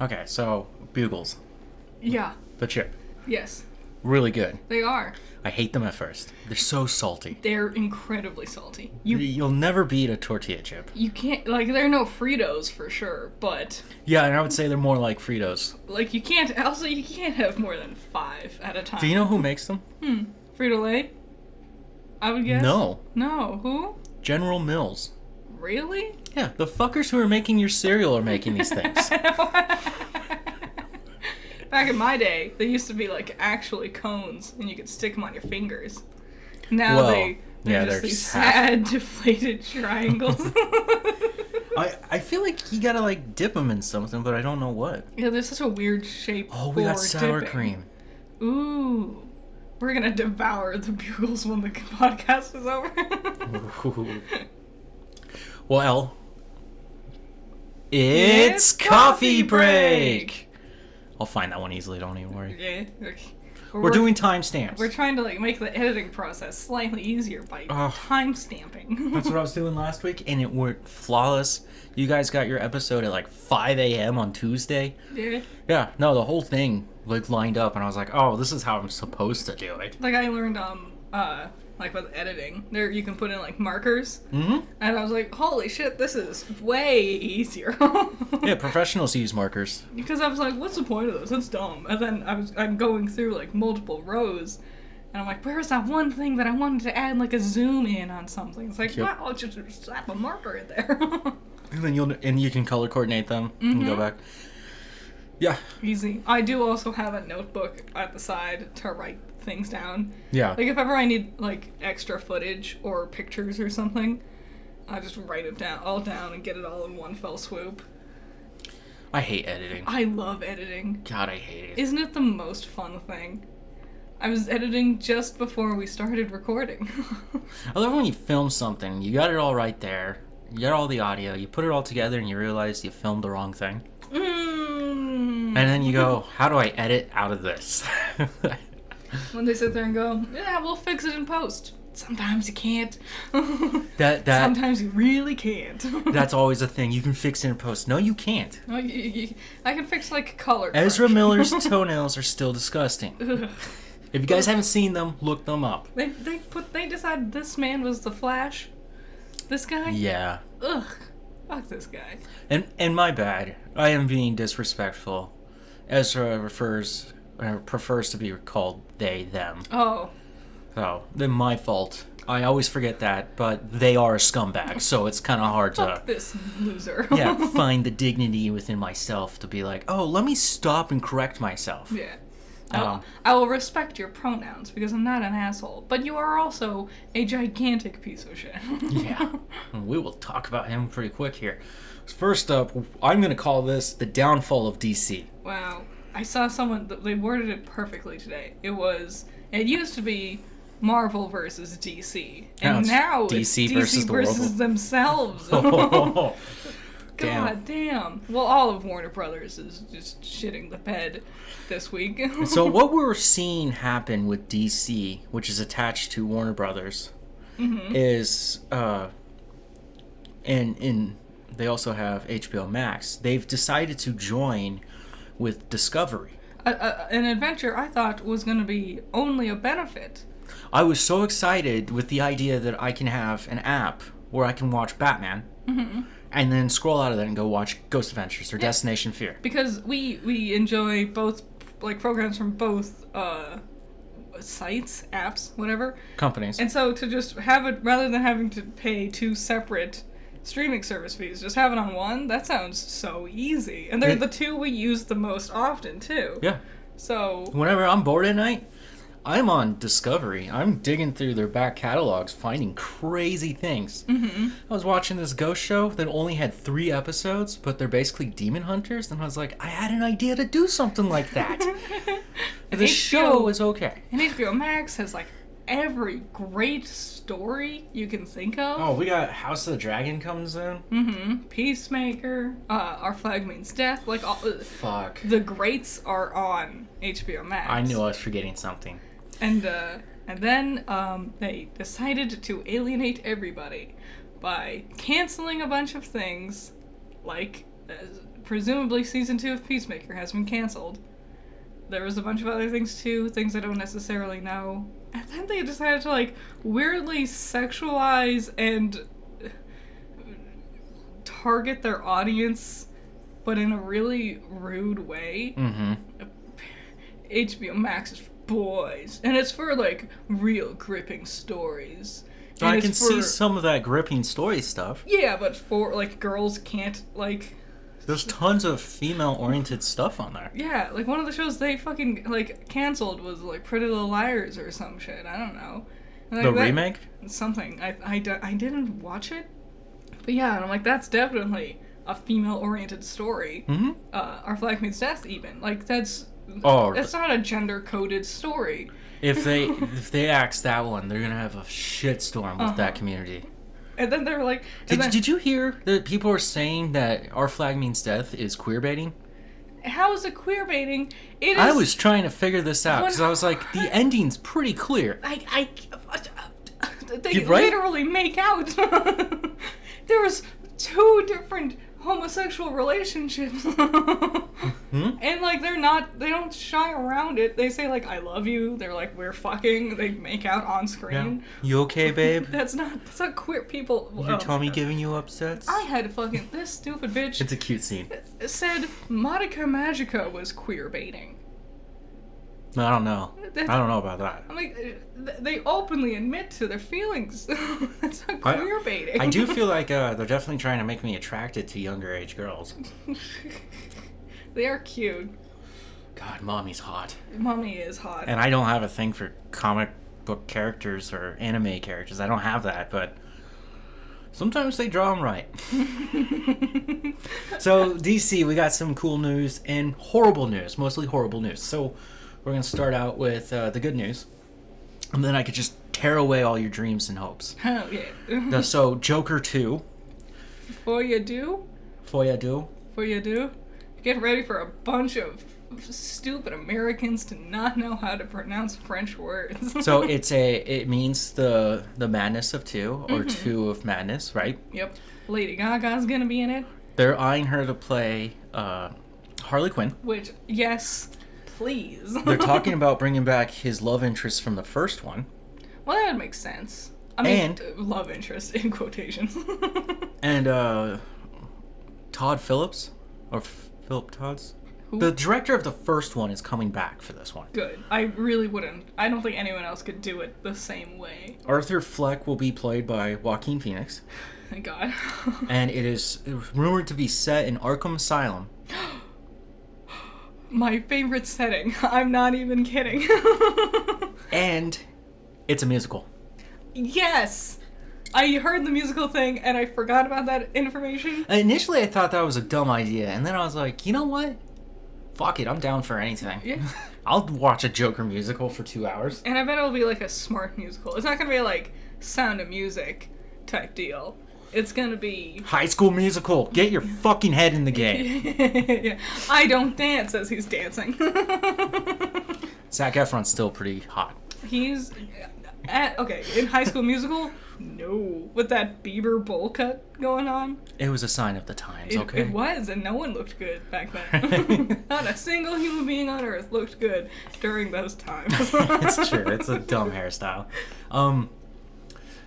Okay, so bugles. Yeah. The chip. Yes. Really good. They are. I hate them at first. They're so salty. They're incredibly salty. You'll never beat a tortilla chip. You can't, like, they're no Fritos for sure, but... Yeah, and I would say they're more like Fritos. Like, you can't have more than 5 at a time. Do you know who makes them? Frito-Lay? I would guess? No. No, who? General Mills. Really? Yeah, the fuckers who are making your cereal are making these things. Back in my day, they used to be, like, actually cones, and you could stick them on your fingers. Now they're just these sad, deflated triangles. I feel like you gotta, like, dip them in something, but I don't know what. Yeah, there's such a weird shape. Oh, we got sour dipping. cream. Ooh. We're gonna devour the bugles when the podcast is over. Well, it's coffee break! I'll find that one easily, don't even worry. Yeah. Okay. We're doing timestamps. We're trying to, like, make the editing process slightly easier by time stamping. That's what I was doing last week, and it worked flawless. You guys got your episode at, like, 5 a.m. on Tuesday. Yeah. Yeah, no, the whole thing, like, lined up, and I was like, oh, this is how I'm supposed to do it. Like, I learned, like, with editing, there you can put in, like, markers. Mm-hmm. And I was like, holy shit, this is way easier. Yeah, professionals use markers. Because I was like, what's the point of this? It's dumb. And then I'm going through, like, multiple rows, and I'm like, where's that one thing that I wanted to add, like, a zoom in on something? It's like, well, I'll just slap a marker in there. And then you can color coordinate them and go back. Yeah. Easy. I do also have a notebook at the side to write things down. Yeah. Like, if ever I need, like, extra footage or pictures or something, I just write it all down and get it all in one fell swoop. I hate editing. I love editing. God, I hate it. Isn't it the most fun thing? I was editing just before we started recording. I love when you film something, you got it all right there, you got all the audio, you put it all together and you realize you filmed the wrong thing. And then you go, how do I edit out of this? When they sit there and go, yeah, we'll fix it in post. Sometimes you can't. Sometimes you really can't. That's always a thing. You can fix it in post. No, you can't. I can fix, like, color Ezra correction. Miller's toenails are still disgusting. If you guys haven't seen them, look them up. They decided this man was the Flash. This guy. Yeah. Ugh. Fuck this guy. And my bad. I am being disrespectful. Ezra prefers to be called they, them. Oh. So, then my fault. I always forget that, but they are a scumbag, so it's kind of hard to... Fuck this loser. Yeah, find the dignity within myself to be like, oh, let me stop and correct myself. Yeah. I will respect your pronouns because I'm not an asshole, but you are also a gigantic piece of shit. Yeah. And we will talk about him pretty quick here. First up, I'm going to call this the downfall of DC. Wow. I saw someone, they worded it perfectly today. It used to be Marvel versus DC, and now DC it's versus DC the versus world. themselves. Oh, God damn. Well, all of Warner Brothers is just shitting the bed this week. So what we're seeing happen with DC, which is attached to Warner Brothers, is and they also have HBO Max. They've decided to join with Discovery. An adventure I thought was going to be only a benefit. I was so excited with the idea that I can have an app where I can watch Batman and then scroll out of that and go watch Ghost Adventures or Destination Fear. Because we enjoy both, like, programs from both sites, apps, whatever. Companies. And so to just have it, rather than having to pay 2 separate streaming service fees, just have it on one, that sounds so easy. And they're the 2 we use the most often, too. Yeah. So whenever I'm bored at night, I'm on Discovery. I'm digging through their back catalogs, finding crazy things. I was watching this ghost show that only had 3 episodes, but they're basically demon hunters, and I was like, I had an idea to do something like that. The show was okay. And HBO Max has, like, every great story you can think of. Oh, we got House of the Dragon comes in. Peacemaker, Our Flag Means Death, like, all, Fuck. the greats are on HBO Max. I knew I was forgetting something. And then they decided to alienate everybody by canceling a bunch of things, like presumably season 2 of Peacemaker has been canceled. There was a bunch of other things too, things I don't necessarily know. And then they decided to, like, weirdly sexualize and target their audience, but in a really rude way. Mm-hmm. HBO Max is for boys, and it's for, like, real gripping stories. So I can see some of that gripping story stuff. Yeah, but for, like, girls can't, like... There's tons of female-oriented stuff on there. Yeah, like, one of the shows they fucking, like, canceled was, like, Pretty Little Liars or some shit. I don't know. Like, the remake? Something. I didn't watch it. But yeah, and I'm like, that's definitely a female-oriented story. Mm-hmm. Our Flag Means Death, even. Like, that's not a gender-coded story. If they axe that one, they're gonna have a shitstorm with that community. And then they're like... Did you hear that people are saying that Our Flag Means Death is queerbaiting? How is it queerbaiting? I was trying to figure this out, because I was like, the ending's pretty clear. They literally make out. There was 2 different homosexual relationships. And, like, they don't shy around it. They say, like, I love you. They're like, we're fucking. They make out on screen. Yeah. You okay, babe? That's not queer people. Your tummy giving you upsets? I had fucking, this stupid bitch. It's a cute scene. Said Monica Magica was queer baiting. No, I don't know. I don't know about that. I'm like, they openly admit to their feelings. That's not queer baiting. I do feel like they're definitely trying to make me attracted to younger age girls. They are cute. God, mommy's hot. Mommy is hot. And I don't have a thing for comic book characters or anime characters. I don't have that, but sometimes they draw them right. So, DC, we got some cool news and horrible news. Mostly horrible news. So, we're going to start out with the good news. And then I could just tear away all your dreams and hopes. Oh, yeah. So, Joker 2. For you do? Get ready for a bunch of stupid Americans to not know how to pronounce French words. So it means the madness of 2 or 2 of madness, right? Yep. Lady Gaga's gonna be in it. They're eyeing her to play Harley Quinn. Which, yes, please. They're talking about bringing back his love interest from the first one. Well, that would make sense. I mean, love interest in quotations. And Todd Phillips, or Philip Todd's? Who? The director of the first one is coming back for this one. Good. I really wouldn't. I don't think anyone else could do it the same way. Arthur Fleck will be played by Joaquin Phoenix. Thank God. And it is rumored to be set in Arkham Asylum. My favorite setting. I'm not even kidding. And it's a musical. Yes! I heard the musical thing and I forgot about that information. Initially, I thought that was a dumb idea, and then I was like, you know what? Fuck it, I'm down for anything. Yeah. I'll watch a Joker musical for 2 hours. And I bet it'll be like a smart musical. It's not gonna be like Sound of Music type deal. It's gonna be... High School Musical! Get your fucking head in the game. Yeah. I don't dance as he's dancing. Zac Efron's still pretty hot. He's... okay, in High School Musical... No. With that Bieber bowl cut going on. It was a sign of the times, okay? It was, and no one looked good back then. Not a single human being on Earth looked good during those times. It's true. It's a dumb hairstyle.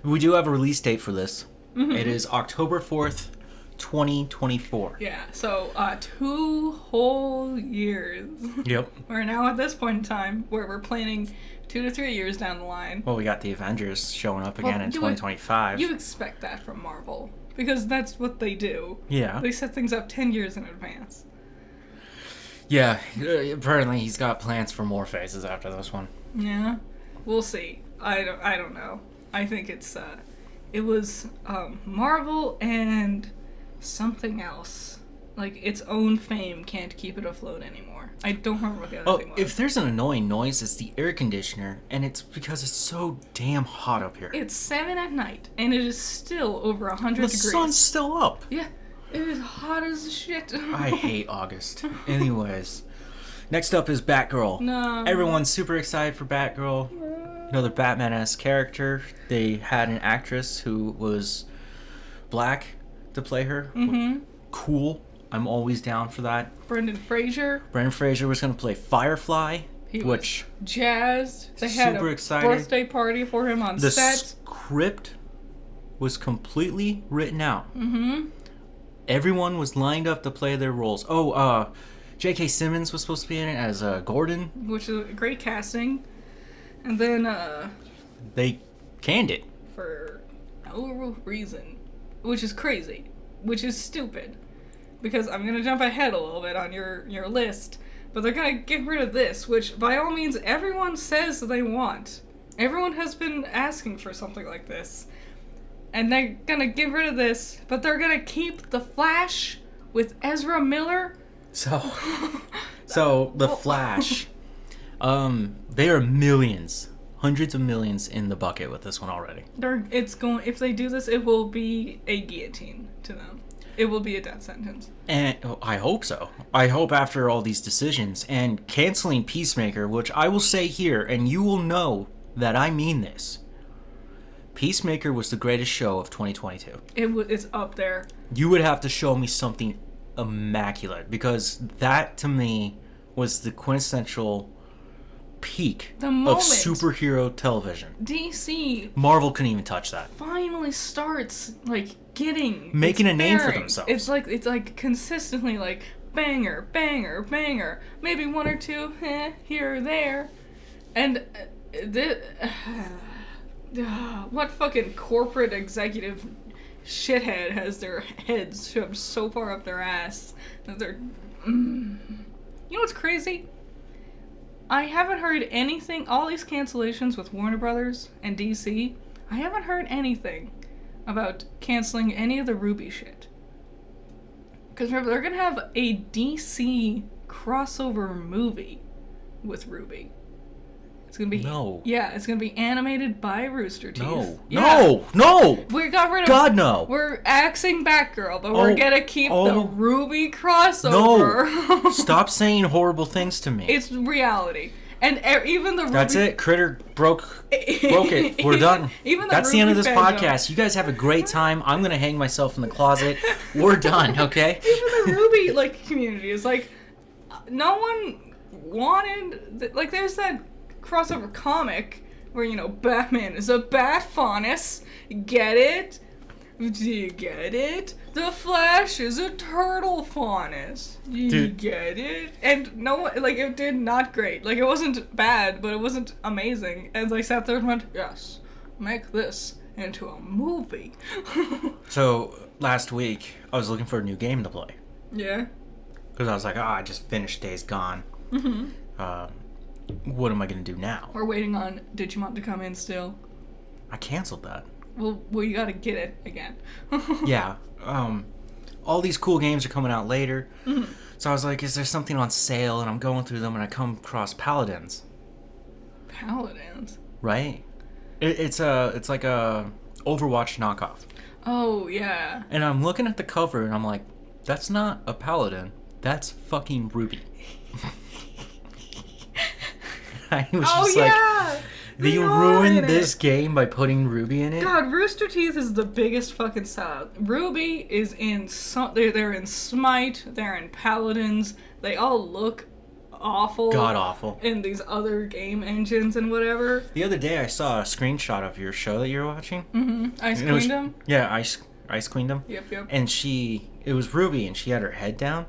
We do have a release date for this. Mm-hmm. It is October 4th, 2024. Yeah, so 2 whole years. Yep. We're now at this point in time where we're planning 2 to 3 years down the line. Well, we got the Avengers showing up again in 2025. You expect that from Marvel, because that's what they do. Yeah. They set things up 10 years in advance. Yeah, apparently he's got plans for more phases after this one. Yeah, we'll see. I don't know. I think it was Marvel and something else. Like, its own fame can't keep it afloat anymore. I don't remember what the other thing was. If there's an annoying noise, it's the air conditioner, and it's because it's so damn hot up here. It's 7 at night, and it is still over 100 degrees. The sun's still up. Yeah, it is hot as shit. I hate August. Anyways, next up is Batgirl. No. Everyone's super excited for Batgirl. Another Batman-esque character. They had an actress who was black to play her. Mm-hmm. Cool. I'm always down for that. Brendan Fraser was going to play Firefly, which jazzed. They had a excited. Birthday party for him on set. The script was completely written out. Mm-hmm. Everyone was lined up to play their roles. J.K. Simmons was supposed to be in it as Gordon. Which is a great casting. And then, they canned it. For no reason. Which is crazy. Which is stupid. Because I'm going to jump ahead a little bit on your list. But they're going to get rid of this, which by all means everyone says they want. Everyone has been asking for something like this. And they're going to get rid of this, but they're going to keep The Flash with Ezra Miller. So The Flash. There are millions, hundreds of millions in the bucket with this one already. If they do this, it will be a guillotine to them. It will be a death sentence. And I hope so. I hope after all these decisions and canceling Peacemaker, which I will say here, and you will know that I mean this. Peacemaker was the greatest show of 2022. It's up there. You would have to show me something immaculate, because that to me was the quintessential peak of superhero television. DC Marvel couldn't even touch that. Finally starts making a name for themselves. It's like consistently like banger, banger, banger. Maybe one or two here or there. And what fucking corporate executive shithead has their heads shoved so far up their ass that they're... You know what's crazy? I haven't heard anything, all these cancellations with Warner Brothers and DC, I haven't heard anything about canceling any of the Ruby shit. Because remember, they're going to have a DC crossover movie with Ruby. It's going to be... No. Yeah, it's going to be animated by Rooster Teeth. No. Yeah. No! We got rid of... God, no! We're axing Batgirl, but we're going to keep the Ruby crossover. No! Stop saying horrible things to me. It's reality. And even the Ruby... That's it. Critter broke it. We're done. That's the end of this podcast. You guys have a great time. I'm going to hang myself in the closet. We're done, okay? Even the Ruby, community is no one wanted... there's that crossover comic where, Batman is a bat faunus. Get it? Do you get it? The Flash is a turtle faunus. Do you get it? And no one, it did not great. It wasn't bad, but it wasn't amazing. And I sat there and went, yes, make this into a movie. So, last week, I was looking for a new game to play. Yeah? Because I was like, I just finished Days Gone. Mm-hmm. What am I going to do now? We're waiting on Digimon to come in still. I canceled that. Well, you gotta get it again. Yeah. All these cool games are coming out later. Mm-hmm. So I was like, is there something on sale? And I'm going through them and I come across Paladins. Paladins? Right? It's like a Overwatch knockoff. Oh, yeah. And I'm looking at the cover and I'm like, that's not a Paladin. That's fucking Ruby. I was just like, you ruined this game by putting Ruby in it? God, Rooster Teeth is the biggest fucking sellout. Ruby is in they're in Smite, they're in Paladins, they all look awful. God awful. In these other game engines and whatever. The other day I saw a screenshot of your show that you were watching. Mm-hmm. Ice Queendom? Yeah, Ice Queendom. Yep. And it was Ruby and she had her head down.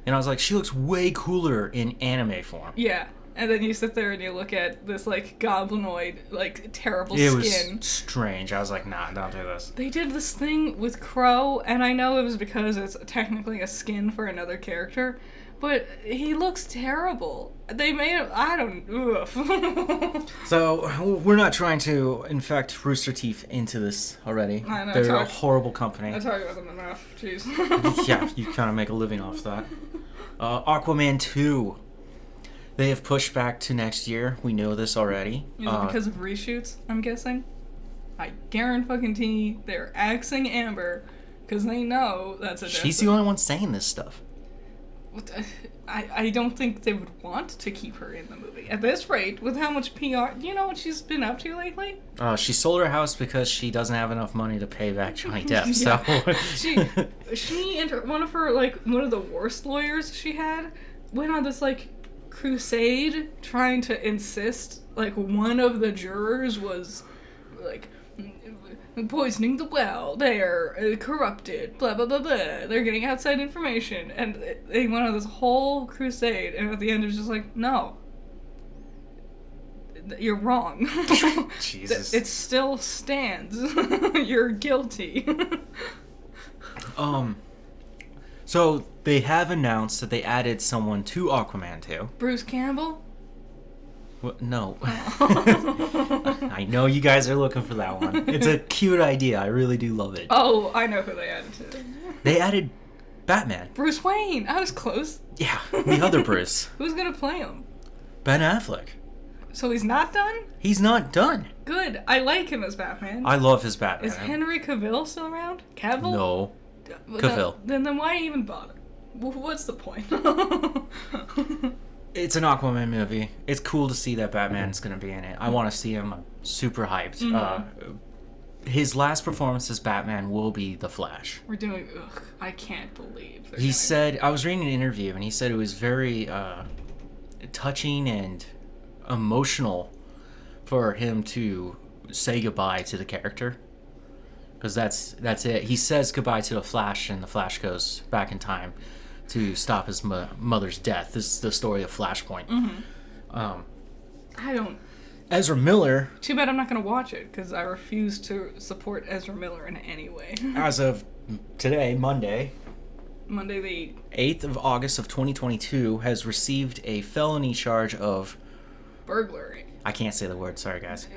And I was like, she looks way cooler in anime form. Yeah. And then you sit there and you look at this, goblinoid, terrible skin. It was strange. I was like, nah, don't do this. They did this thing with Crow, and I know it was because it's technically a skin for another character, but he looks terrible. They made him, So, we're not trying to infect Rooster Teeth into this already. I know, They're a horrible company. I talk about them enough. Jeez. Yeah, you kind of make a living off that. Aquaman 2. They have pushed back to next year. We know this already. Is it because of reshoots, I'm guessing? I guarantee they're axing Amber because they know that's a... She's the only one saying this stuff. I don't think they would want to keep her in the movie. At this rate, with how much PR... Do you know what she's been up to lately? She sold her house because she doesn't have enough money to pay back Johnny Depp, so... she and one of the worst lawyers she had went on this like crusade trying to insist like one of the jurors was like poisoning the well, they're corrupted, blah blah blah blah, they're getting outside information, and they went on this whole crusade, and at the end it was just like, no, you're wrong. Jesus. It still stands. You're guilty. So they have announced that they added someone to Aquaman 2. Bruce Campbell? What? No. I know you guys are looking for that one. It's a cute idea. I really do love it. Oh, I know who they added to. They added Batman. Bruce Wayne. I was close. Yeah, the other Bruce. Who's gonna play him? Ben Affleck. So he's not done? He's not done. Good. I like him as Batman. I love his Batman. Is Henry Cavill still around? Cavill? No. Cavill. Then why even bother? What's the point? It's an Aquaman movie. It's cool to see that Batman's going to be in it. I want to see him. I'm super hyped. Mm-hmm. His last performance as Batman will be The Flash. We're doing... Ugh, I can't believe... He said... I was reading an interview, and he said it was very touching and emotional for him to say goodbye to the character. Because that's it. He says goodbye to the Flash, and the Flash goes back in time to stop his mother's death. This is the story of Flashpoint. Mm-hmm. I don't... Ezra Miller... Too bad I'm not going to watch it, because I refuse to support Ezra Miller in any way. As of today, Monday the 8th of August of 2022, has received a felony charge of... burglary. I can't say the word, sorry guys.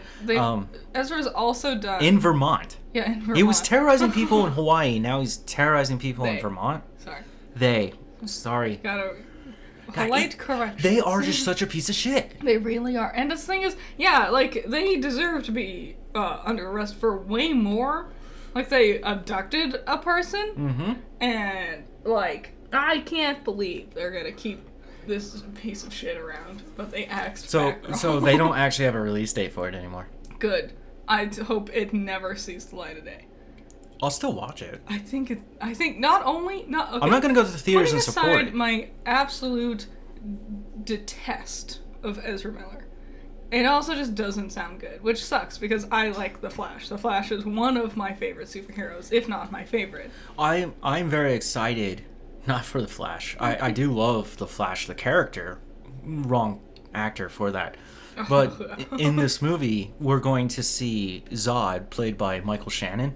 Ezra's also done... In Vermont. Yeah, in Vermont. He was terrorizing people in Hawaii, now he's terrorizing people in Vermont. Sorry. Sorry. Gotta... polite correction. They are just such a piece of shit. They really are. And the thing is, yeah, like, they deserve to be under arrest for way more. Like, they abducted a person. Mm-hmm. And, like, I can't believe they're gonna keep this piece of shit around, but they axed back. So they don't actually have a release date for it anymore. Good. I hope it never sees the light of day. I'll still watch it. I think not only okay, I'm not gonna go to the theaters and support aside it. My absolute detest of Ezra Miller. It also just doesn't sound good, which sucks because I like The Flash. The Flash is one of my favorite superheroes, if not my favorite. I'm very excited. Not for The Flash. I do love The Flash, the character. Wrong actor for that. But in this movie, we're going to see Zod, played by Michael Shannon,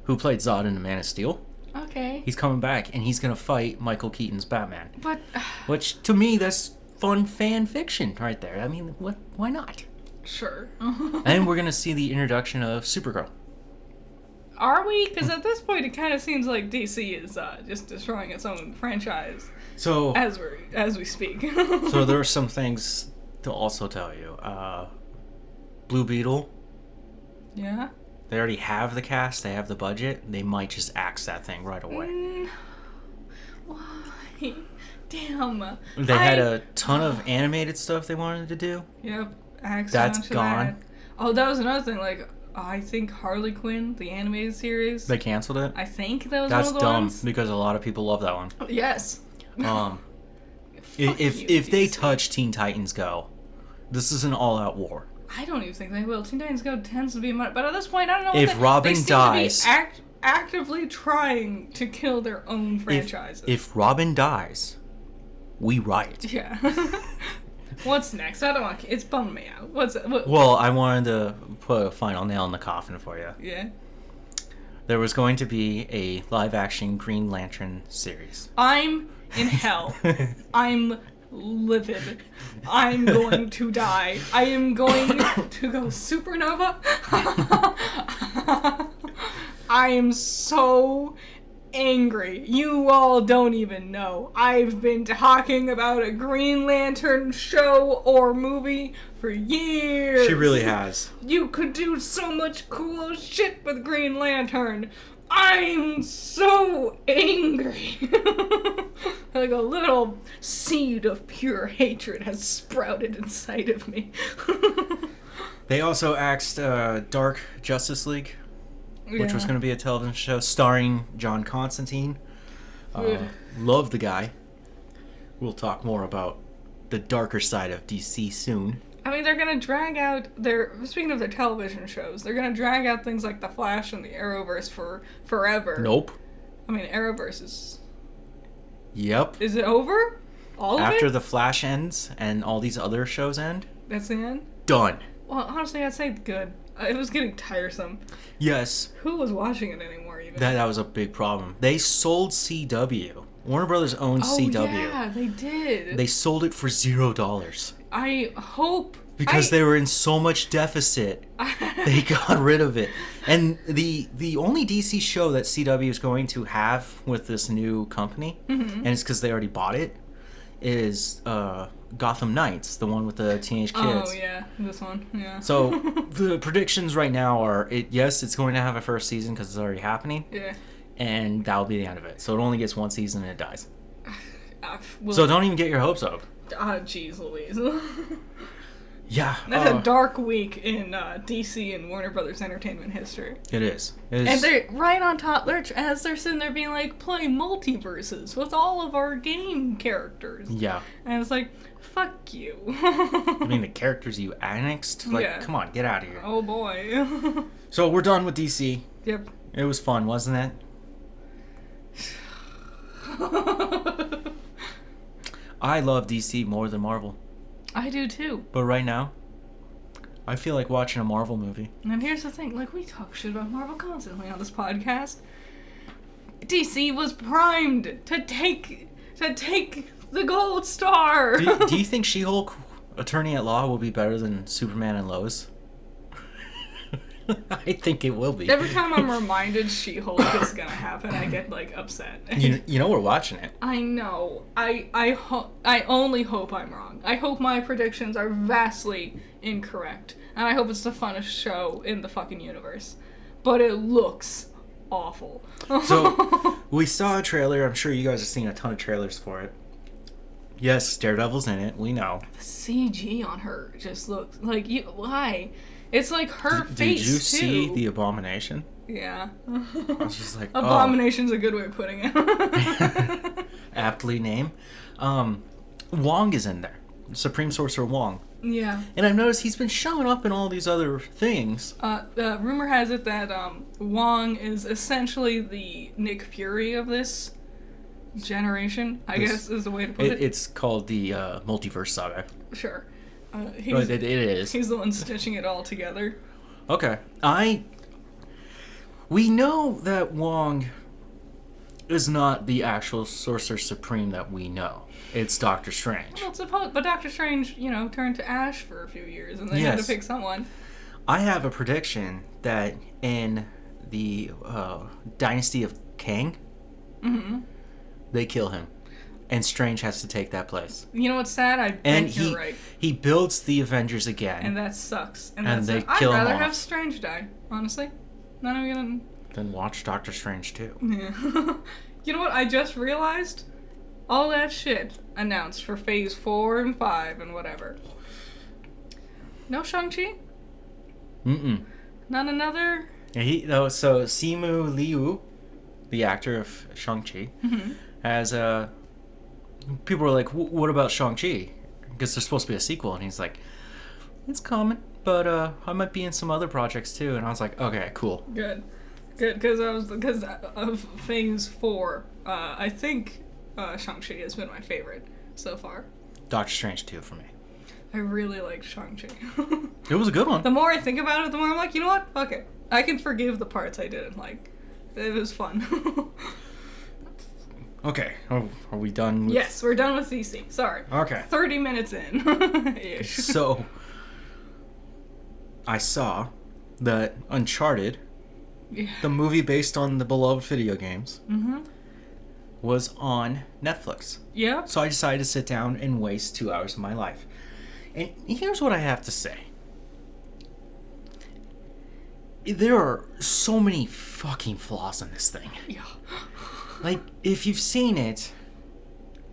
who played Zod in The Man of Steel. Okay. He's coming back, and he's going to fight Michael Keaton's Batman. But... which, to me, that's fun fan fiction right there. I mean, why not? Sure. And we're going to see the introduction of Supergirl. Are we? Because at this point, it kind of seems like DC is just destroying its own franchise. So as we speak. So there are some things to also tell you. Blue Beetle. Yeah. They already have the cast. They have the budget. They might just axe that thing right away. Why? Damn. They had a ton of animated stuff they wanted to do. Yep. Axe That's gone. That. Oh, that was another thing. Like, I think Harley Quinn, the animated series. They canceled it? I think that was That's one of the dumb ones. because a lot of people love that one. Yes. If they touch Teen Titans Go, this is an all-out war. I don't even think they will. Teen Titans Go tends to be much, but at this point, I don't know. If Robin dies, they seem to be actively trying to kill their own franchises. If Robin dies, we riot. Yeah. What's next? I don't want. It's bummed me out. Well, I wanted to put a final nail in the coffin for you. Yeah. There was going to be a live-action Green Lantern series. I'm in hell. I'm livid. I'm going to die. I am going to go supernova. I am so angry. You all don't even know. I've been talking about a Green Lantern show or movie for years. She really has. You could do so much cool shit with Green Lantern. I'm so angry. Like a little seed of pure hatred has sprouted inside of me. They also axed Dark Justice League, which was Yeah. going to be a television show starring John Constantine. Love the guy. We'll talk more about the darker side of DC soon. I mean, they're gonna drag out speaking of their television shows, they're gonna drag out things like The Flash and the Arrowverse for forever. Nope. I mean, Arrowverse is... Yep. Is it over? All of it? After The Flash ends and all these other shows end. That's the end? Done. Well, honestly, I'd say good. It was getting tiresome. Yes. Who was watching it anymore, even? That was a big problem. They sold CW. Warner Brothers owned CW. Yeah, they did. They sold it for $0. I hope... Because they were in so much deficit, they got rid of it. And the only DC show that CW is going to have with this new company, and it's because they already bought it, is Gotham Knights, the one with the teenage kids. Oh, yeah, this one, yeah. So the predictions right now are, yes, it's going to have a first season because it's already happening. Yeah. And that'll be the end of it. So it only gets one season and it dies. Well, so don't even get your hopes up. Jeez Louise. Yeah. That's a dark week in DC and Warner Brothers Entertainment history. It is. And they're right on top, as they're sitting there being like, play multiverses with all of our game characters. Yeah. And it's like, fuck you. I mean, the characters you annexed? Like, yeah. Come on, get out of here. Oh boy. So we're done with DC. Yep. It was fun, wasn't it? I love DC more than Marvel. I do too. But right now, I feel like watching a Marvel movie. And here's the thing, like, we talk shit about Marvel constantly on this podcast. DC was primed to take the gold star. Do you think She-Hulk Attorney at Law will be better than Superman and Lois? I think it will be. Every time I'm reminded She-Hulk is gonna happen, I get like upset. You know we're watching it. I know. I only hope I'm wrong. I hope my predictions are vastly incorrect, and I hope it's the funnest show in the fucking universe. But it looks awful. So we saw a trailer. I'm sure you guys have seen a ton of trailers for it. Yes, Daredevil's in it. We know. The CG on her just looks like why? It's like her face, Did you too. see the Abomination? Yeah. I was just like, Abomination's a good way of putting it. Aptly named. Wong is in there. Supreme Sorcerer Wong. Yeah. And I've noticed he's been showing up in all these other things. Rumor has it that Wong is essentially the Nick Fury of this generation, I guess is the way to put it. It's called the Multiverse Saga. Sure. It is. He's the one stitching it all together. Okay. We know that Wong is not the actual Sorcerer Supreme that we know. It's Doctor Strange. Well, but Doctor Strange, turned to Ash for a few years, and they had to pick someone. I have a prediction that in the Dynasty of Kang, they kill him. And Strange has to take that place. You know what's sad? I bet you're right. He builds the Avengers again. And that sucks. And they kill him I'd rather off. have Strange die, honestly. Not even gonna... Then watch Doctor Strange too. Yeah. You know what? I just realized? All that shit announced for Phase 4 and 5 and whatever. No Shang-Chi? Mm-mm. Not another... Yeah, so Simu Liu, the actor of Shang-Chi, has people were like, what about Shang-Chi? Because there's supposed to be a sequel. And he's like, it's coming, but I might be in some other projects too. And I was like, okay, cool. Good. Because of Phase 4, I think Shang-Chi has been my favorite so far. Doctor Strange too for me. I really liked Shang-Chi. It was a good one. The more I think about it, the more I'm like, you know what? Fuck it. I can forgive the parts I didn't like. It was fun. Okay, are we done with... Yes, we're done with DC. Sorry. Okay. 30 minutes in. So, I saw that Uncharted, the movie based on the beloved video games, was on Netflix. Yeah. So I decided to sit down and waste 2 hours of my life. And here's what I have to say. There are so many fucking flaws in this thing. Yeah. Like, if you've seen it,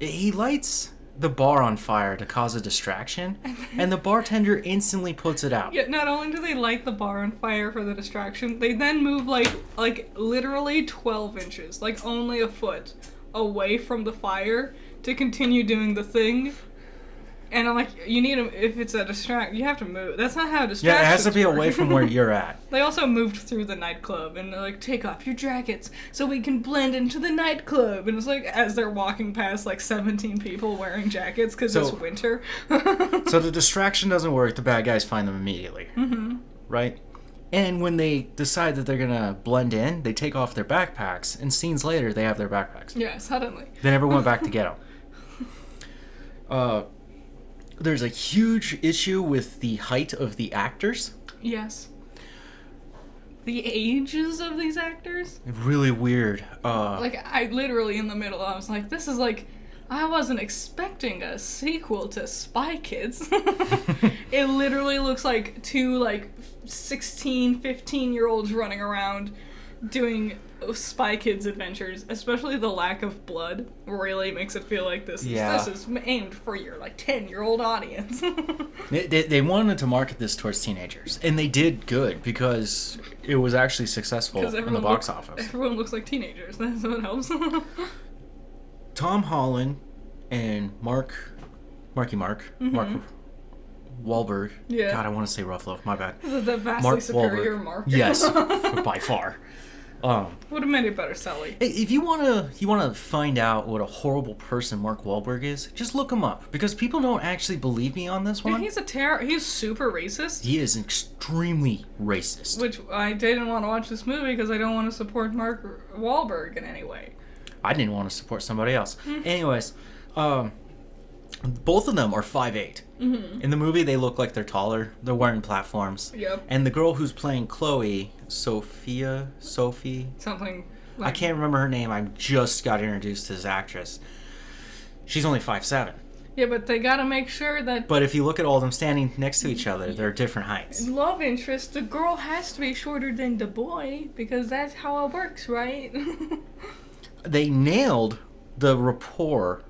he lights the bar on fire to cause a distraction, and the bartender instantly puts it out. Yeah, not only do they light the bar on fire for the distraction, they then move like literally 12 inches, like only a foot away from the fire to continue doing the thing. And I'm like, you need to, if it's a distract, you have to move. That's not how distractions Yeah, it has to be work. away from where you're at. They also moved through the nightclub, and they're like, take off your jackets so we can blend into the nightclub. And it's like, as they're walking past, like, 17 people wearing jackets because it's winter. So the distraction doesn't work, the bad guys find them immediately. Mm-hmm. Right? And when they decide that they're gonna blend in, they take off their backpacks, and scenes later, they have their backpacks. Yeah, suddenly. They never went back to get them. There's a huge issue with the height of the actors. Yes. The ages of these actors? Really weird. Like, I literally, in the middle, I was like, this is like, I wasn't expecting a sequel to Spy Kids. It literally looks like two, like, 16, 15-year-olds running around doing Spy Kids adventures, especially the lack of blood really makes it feel like this is aimed for your like 10-year-old audience. They wanted to market this towards teenagers, and they did good because it was actually successful in the box office. Everyone looks like teenagers. That's what helps. Tom Holland and Mark Wahlberg. Yeah. God, I want to say Ruffalo. My bad. The vastly superior Mark. Yes, by far. Would have made it better, Sally. If you wanna find out what a horrible person Mark Wahlberg is, just look him up because people don't actually believe me on this one. He's he's super racist. He is extremely racist. Which I didn't want to watch this movie because I don't want to support Mark Wahlberg in any way. I didn't want to support somebody else. Anyways, both of them are 5'8". Mm-hmm. In the movie, they look like they're taller. They're wearing platforms. Yep. And the girl who's playing Chloe, Sophie, something. I can't remember her name. I just got introduced to this actress. She's only 5'7". Yeah, but they gotta make sure that... But if you look at all of them standing next to each other, they're different heights. Love interest, the girl has to be shorter than the boy, because that's how it works, right? They nailed the rapport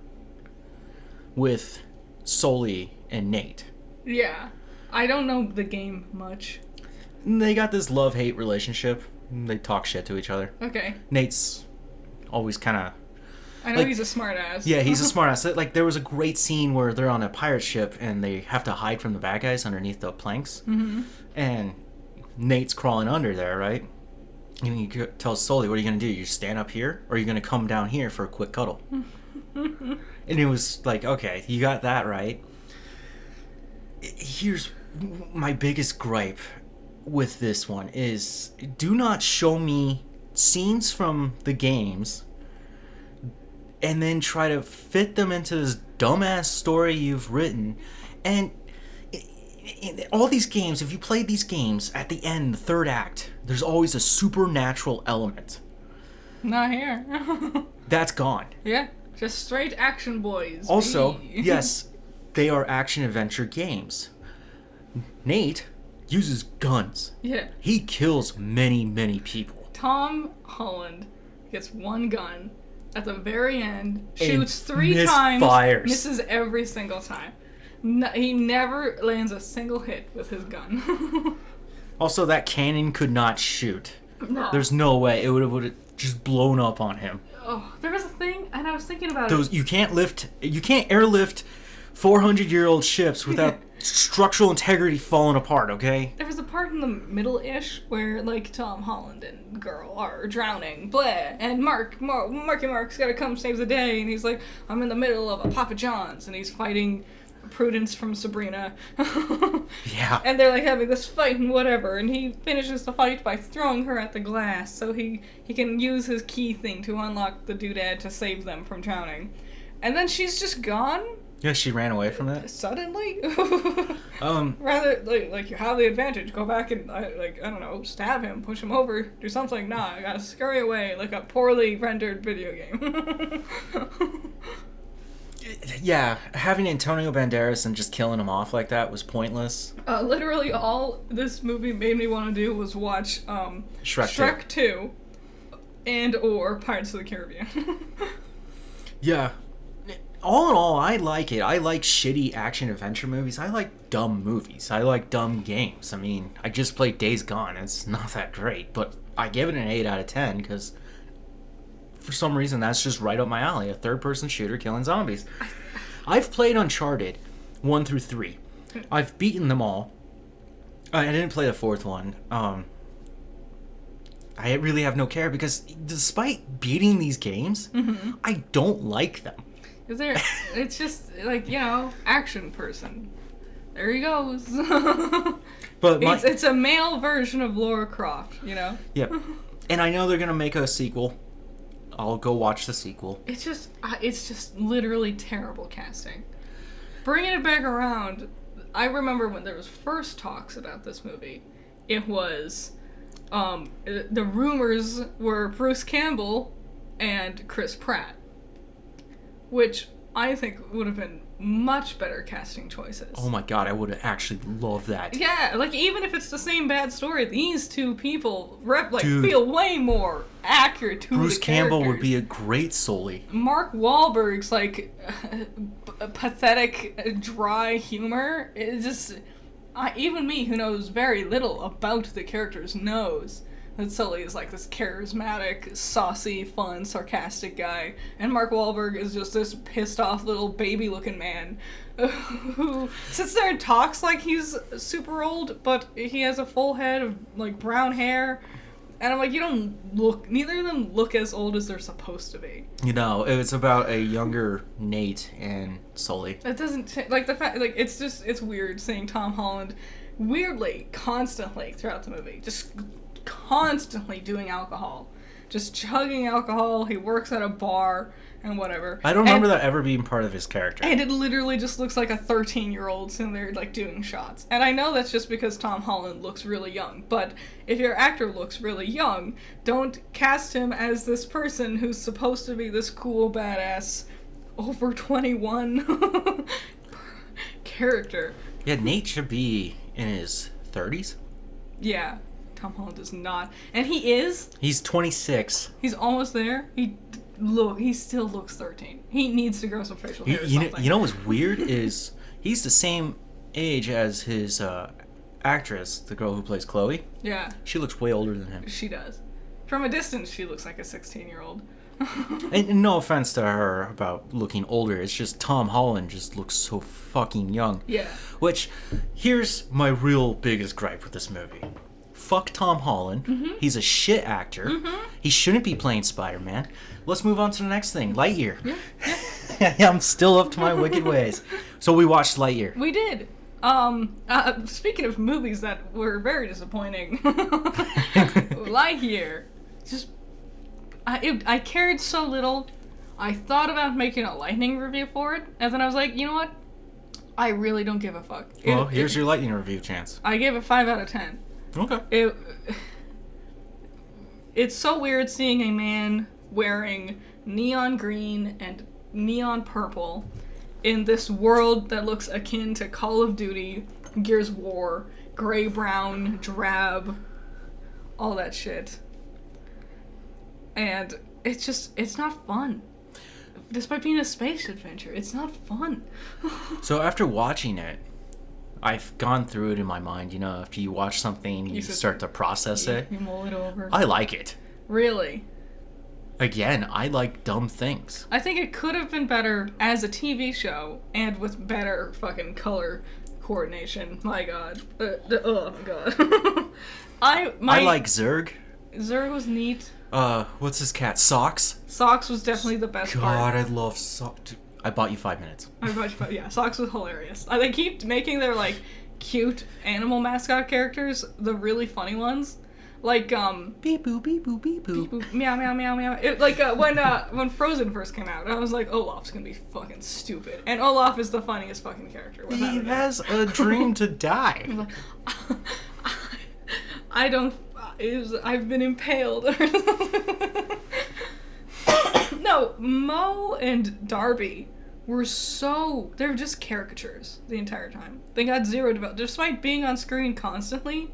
with Sully and Nate. Yeah. I don't know the game much. They got this love-hate relationship. They talk shit to each other. Okay. Nate's always kind of... I know he's a smartass. Yeah, he's a smartass. Like, there was a great scene where they're on a pirate ship and they have to hide from the bad guys underneath the planks. Mm-hmm. And Nate's crawling under there, right? And he tells Sully, what are you going to do? You stand up here? Or are you going to come down here for a quick cuddle? And it was like, okay, you got that right. Here's my biggest gripe with this one is do not show me scenes from the games and then try to fit them into this dumbass story you've written. And in all these games, if you play these games, at the end, the third act, there's always a supernatural element. Not here. That's gone. Yeah, just straight action boys. Also, yes, they are action-adventure games. Nate uses guns. Yeah. He kills many, many people. Tom Holland gets one gun at the very end, shoots 3 times, misses every single time. No, he never lands a single hit with his gun. Also, that cannon could not shoot. No. There's no way. It would have just blown up on him. Oh, there was a thing, and I was thinking about it. You can't airlift 400-year-old ships without structural integrity falling apart, okay? There was a part in the middle-ish where, like, Tom Holland and the girl are drowning, blah, and Marky Mark's gotta come save the day, and he's like, I'm in the middle of a Papa John's, and he's fighting Prudence from Sabrina. Yeah. And they're, like, having this fight and whatever, and he finishes the fight by throwing her at the glass, so he can use his key thing to unlock the doodad to save them from drowning. And then she's just gone. Yeah, she ran away from that. Suddenly? Rather, like you have the advantage. Go back and, I don't know, stab him, push him over, do something. Nah, I gotta scurry away like a poorly rendered video game. Yeah, having Antonio Banderas and just killing him off like that was pointless. Literally all this movie made me want to do was watch Shrek 2 and or Pirates of the Caribbean. Yeah. All in all, I like it. I like shitty action-adventure movies. I like dumb movies. I like dumb games. I mean, I just played Days Gone. It's not that great, but I give it an 8 out of 10 because for some reason, that's just right up my alley. A third-person shooter killing zombies. I've played Uncharted 1 through 3. I've beaten them all. I didn't play the fourth one. I really have no care because despite beating these games, I don't like them. It's just like, action person. There he goes. But it's a male version of Lara Croft, Yeah. And I know they're going to make a sequel. I'll go watch the sequel. It's just literally terrible casting. Bringing it back around, I remember when there was first talks about this movie, it was, the rumors were Bruce Campbell and Chris Pratt, which I think would have been much better casting choices. Oh my god, I would have actually loved that. Yeah, like even if it's the same bad story, these two people feel way more accurate to Bruce the Campbell characters. would be a great Sully. Mark Wahlberg's pathetic, dry humor is just even me, who knows very little about the characters, knows that Sully is like this charismatic, saucy, fun, sarcastic guy, and Mark Wahlberg is just this pissed off little baby-looking man who sits there and talks like he's super old, but he has a full head of like brown hair. And I'm like, neither of them look as old as they're supposed to be. It's about a younger Nate and Sully. It doesn't, the fact, it's weird seeing Tom Holland weirdly, constantly throughout the movie, just constantly doing alcohol. Just chugging alcohol, he works at a bar, and whatever. I don't remember that ever being part of his character. And it literally just looks like a 13-year-old sitting there, doing shots. And I know that's just because Tom Holland looks really young, but if your actor looks really young, don't cast him as this person who's supposed to be this cool, badass, over 21 character. Yeah, Nate should be in his 30s. Yeah, Tom Holland does not. And he is. He's 26. He's almost there. He still looks 13. He needs to grow some facial hair or something. You know what's weird is he's the same age as his actress, the girl who plays Chloe. Yeah. She looks way older than him. She does. From a distance, she looks like a 16-year-old. And no offense to her about looking older, it's just Tom Holland just looks so fucking young. Yeah. Which, here's my real biggest gripe with this movie. Fuck Tom Holland. Mm-hmm. He's a shit actor. Mm-hmm. He shouldn't be playing Spider-Man. Let's move on to the next thing. Lightyear. Yeah. I'm still up to my wicked ways. So we watched Lightyear. We did. Speaking of movies that were very disappointing, Lightyear. I cared so little. I thought about making a Lightning review for it, and then I was like, you know what? I really don't give a fuck. Well, here's your Lightning review chance. I gave it 5 out of 10. Okay. It's so weird seeing a man wearing neon green and neon purple in this world that looks akin to Call of Duty, Gears of War, gray-brown, drab, all that shit. And it's not fun. Despite being a space adventure, it's not fun. So after watching it, I've gone through it in my mind. After you watch something, you start to process it. You mull it over. I like it. Really? Again, I like dumb things. I think it could have been better as a TV show and with better fucking color coordination. My god. Oh my god. I like Zurg. Zurg was neat. What's his cat? Socks? Socks was definitely the best part. God, I love Socks. I bought you 5 minutes. Yeah, Socks was hilarious. They keep making their, cute animal mascot characters the really funny ones. Beep boop, beep boop, beep boop. Meow, meow, meow, meow. When Frozen first came out, I was like, Olaf's gonna be fucking stupid. And Olaf is the funniest fucking character. He has a dream to die. I've been impaled. No, Mo and Darby were they're just caricatures the entire time. They got zero development. Despite being on screen constantly,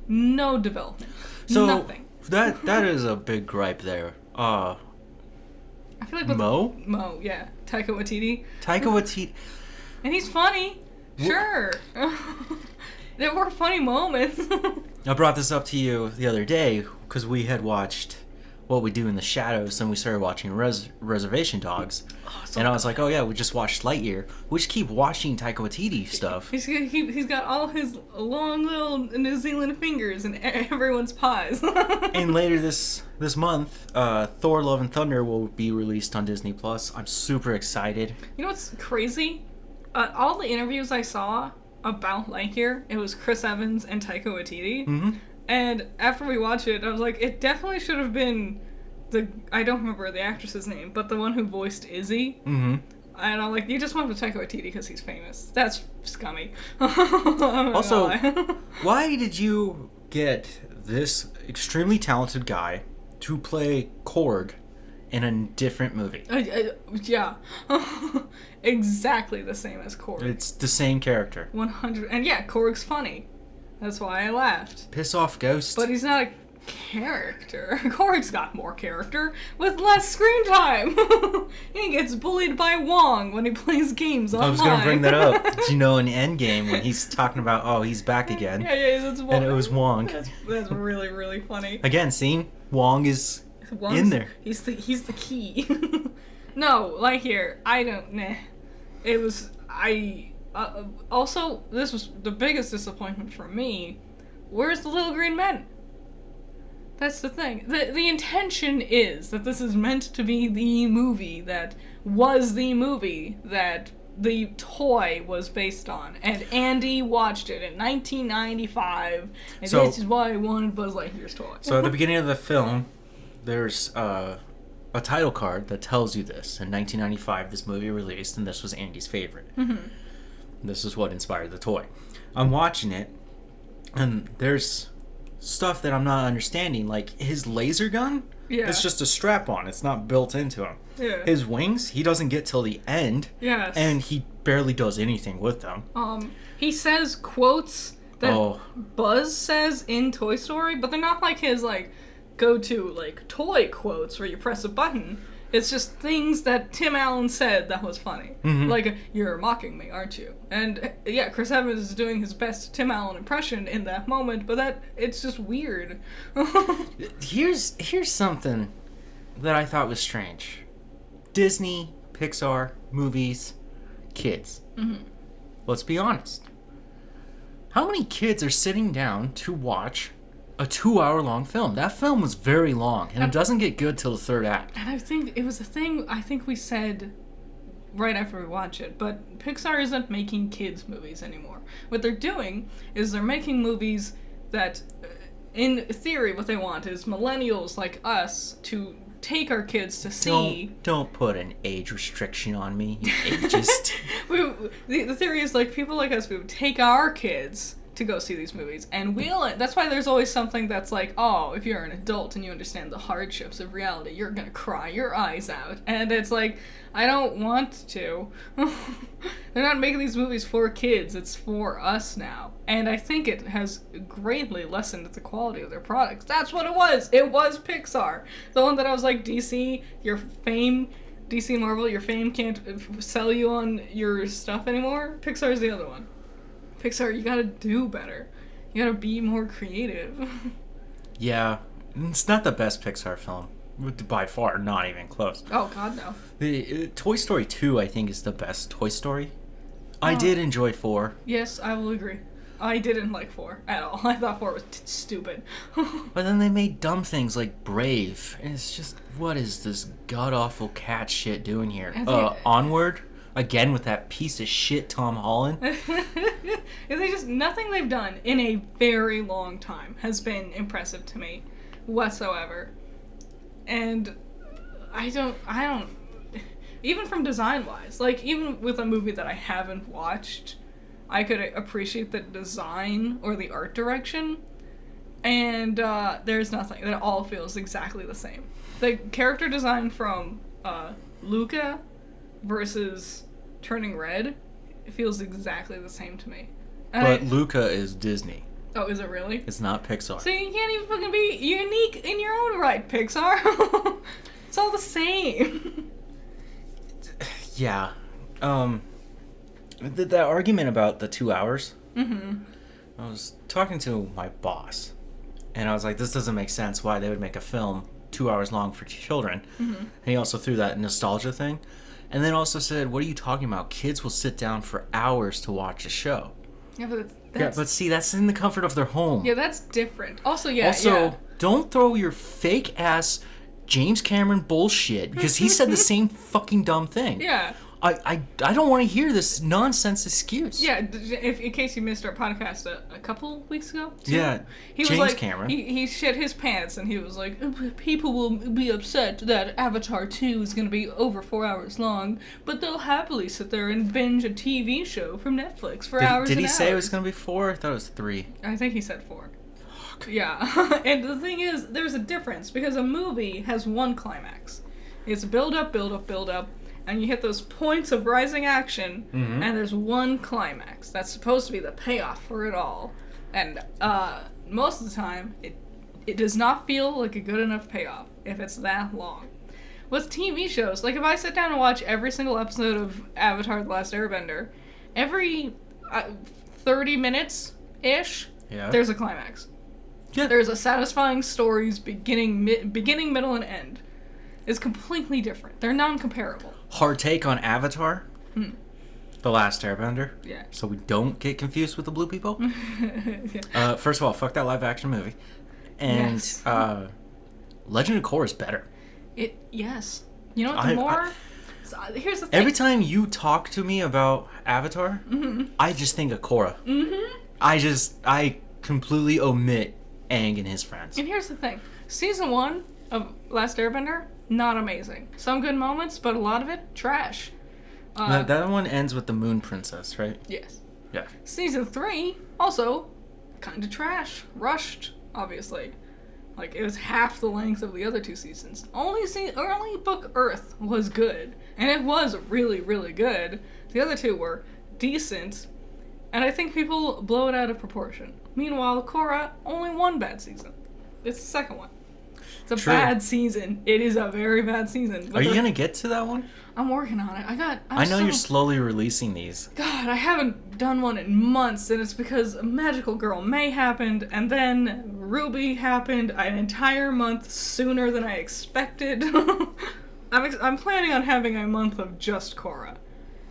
no development. So, nothing. That is a big gripe there. I feel like Mo, yeah. Taika Waititi. And he's funny. Sure. There were funny moments. I brought this up to you the other day because we had watched What We Do in the Shadows, and we started watching Reservation Dogs. Oh, so and I was good. like, oh yeah, we just watched Lightyear. We just keep watching Taika Waititi stuff. He's got all his long little New Zealand fingers in everyone's pies. And later this month, Thor: Love and Thunder will be released on Disney Plus. I'm super excited. You know what's crazy? All the interviews I saw about Lightyear, it was Chris Evans and Taika Waititi. Mm-hmm. And after we watched it, I was like, it definitely should have been I don't remember the actress's name, but the one who voiced Izzy. Mm-hmm. And I'm like, you just went with Taika Waititi because he's famous. That's scummy. Also, why did you get this extremely talented guy to play Korg in a different movie? Yeah. Exactly the same as Korg. It's the same character. 100. And yeah, Korg's funny. That's why I laughed. Piss off Ghost. But he's not a character. Korg's got more character with less screen time. He gets bullied by Wong when he plays games online. I was going to bring that up. Did you know in Endgame when he's talking about, oh, he's back again? Yeah, that's Wong. And it was Wong. That's really, really funny. Again, see? Wong is Wong's, in there. He's the key. No, like here, I don't, meh. It was, also, this was the biggest disappointment for me. Where's the little green men? That's the thing. The intention is that this is meant to be the movie that was the movie that the toy was based on. And Andy watched it in 1995. And So- this is why I wanted Buzz Lightyear's toy. So at the beginning of the film, there's a title card that tells you this. In 1995, this movie released, and this was Andy's favorite. Mm-hmm. This is what inspired the toy. I'm watching it, and there's stuff that I'm not understanding. Like, his laser gun, Yeah. it's just a strap-on. It's not built into him. Yeah. His wings, he doesn't get till the end, Yes. and he barely does anything with them. He says quotes that Oh. Buzz says in Toy Story, but they're not like his like go-to like toy quotes where you press a button. It's just things that Tim Allen said that was funny. Mhm. Like, you're mocking me, aren't you? And yeah, Chris Evans is doing his best Tim Allen impression in that moment, but it's just weird. Here's something that I thought was strange. Disney, Pixar, movies, kids. Mm-hmm. Let's be honest. How many kids are sitting down to watch a 2-hour-long film? That film was very long, and it doesn't get good till the third act. And I think it was a thing I think we said right after we watched it, but Pixar isn't making kids movies anymore. What they're doing is they're making movies that, in theory, what they want is millennials like us to take our kids to see. Don't put an age restriction on me, you ageist. The theory is like people like us, we would take our kids to go see these movies, and that's why there's always something that's like, oh, if you're an adult and you understand the hardships of reality, you're gonna cry your eyes out. And it's like, I don't want to. They're not making these movies for kids, it's for us now. And I think it has greatly lessened the quality of their products. That's what it was Pixar. The one that I was like, DC and Marvel, your fame can't sell you on your stuff anymore. Pixar's the other one. Pixar, you gotta do better. You gotta be more creative. Yeah, it's not the best Pixar film. By far, not even close. Oh, God, no. The Toy Story 2, I think, is the best Toy Story. I did enjoy 4. Yes, I will agree. I didn't like 4 at all. I thought 4 was stupid. But then they made dumb things like Brave. And it's just, what is this god-awful cat shit doing here? Onward? Again with that piece of shit Tom Holland. Nothing they've done in a very long time has been impressive to me whatsoever. And I don't, even from design wise, like even with a movie that I haven't watched, I could appreciate the design or the art direction. And there's nothing. It all feels exactly the same. The character design from Luca versus Turning Red, it feels exactly the same to me. But Luca is Disney. Oh, is it really? It's not Pixar. So you can't even fucking be unique in your own right, Pixar. It's all the same. Yeah. That argument about the 2 hours. Mm-hmm. I was talking to my boss, and I was like, this doesn't make sense why they would make a film 2 hours long for children. And he also threw that nostalgia thing. And then also said, what are you talking about? Kids will sit down for hours to watch a show. Yeah, but But see, that's in the comfort of their home. Yeah, that's different. Also, don't throw your fake-ass James Cameron bullshit, because he said the same fucking dumb thing. Yeah. I don't want to hear this nonsense excuse. Yeah, in case you missed our podcast a couple weeks ago. Yeah, James Cameron. He shit his pants and he was like, people will be upset that Avatar 2 is going to be over 4 hours long, but they'll happily sit there and binge a TV show from Netflix for hours and hours. Did he say it was going to be 4? I thought it was 3. I think he said 4. Yeah, and the thing is, there's a difference, because a movie has one climax. It's build up, and you hit those points of rising action, and there's one climax. That's supposed to be the payoff for it all. And most of the time, it does not feel like a good enough payoff if it's that long. With TV shows, like if I sit down and watch every single episode of Avatar The Last Airbender, every 30 minutes-ish, there's a climax. Yeah. There's a satisfying story's beginning, middle, and end. It's completely different. They're non-comparable. Hard take on Avatar. The Last Airbender. Yeah. So we don't get confused with the blue people. Yeah. First of all, fuck that live action movie. And yes. Legend of Korra is better. Yes. You know what? Here's the thing. Every time you talk to me about Avatar, I just think of Korra. I completely omit Aang and his friends. And here's the thing. Season 1 of Last Airbender, not amazing. Some good moments, but a lot of it, trash. That one ends with the Moon Princess, right? Yes. Yeah. Season 3, also, kind of trash. Rushed, obviously. Like, it was half the length of the other 2 seasons. Only Book Earth was good. And it was really, really good. The other 2 were decent. And I think people blow it out of proportion. Meanwhile, Korra, only 1 bad season. It's the second one. It's a bad season. It is a very bad season. Are you going to get to that one? I'm working on it. I know you're slowly releasing these. God, I haven't done one in months, and it's because Magical Girl May happened, and then Ruby happened an entire month sooner than I expected. I'm planning on having a month of just Korra.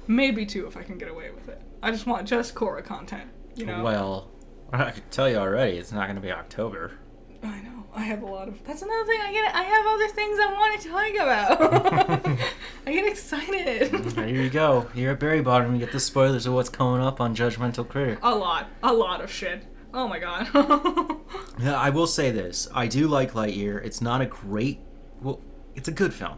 Maybe 2 if I can get away with it. I just want just Korra content, you know? Well, I could tell you already, it's not going to be October. I know. I have a lot of... That's another thing. I have other things I want to talk about. I get excited. There you go. You're at Berry Bottom. You get the spoilers of what's coming up on Judgmental Critter. A lot of shit. Oh my god. Yeah, I will say this. I do like Lightyear. It's not a great... Well, it's a good film.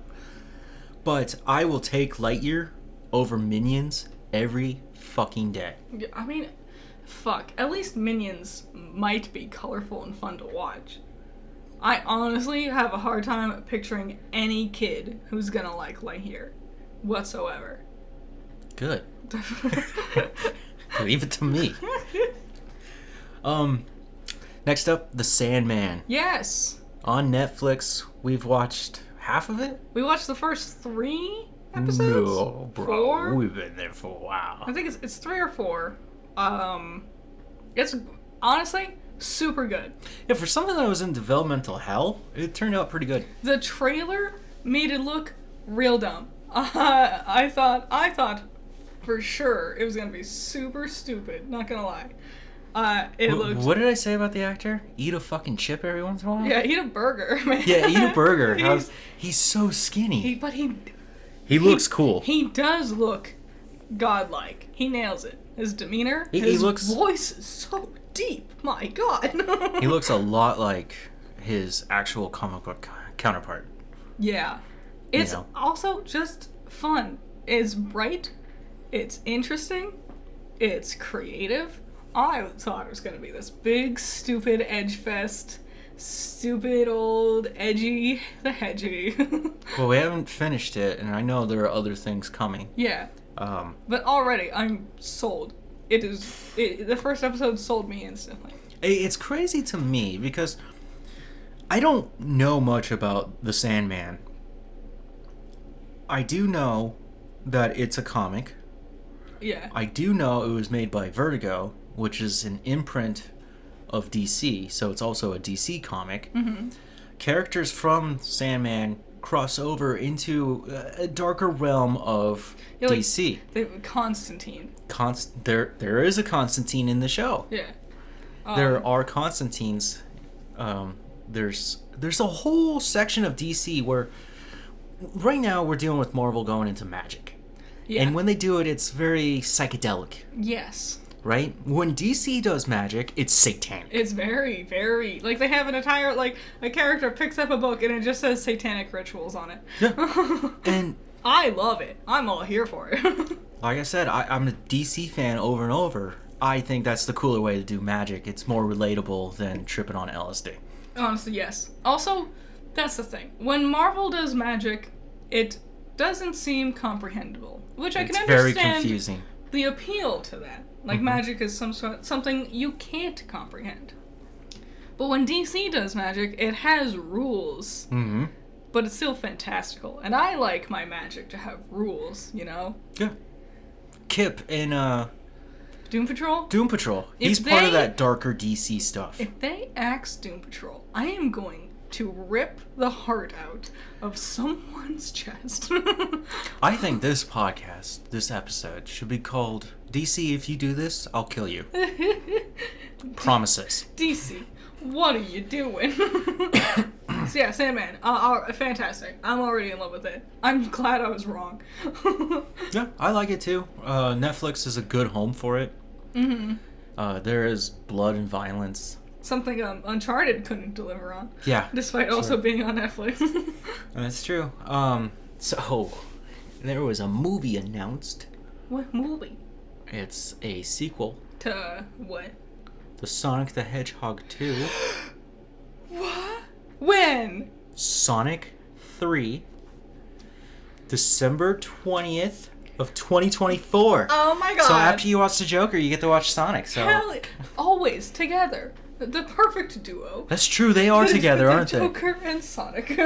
But I will take Lightyear over Minions every fucking day. I mean... Fuck. At least Minions might be colorful and fun to watch. I honestly have a hard time picturing any kid who's gonna like Lightyear whatsoever. Good. Leave it to me. Next up, The Sandman. Yes. On Netflix, we've watched half of it? We watched the first 3 episodes? No, bro. 4? We've been there for a while. I think it's 3 or 4. It's honestly super good. Yeah, for something that was in developmental hell, it turned out pretty good. The trailer made it look real dumb. I thought for sure it was gonna be super stupid. Not gonna lie. It looked. What did I say about the actor? Eat a fucking chip every once in a while. Yeah, eat a burger, man. Yeah, eat a burger. He's so skinny. He looks cool. He does look godlike. He nails it. His demeanor, his voice is so deep. My God. He looks a lot like his actual comic book counterpart. Yeah. It's also just fun. It's bright. It's interesting. It's creative. I thought it was going to be this big, stupid edge fest. Stupid old edgy the Hedgie. Well, we haven't finished it, and I know there are other things coming. Yeah. But already, I'm sold. The first episode sold me instantly. It's crazy to me because I don't know much about The Sandman. I do know that it's a comic. Yeah. I do know it was made by Vertigo, which is an imprint of DC, so it's also a DC comic. characters from Sandman cross over into a darker realm of DC. Constantine. There is a Constantine in the show. Yeah. There are Constantines. There's a whole section of DC where right now we're dealing with Marvel going into magic. Yeah. And when they do it, it's very psychedelic. Yes. Right? When DC does magic, it's satanic. It's very, very... Like, they have an entire... Like, a character picks up a book and it just says satanic rituals on it. Yeah. And... I love it. I'm all here for it. Like I said, I'm a DC fan over and over. I think that's the cooler way to do magic. It's more relatable than tripping on LSD. Honestly, yes. Also, that's the thing. When Marvel does magic, it doesn't seem comprehensible. Which I can understand. It's very confusing. The appeal to that. Like, magic is something you can't comprehend. But when DC does magic, it has rules. Mm-hmm. But it's still fantastical. And I like my magic to have rules, you know? Yeah. Kip in Doom Patrol? Doom Patrol. He's part of that darker DC stuff. If they axe Doom Patrol, I am going to rip the heart out of someone's chest. I think this episode, should be called DC, if you do this, I'll kill you. Promises. DC, what are you doing? So yeah, Sandman, fantastic. I'm already in love with it. I'm glad I was wrong. Yeah, I like it too. Netflix is a good home for it. Mm-hmm. There is blood and violence. Something Uncharted couldn't deliver on. Yeah. Despite also being on Netflix. That's true. So, there was a movie announced. What movie? It's a sequel. To what? The Sonic the Hedgehog 2. What? When? Sonic 3. December 20th of 2024. Oh my god. So after you watch The Joker, you get to watch Sonic. So always together. The perfect duo. That's true, they are together, aren't they? Joker and Sonic.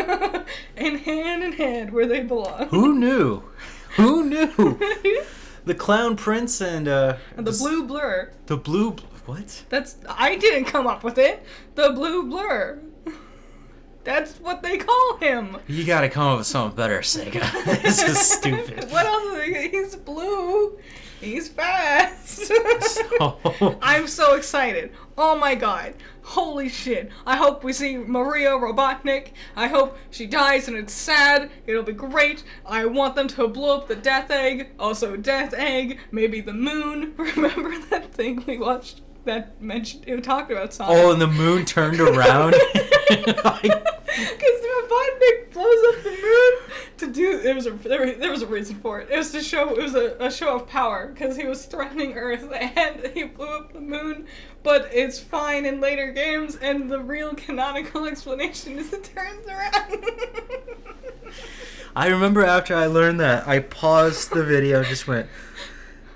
And hand in hand where they belong. Who knew? Who knew? The Clown Prince and the Blue Blur. The Blue... What? I didn't come up with it. The Blue Blur. That's what they call him. You gotta come up with something better, Sega. This is stupid. What else? He's blue. He's fast. I'm so excited. Oh my god. Holy shit. I hope we see Maria Robotnik. I hope she dies and it's sad. It'll be great. I want them to blow up the Death Egg. Also, Death Egg. Maybe the moon. Remember that thing we watched that mentioned, it talked about Sonic? Oh, and the moon turned around? Because Robotnik blows up the moon to do. There was a reason for it. It was to show. It was a show of power because he was threatening Earth and he blew up the moon. But it's fine in later games, and the real canonical explanation is it turns around. I remember after I learned that, I paused the video, just went,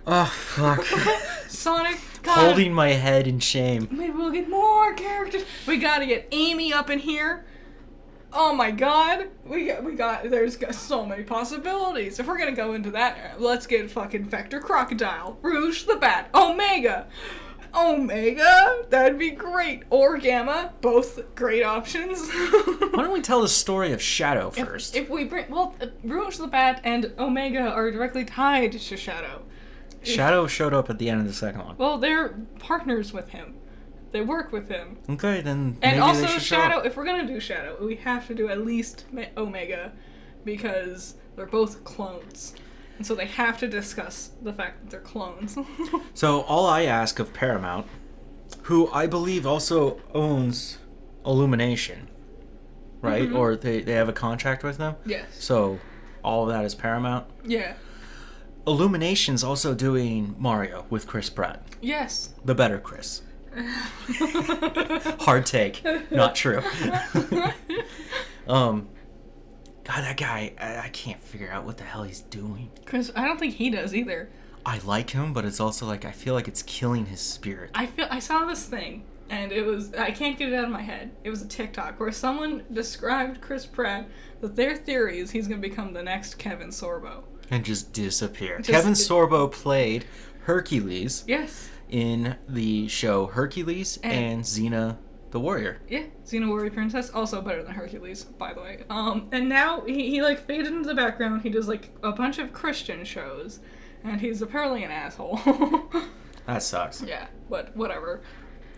"Oh fuck." Sonic. God. Holding my head in shame. Maybe we'll get more characters. We gotta get Amy up in here. Oh my god. There's so many possibilities. If we're gonna go into that, let's get fucking Vector Crocodile, Rouge the Bat, Omega, that'd be great. Or Gamma, both great options. Why don't we tell the story of Shadow first? If we bring, Rouge the Bat and Omega are directly tied to Shadow. Shadow showed up at the end of the second one. Well, they're partners with him. They work with him. Okay, then maybe and also they should Shadow, if we're gonna do Shadow, we have to do at least Omega, because they're both clones. And so they have to discuss the fact that they're clones. So all I ask of Paramount, who I believe also owns Illumination, right? Mm-hmm. Or they have a contract with them? Yes. So all of that is Paramount? Yeah. Illumination's also doing Mario with Chris Pratt. Yes. The better Chris. Hard take. Not true. God, that guy, I can't figure out what the hell he's doing. Chris, I don't think he does either. I like him, but it's also like, I feel like it's killing his spirit. I saw this thing, and I can't get it out of my head. It was a TikTok where someone described Chris Pratt that their theory is he's going to become the next Kevin Sorbo. And just disappear. Kevin Sorbo played Hercules. Yes. In the show Hercules and Xena the warrior. Yeah, Xena Warrior Princess, also better than Hercules, by the way. And now he like faded into the background. He does like a bunch of Christian shows, and he's apparently an asshole. That sucks. Yeah, but whatever.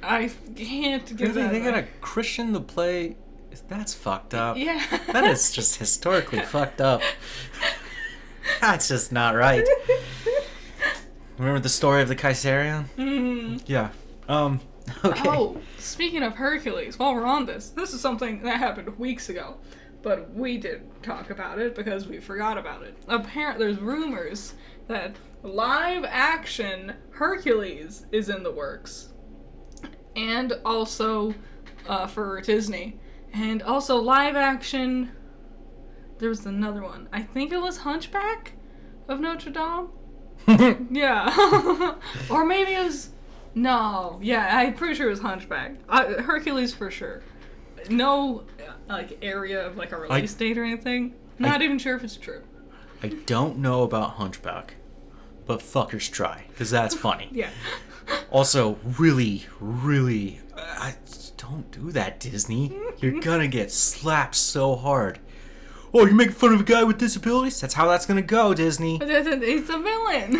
I can't get that. They got a Christian to play. That's fucked up. Yeah. That is just historically fucked up. That's just not right. Remember the story of the Caesarion? Mm. Yeah. Okay. Oh, speaking of Hercules, while we're on this is something that happened weeks ago, but we didn't talk about it because we forgot about it. Apparently, there's rumors that live action Hercules is in the works. And also for Disney. And also live action, there was another one. I think it was Hunchback of Notre Dame. Yeah. Or maybe it was... No. Yeah, I'm pretty sure it was Hunchback. Hercules for sure. No like area of like a release date or anything. Not even sure if it's true. I don't know about Hunchback, but fuckers try, because that's funny. Yeah. Also, really, don't do that, Disney. You're gonna get slapped so hard. Oh, you're making fun of a guy with disabilities? That's how that's gonna go, Disney. He's a villain.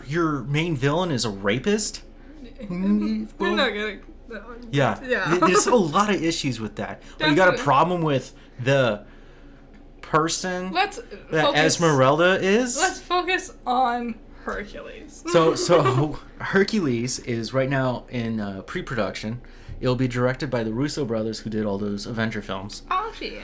Your main villain is a rapist? We're not gonna... Yeah. There's a lot of issues with that. Well, you got a problem with the person that Esmeralda is? Let's focus on Hercules. So Hercules is right now in pre-production. It'll be directed by the Russo brothers, who did all those Avenger films. Oh, shit.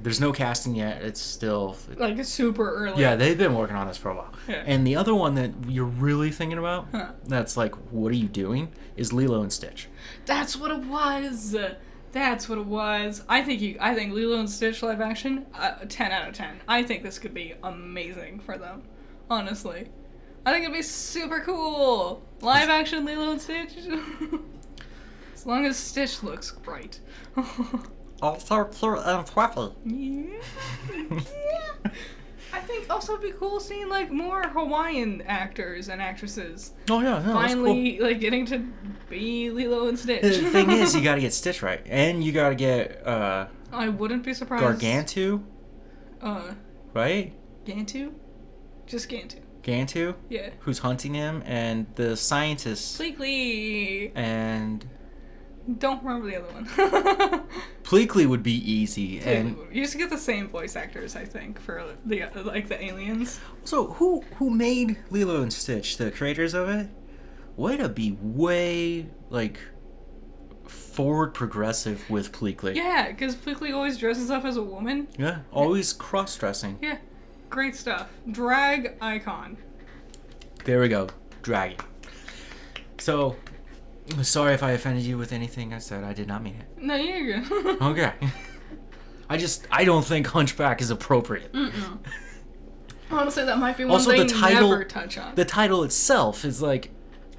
There's no casting yet. It's still... Like, super early. Yeah, they've been working on this for a while. Yeah. And the other one that you're really thinking about, that's like, what are you doing, is Lilo and Stitch. That's what it was. I think Lilo and Stitch live action, 10 out of 10. I think this could be amazing for them. Honestly. I think it'd be super cool. Live action Lilo and Stitch. As long as Stitch looks right. Also cute and fluffy. Yeah. I think also it'd be cool seeing like more Hawaiian actors and actresses. Oh yeah, no, finally, cool. Like getting to be Lilo and Stitch. The thing is, you gotta get Stitch right, and you gotta get I wouldn't be surprised. Gargantu. Right? Gantu? Just Gantu. Gantu? Yeah. Who's hunting him, and the scientists. Pleakley. And... Don't remember the other one. Pleakley would be easy, and you just get the same voice actors, I think, for the aliens. So who made Lilo and Stitch? The creators of it? Way to be way like forward progressive with Pleakley. Yeah, because Pleakley always dresses up as a woman. Yeah, always cross-dressing. Yeah, great stuff. Drag icon. There we go, dragging. So. Sorry if I offended you with anything I said. I did not mean it. No, you're good. Okay. I don't think Hunchback is appropriate. Mm-mm. Honestly, that might be one also, they the title, never touch on. The title itself is like...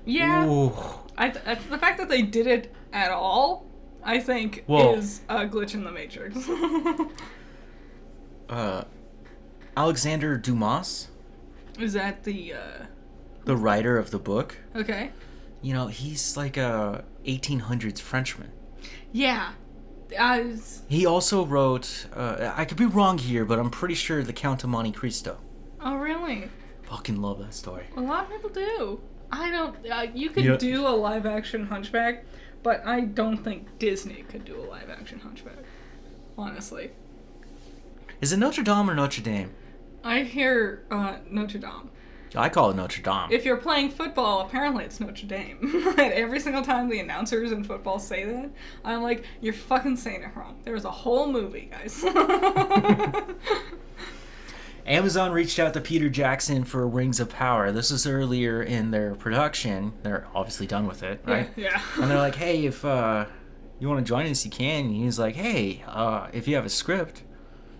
Yeah. Ooh. The fact that they did it at all, I think, is a glitch in the Matrix. Alexander Dumas? Is that the writer of the book? Okay. You know, he's like a 1800s Frenchman. Yeah. He also wrote, I could be wrong here, but I'm pretty sure The Count of Monte Cristo. Oh, really? Fucking love that story. A lot of people do. I don't... you could do a live-action Hunchback, but I don't think Disney could do a live-action Hunchback. Honestly. Is it Notre Dame or Notre Dame? I hear Notre Dame. I call it Notre Dame. If you're playing football, apparently it's Notre Dame. And every single time the announcers in football say that, I'm like, you're fucking saying it wrong. There was a whole movie, guys. Amazon reached out to Peter Jackson for Rings of Power. This is earlier in their production. They're obviously done with it, right? Yeah. And they're like, hey, if you want to join us, you can. And he's like, hey, if you have a script,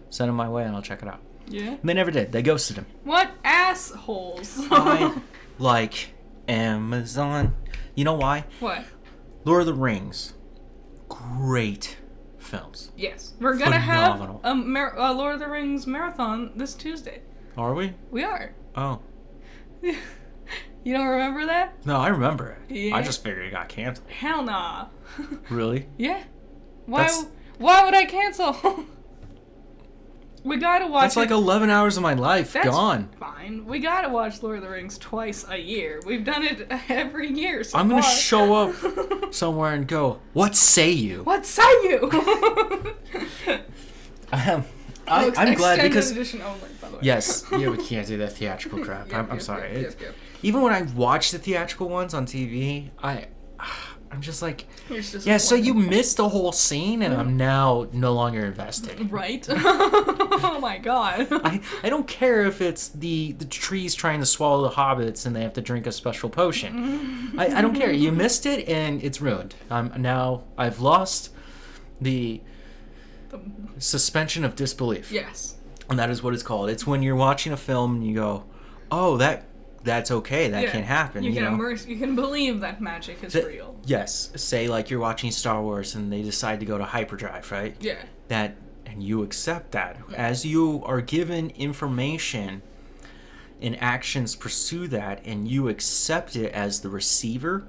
send it my way and I'll check it out. Yeah. And they never did. They ghosted him. What assholes. I like Amazon. You know why? What? Lord of the Rings. Great films. Yes. We're going to have a Lord of the Rings marathon this Tuesday. Are we? We are. Oh. You don't remember that? No, I remember it. Yeah. I just figured it got canceled. Hell nah. Really? Yeah. Why would I cancel? We gotta watch. That's like 11 hours of my life gone. Fine. We gotta watch Lord of the Rings twice a year. We've done it every year so I'm gonna far. show up somewhere and go, what say you? What say you? I'm glad because... edition only, by the way. Yes. Yeah, we can't do that theatrical crap. I'm sorry. Yep. Even when I watch the theatrical ones on TV, I'm just like, Just yeah, so you missed a whole scene and I'm now no longer invested. Right? Oh my god. I don't care if it's the trees trying to swallow the hobbits and they have to drink a special potion. I don't care. You missed it and it's ruined. I've lost the suspension of disbelief. Yes. And that is what it's called. It's when you're watching a film and you go, oh, that's okay. That can happen. You can believe that magic is real. Yes. Say like you're watching Star Wars and they decide to go to hyperdrive, right? Yeah. And you accept that. As you are given information and actions pursue that and you accept it as the receiver,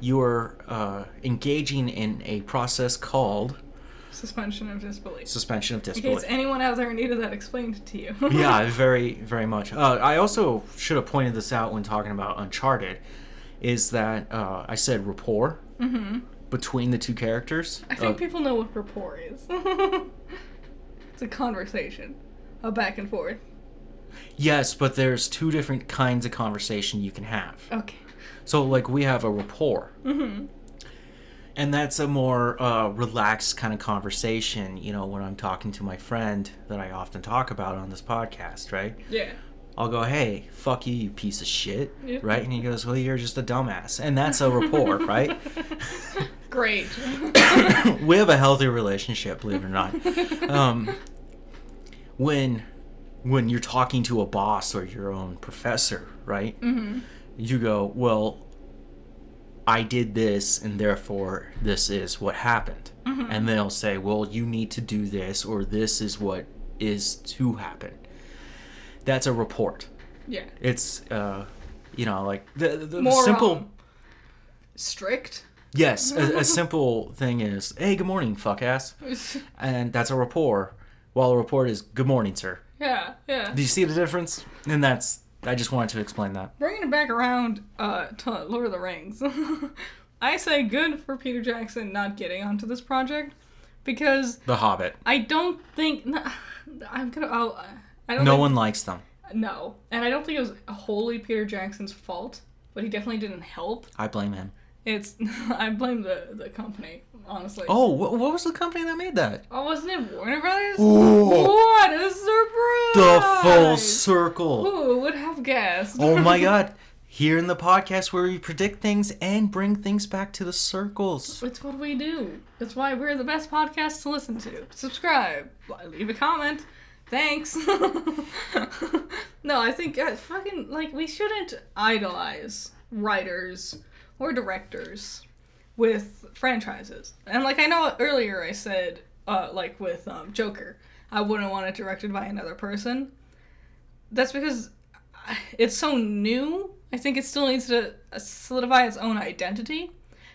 you're engaging in a process called suspension of disbelief. Suspension of In disbelief. case anyone out there needed that explained to you. Yeah, very, very much. I also should have pointed this out when talking about Uncharted, is that I said rapport between the two characters. I think people know what rapport is. It's a conversation, a back and forth. Yes, but there's two different kinds of conversation you can have. Okay. So, like, we have a rapport. And that's a more relaxed kind of conversation, when I'm talking to my friend that I often talk about on this podcast, right? Yeah. I'll go, hey, fuck you, you piece of shit, Yep. right? And he goes, well, you're just a dumbass. And that's a rapport, right? Great. We have a healthy relationship, believe it or not. When you're talking to a boss or your own professor, right? You go, well, I did this and therefore this is what happened. And they'll say, well, you need to do this or this is what is to happen. That's a report. Yeah. It's like the More simple strict. Yes, a simple thing is, hey, good morning, fuck ass. And that's a rapport. While a report is good morning, sir. Yeah. Do you see the difference? And I just wanted to explain that. Bringing it back around to Lord of the Rings, I say good for Peter Jackson not getting onto this project because The Hobbit. I don't think No one likes them. No, and I don't think it was wholly Peter Jackson's fault, but he definitely didn't help. I blame him. I blame the company, honestly. Oh, what was the company that made that? Oh, wasn't it Warner Brothers? Ooh. What a surprise! The full circle. Who would have guessed? Oh my god. Here in the podcast where we predict things and bring things back to the circles. It's what we do. That's why we're the best podcast to listen to. Subscribe. Leave a comment. Thanks. No, I think we shouldn't idolize writers or directors with franchises. And I know earlier I said, with Joker, I wouldn't want it directed by another person. That's because it's so new. I think it still needs to solidify its own identity.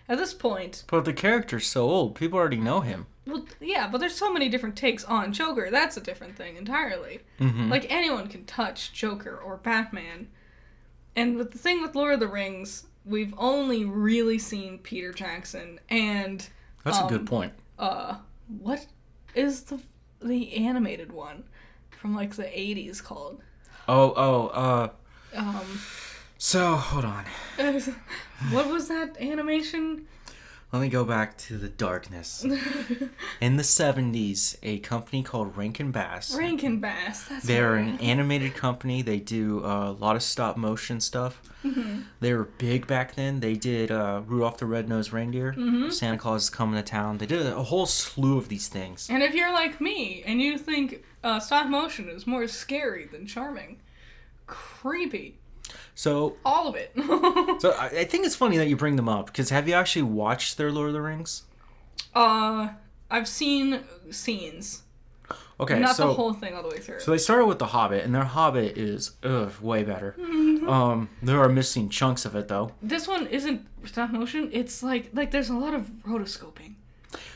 At this point... But the character's so old, people already know him. Well, yeah, but there's so many different takes on Joker. That's a different thing entirely. Anyone can touch Joker or Batman. And the thing with Lord of the Rings, we've only really seen Peter Jackson and... That's a good point. What is the animated one from, the 80s called? So, hold on. What was that animation? Let me go back to the darkness. In the 70s, a company called Rankin Bass. Rankin Bass, that's They're right. an animated company. They do a lot of stop motion stuff. They were big back then. They did Rudolph the Red-Nosed Reindeer. Santa Claus is Coming to Town. They did a whole slew of these things. And if you're like me and you think stop motion is more scary than charming, creepy. So all of it. So I think it's funny that you bring them up, because have you actually watched their Lord of the Rings? I've seen scenes. Okay, Not the whole thing all the way through. So they started with The Hobbit, and their Hobbit is way better. There are missing chunks of it, though. This one isn't stop motion. It's like there's a lot of rotoscoping.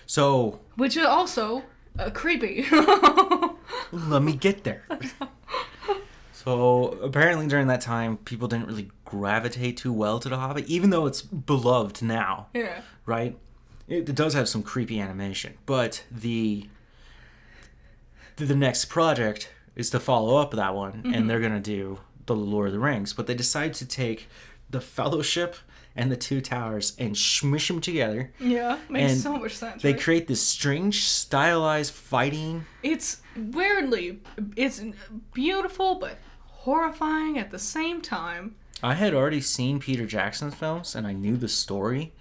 So... Which is also creepy. Let me get there. So apparently during that time, people didn't really gravitate too well to The Hobbit, even though it's beloved now. Yeah. Right? It does have some creepy animation, but the next project is to follow up that one, and they're going to do The Lord of the Rings. But they decided to take the Fellowship and the Two Towers and smush them together. Yeah, makes so much sense. They right? create this strange, stylized fighting. It's beautiful, but horrifying at the same time. I had already seen Peter Jackson's films, and I knew the story.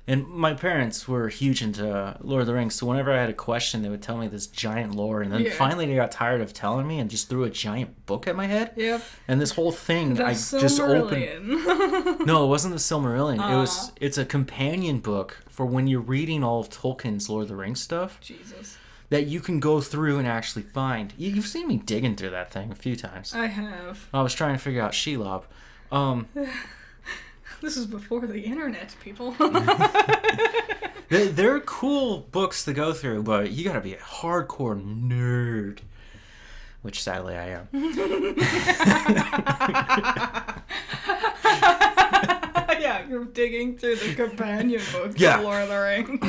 And my parents were huge into Lord of the Rings, so whenever I had a question, they would tell me this giant lore, and then finally they got tired of telling me and just threw a giant book at my head. Yep. And this whole thing, just opened. No, it wasn't the Silmarillion. It's a companion book for when you're reading all of Tolkien's Lord of the Rings stuff. Jesus. That you can go through and actually find. You've seen me digging through that thing a few times. I have. I was trying to figure out Shelob. This is before the internet, people. They're cool books to go through, but you gotta be a hardcore nerd. Which sadly I am. Yeah, you're digging through the companion books of Lord of the Rings.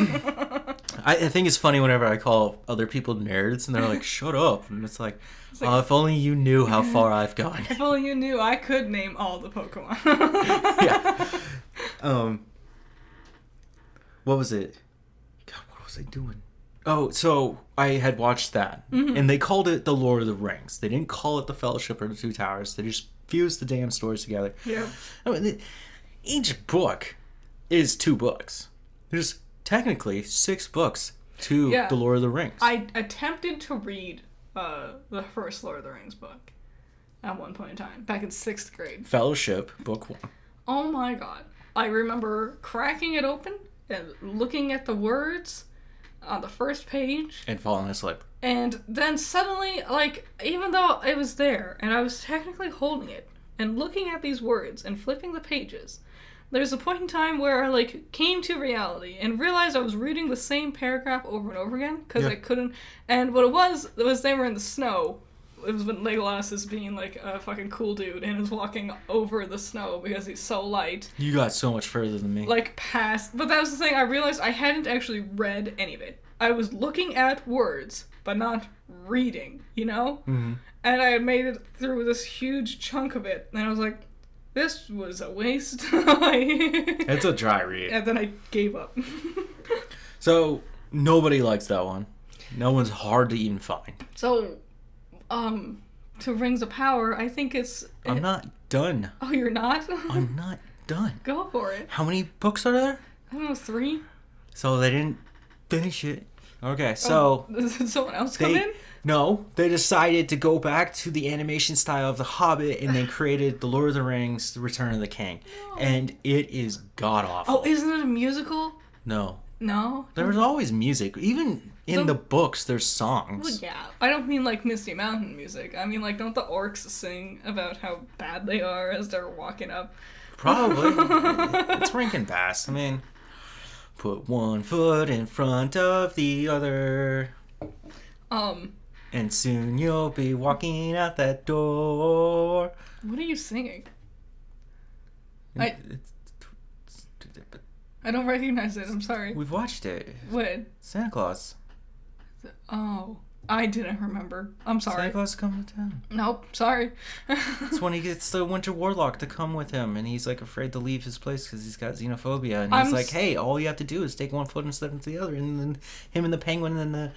I think it's funny whenever I call other people nerds and they're like, shut up. And it's like, if only you knew how far I've gone. If only you knew I could name all the Pokemon. Yeah. What was it? God, what was I doing? Oh, so I had watched that. And they called it The Lord of the Rings. They didn't call it The Fellowship or The Two Towers. They just fused the damn stories together. Yeah. I mean, each book is 2 books. There's technically 6 books to The Lord of the Rings. I attempted to read the first Lord of the Rings book at one point in time, back in 6th grade. Fellowship, book 1. Oh my god. I remember cracking it open and looking at the words on the first page. And falling asleep. And then suddenly, even though it was there, and I was technically holding it, and looking at these words, and flipping the pages, there's a point in time where I, came to reality, and realized I was reading the same paragraph over and over again, because I couldn't, and what it was they were in the snow. It was when Legolas is being, a fucking cool dude, and is walking over the snow because he's so light. You got so much further than me. Past. But that was the thing, I realized I hadn't actually read any of it. I was looking at words, but not reading, you know? Mm-hmm. And I had made it through this huge chunk of it, and I was like, this was a waste. It's a dry read. And then I gave up. So, nobody likes that one. No one's hard to even find. So, to Rings of Power, I think I'm not done. Oh, you're not? I'm not done. Go for it. How many books are there? I don't know, 3? So they didn't finish it. Okay, so... Did someone else come in? No, they decided to go back to the animation style of The Hobbit and then created The Lord of the Rings, The Return of the King. No. And it is god-awful. Oh, isn't it a musical? No. No? There's always music. Even in the books, there's songs. Well, yeah. I don't mean Misty Mountain music. I mean, don't the orcs sing about how bad they are as they're walking up? Probably. It's Rankin Bass. I mean, put one foot in front of the other. And soon you'll be walking out that door. What are you singing? I don't recognize it. I'm sorry. We've watched it. What? Santa Claus. Oh, I didn't remember. I'm sorry. Santa Claus is coming to town. Nope, sorry. It's when he gets the Winter Warlock to come with him, and he's afraid to leave his place because he's got xenophobia, and he's like, "Hey, all you have to do is take one foot and step into the other," and then him and the penguin and the.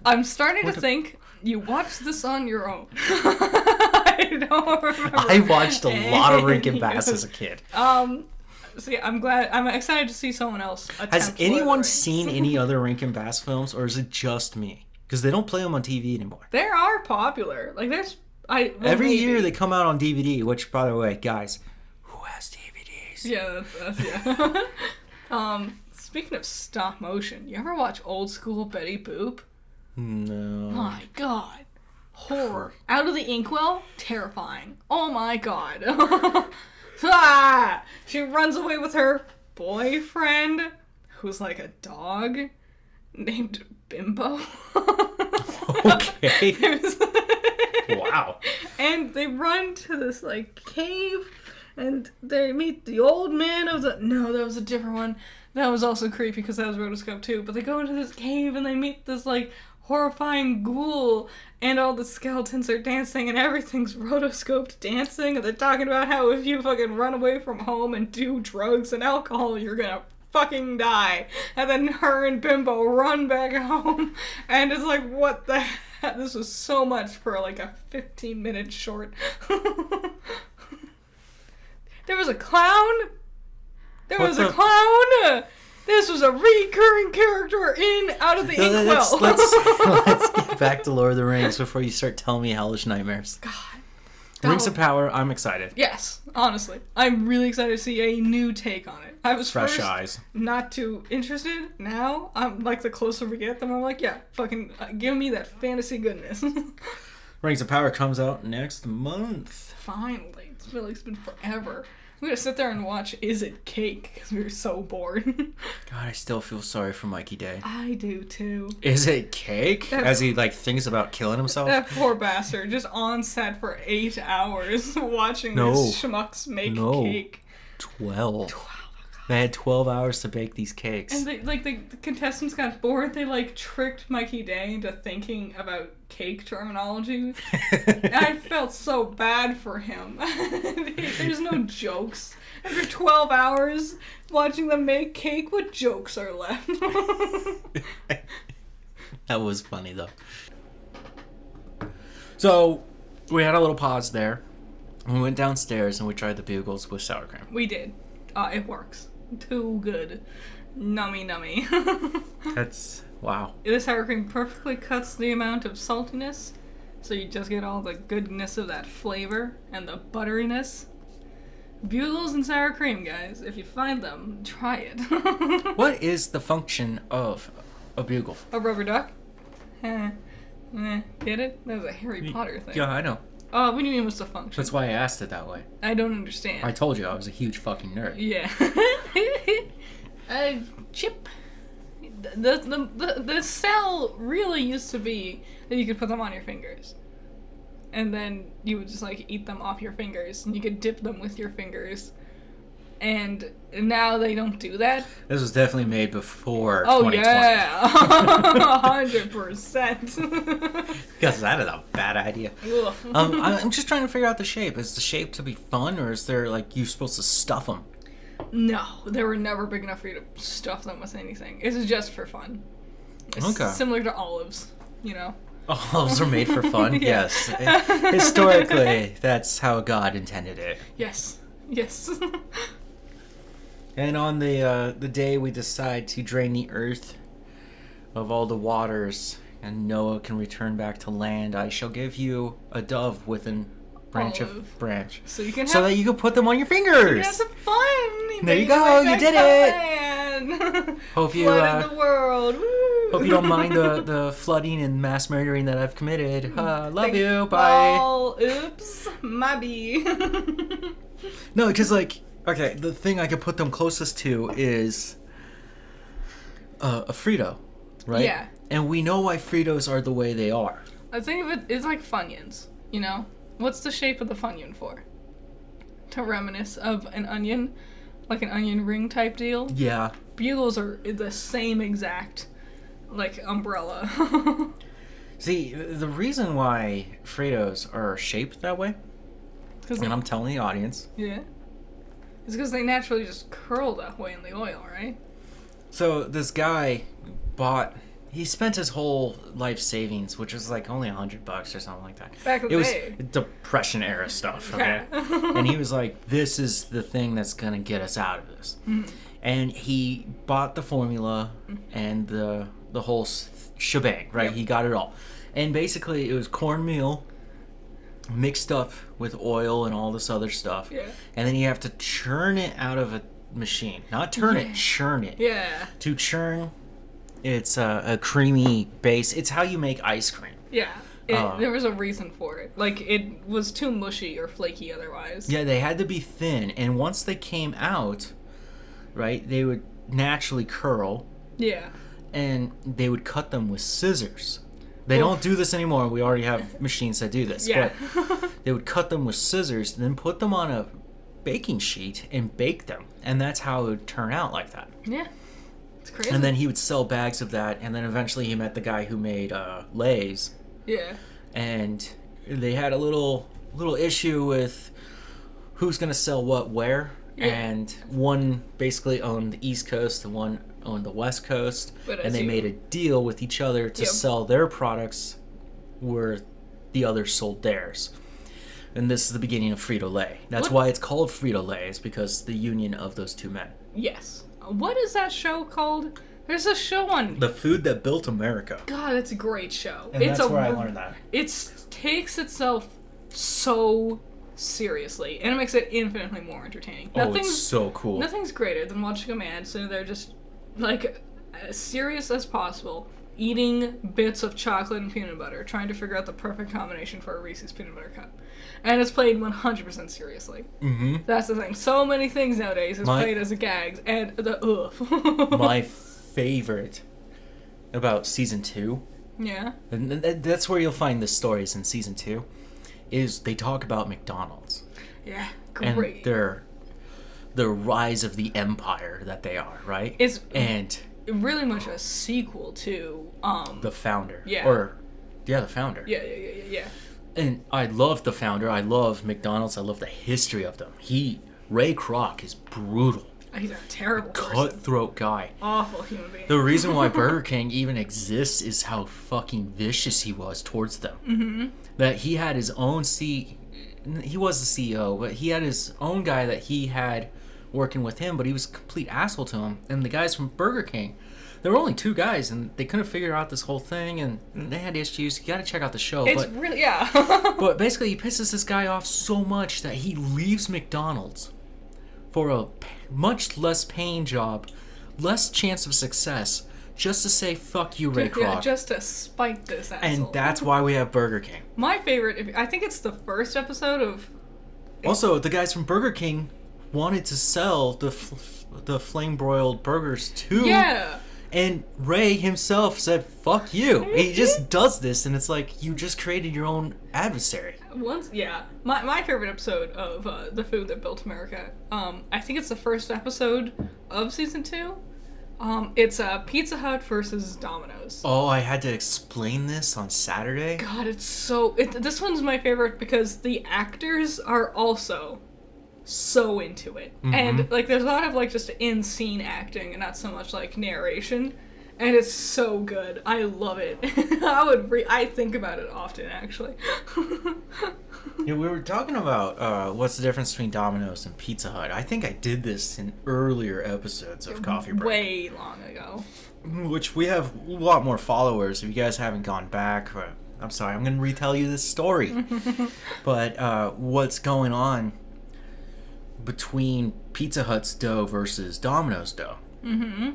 I'm starting to think you watched this on your own. I don't remember. I watched a lot of Rankin Bass as a kid. See, I'm excited to see someone else. Has anyone seen any other Rankin Bass films, or is it just me? Because they don't play them on TV anymore. They are popular. Every year they come out on DVD. Which, by the way, guys, who has DVDs? Yeah, yeah. Speaking of stop motion, you ever watch old school Betty Boop? No. My God. Horror. Out of the inkwell? Terrifying. Oh my God. She runs away with her boyfriend, who's like a dog, named Bimbo. Okay. Wow. And they run to this, like, cave, and they meet the old man of the... No, that was a different one. That was also creepy, because that was rotoscope, too. But they go into this cave, and they meet this, like, horrifying ghoul, and all the skeletons are dancing, and everything's rotoscoped dancing, and they're talking about how if you fucking run away from home and do drugs and alcohol, you're gonna fucking die. And then her and Bimbo run back home, and it's like, what the heck? This was so much for like a 15-minute short. There was a clown. There was a clown. This was a recurring character in Out of the Inkwell. Let's get back to Lord of the Rings before you start telling me hellish nightmares. God. Rings of Power, I'm excited. Yes, honestly. I'm really excited to see a new take on it. I was Fresh first eyes. not too interested. Now, I'm like, the closer we get, the more I'm like, yeah, fucking give me that fantasy goodness. Rings of Power comes out next month. Finally. It's been forever. I'm gonna sit there and watch Is It Cake? Because we were so bored. God, I still feel sorry for Mikey Day. I do too. Is it cake? As he, like, thinks about killing himself? That poor bastard, just on set for 8 hours watching these schmucks make cake. 12. They had 12 hours to bake these cakes. And the contestants got bored. They like tricked Mikey Day into thinking about cake terminology. And I felt so bad for him. There's no jokes. After 12 hours watching them make cake, what jokes are left? That was funny though. So we had a little pause there. We went downstairs and we tried the bugles with sour cream. We did. It works. Too good. Nummy. That's... wow. The sour cream perfectly cuts the amount of saltiness, so you just get all the goodness of that flavor and the butteriness. Bugles and sour cream, guys. If you find them, try it. What is the function of a bugle? A rubber duck? Get it? That was a Harry Potter thing. Yeah, I know. Oh, what do you mean what's the function? That's why I asked it that way. I don't understand. I told you I was a huge fucking nerd. Yeah. Chip. The cell really used to be that you could put them on your fingers. And then you would just like eat them off your fingers. And you could dip them with your fingers. And now they don't do that. This was definitely made before 2020. Yeah. 100%. Because that is a bad idea. I'm just trying to figure out the shape. Is the shape to be fun, or is there, like, you supposed to stuff them? No, they were never big enough for you to stuff them with anything. It's just for fun. It's similar to olives, you know? Olives are made for fun? Yes. Historically, that's how God intended it. Yes. And on the day we decide to drain the earth of all the waters and Noah can return back to land, I shall give you a dove with a branch. So you can so that you can put them on your fingers. You have some fun. There you go. You did it. Hope you flooded the world. Woo. Hope you don't mind the flooding and mass murdering that I've committed. Love you. Bye. Oops. My bee. No, because like, okay, the thing I could put them closest to is a Frito, right? Yeah. And we know why Fritos are the way they are. I think of it, it's like Funyuns, you know? What's the shape of the Funyun for? To reminisce of an onion, like an onion ring type deal? Yeah. Bugles are the same exact, like, umbrella. See, the reason why Fritos are shaped that way, and I'm telling the audience. Yeah. It's because they naturally just curl that way in the oil, right? So this guy he spent his whole life savings, which was like only $100 or something like that. Back in the day. It was Depression era stuff, okay? And he was like, this is the thing that's going to get us out of this. Mm-hmm. And he bought the formula and the whole shebang, right? Yep. He got it all. And basically it was cornmeal mixed up with oil and all this other stuff. Yeah. And then you have to churn it out of a machine. Not turn it, churn it. Yeah. To churn It's a creamy base. It's how you make ice cream. Yeah. There was a reason for it. Like, it was too mushy or flaky otherwise. Yeah, they had to be thin. And once they came out, right, they would naturally curl. Yeah. And they would cut them with scissors. They don't do this anymore. We already have machines that do this. Yeah. But they would cut them with scissors and then put them on a baking sheet and bake them. And that's how it would turn out like that. Yeah. It's crazy. And then he would sell bags of that. And then eventually he met the guy who made Lay's. Yeah. And they had a little issue with who's going to sell what where. Yeah. And one basically owned the East Coast and one owned the West Coast. And they made a deal with each other to sell their products where the others sold theirs. And this is the beginning of Frito-Lay. That's why it's called Frito-Lay, is because the union of those two men. Yes. What is that show called? There's a show on... The Food That Built America. God, it's a great show. And that's where I learned that. It takes itself so seriously, and it makes it infinitely more entertaining. It's so cool. Nothing's greater than watching a man sitting there just, like, as serious as possible, eating bits of chocolate and peanut butter, trying to figure out the perfect combination for a Reese's peanut butter cup. And it's played 100% seriously. Mm-hmm. That's the thing. So many things nowadays is played as a gag, and my favorite about season 2, and that's where you'll find the stories in season 2, is they talk about McDonald's. Yeah, great. And the rise of the empire that they are, right? It's really much a sequel to the Founder. Yeah. The Founder. Yeah. And I love the Founder. I love McDonald's. I love the history of them. Ray Kroc is brutal. He's a terrible cutthroat guy. Awful human being. The reason why Burger King even exists is how fucking vicious he was towards them. Mm-hmm. That he had his own he was the CEO, but he had his own guy that he had working with him, but he was a complete asshole to him. And the guys from Burger King, there were only 2 guys, and they couldn't figure out this whole thing, and they had issues. You gotta check out the show. But basically, he pisses this guy off so much that he leaves McDonald's for a much less paying job, less chance of success, just to say fuck you, Ray Kroc. Yeah, just to spite this asshole. And that's why we have Burger King. My favorite, I think it's the first episode of... Also, the guys from Burger King wanted to sell the flame-broiled burgers too. Yeah. And Ray himself said, fuck you. He just does this, and it's like, you just created your own adversary. My favorite episode of The Food That Built America, I think it's the first episode of season 2. It's Pizza Hut versus Domino's. Oh, I had to explain this on Saturday? God, this one's my favorite because the actors are also so into it. Mm-hmm. And, like, there's a lot of, like, just in-scene acting and not so much, like, narration. And it's so good. I love it. I think about it often, actually. Yeah, we were talking about what's the difference between Domino's and Pizza Hut. I think I did this in earlier episodes of Coffee Break. Way long ago. Which we have a lot more followers. If you guys haven't gone back, I'm sorry, I'm going to retell you this story. But what's going on between Pizza Hut's dough versus Domino's dough? Mm-hmm.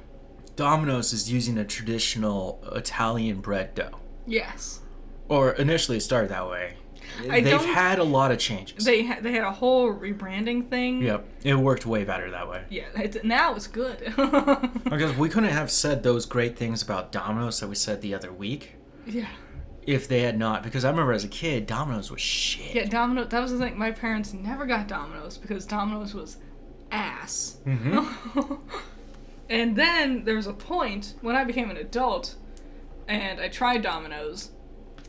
Domino's is using a traditional Italian bread dough. Yes. Or initially it started that way. They've had a lot of changes. They had a whole rebranding thing. Yep. It worked way better that way. Yeah, now it's good. Because we couldn't have said those great things about Domino's that we said the other week. Yeah. If they had not. Because I remember as a kid, Domino's was shit. Yeah, Domino's, that was the thing. My parents never got Domino's because Domino's was ass. Mm-hmm. And then there was a point when I became an adult and I tried Domino's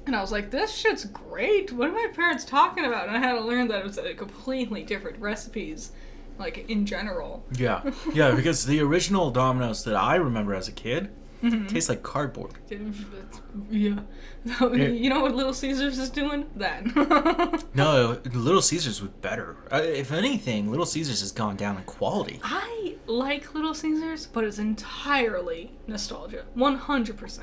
and I was like, this shit's great. What are my parents talking about? And I had to learn that it was completely different recipes, like, in general. Yeah. Yeah, because the original Domino's that I remember as a kid tastes like cardboard. Yeah. You know what Little Caesars is doing? That. No, Little Caesars was better. If anything, Little Caesars has gone down in quality. I like Little Caesars, but it's entirely nostalgia. 100%.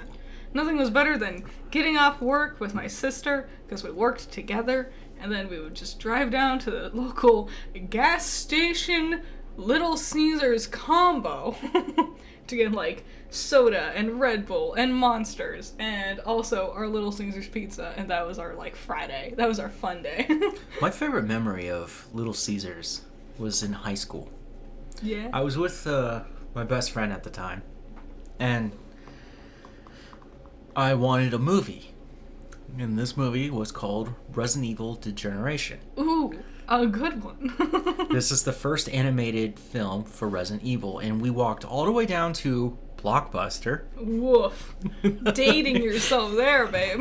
Nothing was better than getting off work with my sister, because we worked together, and then we would just drive down to the local gas station Little Caesars combo. to get, like, soda and Red Bull and Monsters and also our Little Caesars pizza, and that was our, like, Friday. That was our fun day. My favorite memory of Little Caesars was in high school. Yeah? I was with my best friend at the time, and I wanted a movie. And this movie was called Resident Evil Degeneration. Ooh, a good one. This is the first animated film for Resident Evil, and we walked all the way down to Blockbuster. Woof. Dating yourself there, babe.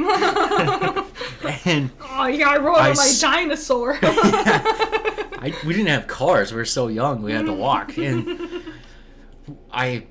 And oh, yeah, I rode on my dinosaur. We didn't have cars. We were so young. We had to walk. And I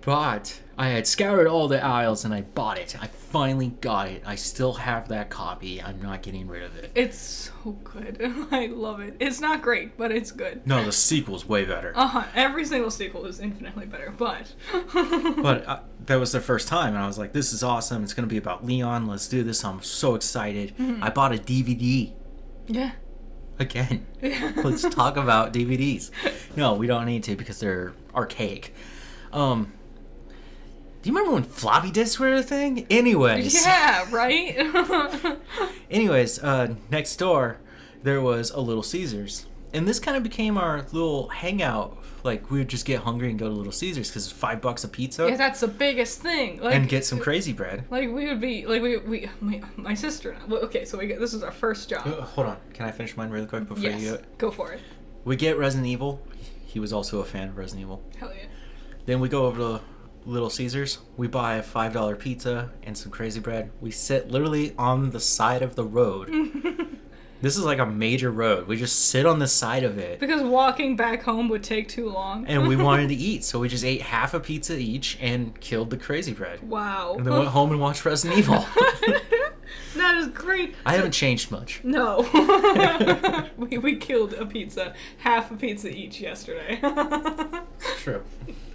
had scoured all the aisles, and I bought it. I finally got it. I still have that copy. I'm not getting rid of it. It's so good. I love it. It's not great, but it's good. No, the sequel's way better. Every single sequel is infinitely better, but... But that was the first time, and I was like, this is awesome. It's going to be about Leon. Let's do this. I'm so excited. Mm-hmm. I bought a DVD. Yeah. Again. Let's talk about DVDs. No, we don't need to because they're archaic. Do you remember when floppy disks were a thing? Anyways. Yeah, right? Anyways, next door, there was a Little Caesars. And this kind of became our little hangout. Like, we would just get hungry and go to Little Caesars because it's $5 a pizza. Yeah, that's the biggest thing. Like, and get some crazy bread. Like, we would be, like, my sister and I, okay, so this is our first job. Hold on. Can I finish mine really quick before you do it? Go for it. We get Resident Evil. He was also a fan of Resident Evil. Hell yeah. Then we go over to Little Caesars. We buy a $5 pizza and some crazy bread. We sit literally on the side of the road. This is like a major road. We just sit on the side of it. Because walking back home would take too long. And we wanted to eat, so we just ate half a pizza each and killed the crazy bread. Wow. And then went home and watched Resident Evil. That is great. I haven't changed much. No. we killed a pizza, half a pizza each yesterday. True.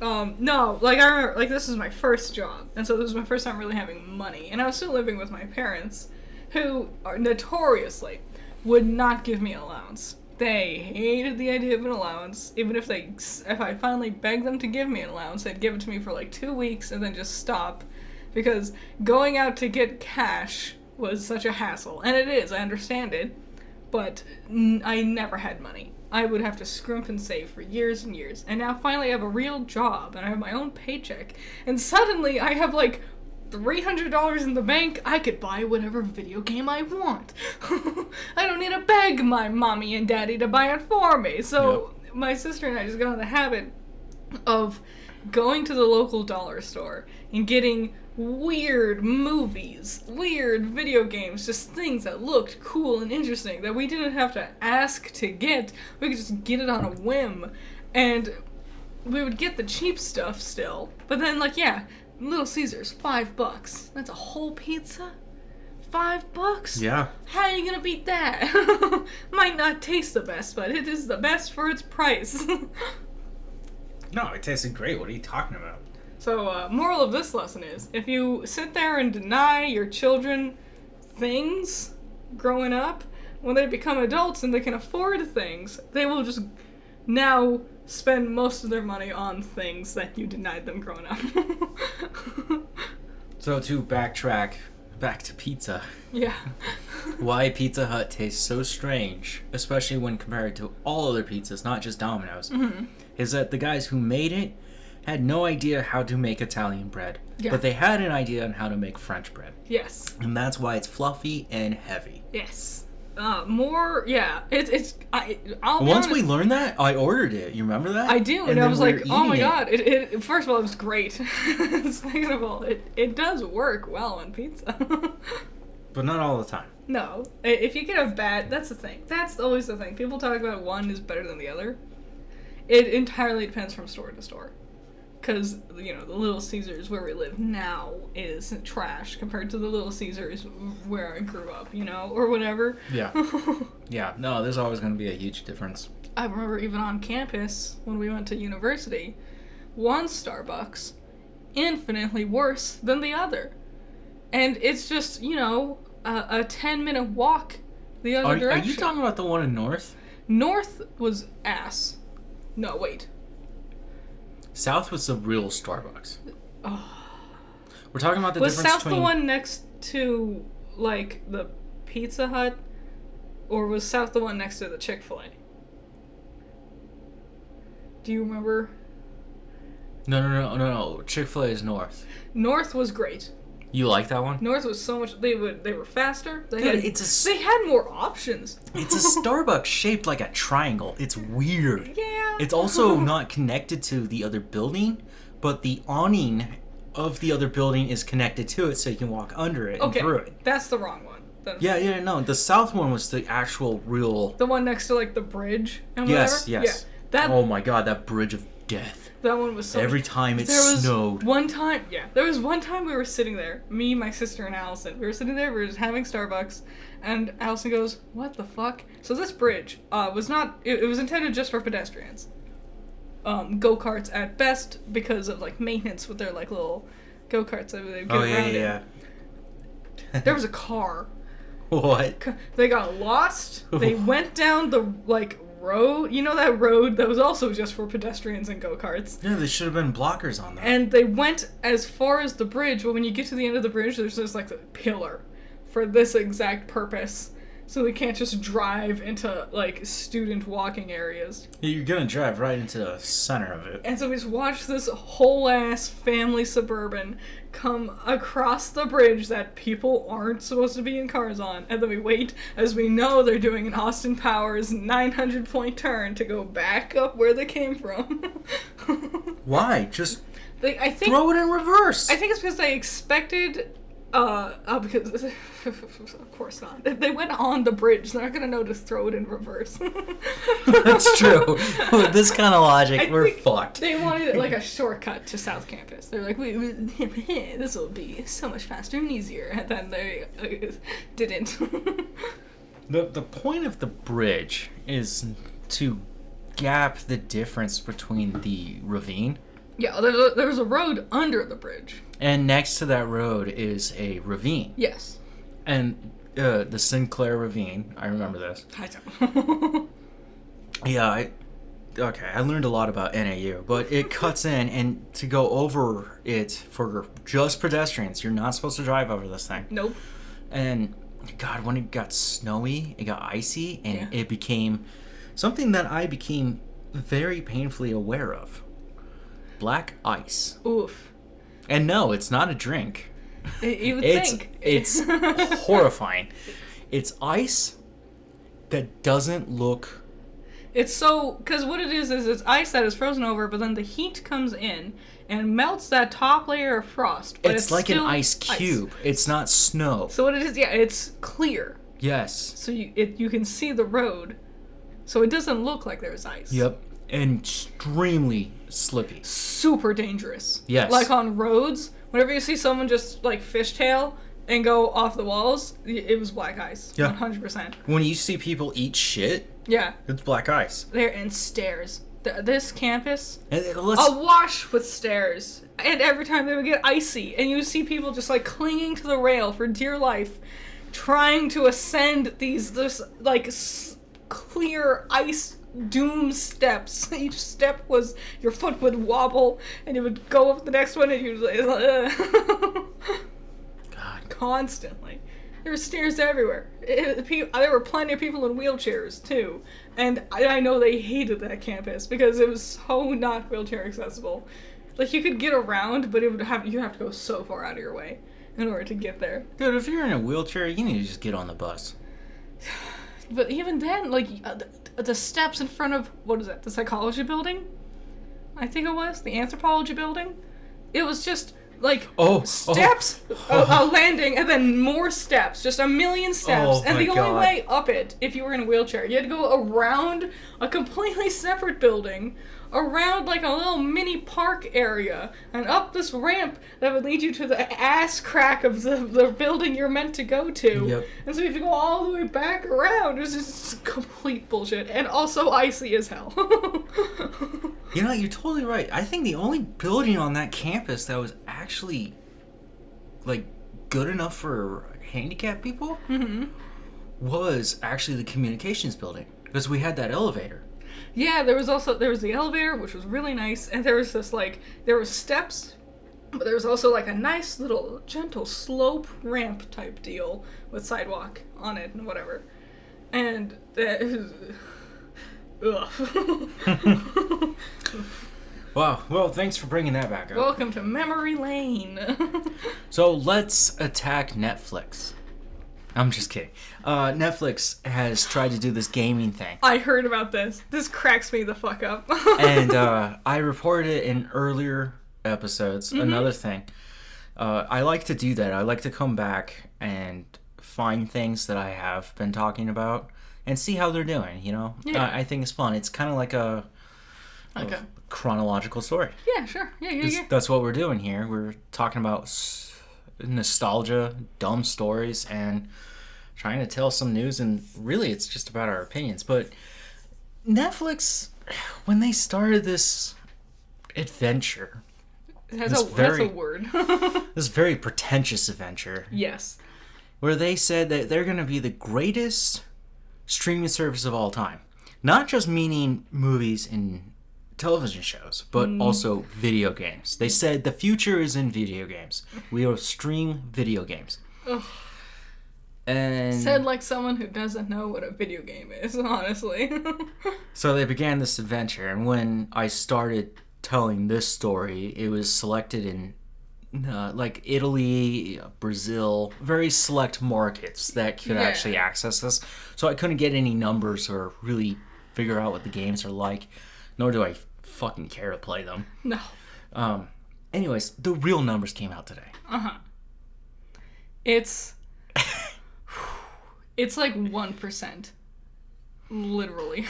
No, like I remember, like this is my first job, and so this was my first time really having money, and I was still living with my parents, who are notoriously would not give me an allowance. They hated the idea of an allowance. Even if I finally begged them to give me an allowance, they'd give it to me for like 2 weeks and then just stop, because going out to get cash was such a hassle. And it is, I understand it, but I never had money. I would have to scrimp and save for years and years. And now finally I have a real job and I have my own paycheck. And suddenly I have like $300 in the bank. I could buy whatever video game I want. I don't need to beg my mommy and daddy to buy it for me. So my sister and I just got in the habit of going to the local dollar store and getting weird movies, weird video games, just things that looked cool and interesting that we didn't have to ask to get. We could just get it on a whim. And we would get the cheap stuff still. But then, like, yeah, Little Caesars, $5. That's a whole pizza? $5? Yeah. How are you gonna beat that? Might not taste the best, but it is the best for its price. No, it tasted great. What are you talking about? So, moral of this lesson is, if you sit there and deny your children things growing up, when they become adults and they can afford things, they will just now spend most of their money on things that you denied them growing up. So to backtrack back to pizza. Yeah. Why Pizza Hut tastes so strange, especially when compared to all other pizzas, not just Domino's, is that the guys who made it had no idea how to make Italian bread. Yeah. But they had an idea on how to make French bread. Yes. And that's why it's fluffy and heavy. Yes. I'll Once we learned that, I ordered it. You remember that? I do, and I was like, oh my god, it first of all, it was great. Second of all, it does work well on pizza. But not all the time. No. If you get that's the thing. That's always the thing. People talk about one is better than the other. It entirely depends from store to store. Because, the Little Caesars where we live now is trash compared to the Little Caesars where I grew up, or whatever. Yeah. Yeah, no, there's always going to be a huge difference. I remember even on campus, when we went to university, one Starbucks infinitely worse than the other. And it's just, a 10-minute walk the other direction. Are you talking about the one in North? North was ass. No, wait. South was the real Starbucks. We're talking about the Was difference South between... the one next to, like, the Pizza Hut? Or was South the one next to the Chick-fil-A? Do you remember? No. Chick-fil-A is north. North was great. You like that one? North was so much... They were faster. They Dude, had more options. It's a Starbucks shaped like a triangle. It's weird. Yeah. It's also not connected to the other building, but the awning of the other building is connected to it, so you can walk under it and through it. That's the wrong one. No. The south one was the actual real... The one next to, like, the bridge and whatever? Yes. Yeah, oh my god, that bridge of death. That one was so... Every time it snowed. There was one time we were sitting there, me, my sister, and Allison. We were sitting there, we were just having Starbucks, and Allison goes, "What the fuck?" So this bridge was not... It was intended just for pedestrians. Go-karts at best, because of, like, maintenance with their, like, little go-karts that they get around in. There was a car. What? They got lost. They went down the, like, road. You know that road that was also just for pedestrians and go-karts? Yeah, there should have been blockers on that. And they went as far as the bridge, but when you get to the end of the bridge, there's just, like, a pillar for this exact purpose. So they can't just drive into, like, student walking areas. You're gonna drive right into the center of it. And so we just watch this whole-ass family Suburban come across the bridge that people aren't supposed to be in cars on. And then we wait, as we know they're doing an Austin Powers 900-point turn to go back up where they came from. Why? Just I think, throw it in reverse. I think it's because they expected... because of course not. If they went on the bridge, they're not gonna know to throw it in reverse. That's true. With this kind of logic, we're fucked. They wanted like a shortcut to South Campus. They're like, this will be so much faster and easier, and then they didn't. The point of the bridge is to gap the difference between the ravine. Yeah, there's a road under the bridge. And next to that road is a ravine. Yes. And the Sinclair Ravine, I remember this. I don't. Yeah, I learned a lot about NAU, but it cuts in, and to go over it for just pedestrians, you're not supposed to drive over this thing. Nope. And, God, when it got snowy, it got icy, and it became something that I became very painfully aware of. Black ice. Oof. And no, it's not a drink. You would think. It's horrifying. It's ice that doesn't look... It's so... Because what it is it's ice that is frozen over, but then the heat comes in and melts that top layer of frost. But it's like an ice cube. It's not snow. So what it is, it's clear. Yes. So you can see the road. So it doesn't look like there's ice. Yep. And extremely slippy. Super dangerous. Yes. Like on roads, whenever you see someone just like fishtail and go off the walls, it was black ice. Yeah. 100%. When you see people eat shit, yeah, it's black ice. They're in stairs. This campus, let's... awash with stairs. And every time they would get icy, and you see people just like clinging to the rail for dear life, trying to ascend these clear ice doom steps. Each step was your foot would wobble and it would go up the next one and you'd God, constantly. There were stairs everywhere. There were plenty of people in wheelchairs too, and I know they hated that campus because it was so not wheelchair accessible. Like you could get around, but you have to go so far out of your way in order to get there. Dude, if you're in a wheelchair, you need to just get on the bus. But even then, like, the steps in front of, what is that, the psychology building? I think it was, the anthropology building? It was just, like, steps, a landing, and then more steps, just a million steps. And the only way up it, if you were in a wheelchair, you had to go around a completely separate building, around like a little mini park area, and up this ramp that would lead you to the ass crack of the building you're meant to go to. Yep. And so you have to go all the way back around. It was just complete bullshit. And also icy as hell. You know, you're totally right. I think the only building on that campus that was actually, like, good enough for handicapped people was actually the communications building. Because we had that elevator. Yeah, there was the elevator, which was really nice, and there was this, like, there were steps But there's also like a nice little gentle slope ramp type deal with sidewalk on it and whatever. And that is... Ugh. Wow. Well, thanks for bringing that back up. Welcome to memory lane. So let's attack Netflix. I'm just kidding. Netflix has tried to do this gaming thing. I heard about this. This cracks me the fuck up. And I reported it in earlier episodes. Mm-hmm. Another thing. I like to do that. I like to come back and find things that I have been talking about and see how they're doing, you know? Yeah. I think it's fun. It's kind of like a chronological story. Yeah, sure. Yeah. That's what we're doing here. We're talking about nostalgia, dumb stories, and trying to tell some news, and really it's just about our opinions. But Netflix, when they started this adventure, that's a word. This very pretentious adventure. Yes. Where they said that they're going to be the greatest streaming service of all time. Not just meaning movies and television shows, but also video games. They said the future is in video games. We will stream video games. Ugh. And said like someone who doesn't know what a video game is, honestly. So they began this adventure, and when I started telling this story, it was selected in like Italy, Brazil, very select markets that could actually access this. So I couldn't get any numbers or really figure out what the games are like, nor do I fucking care to play them. No. Anyways, the real numbers came out today. It's like 1%. Literally.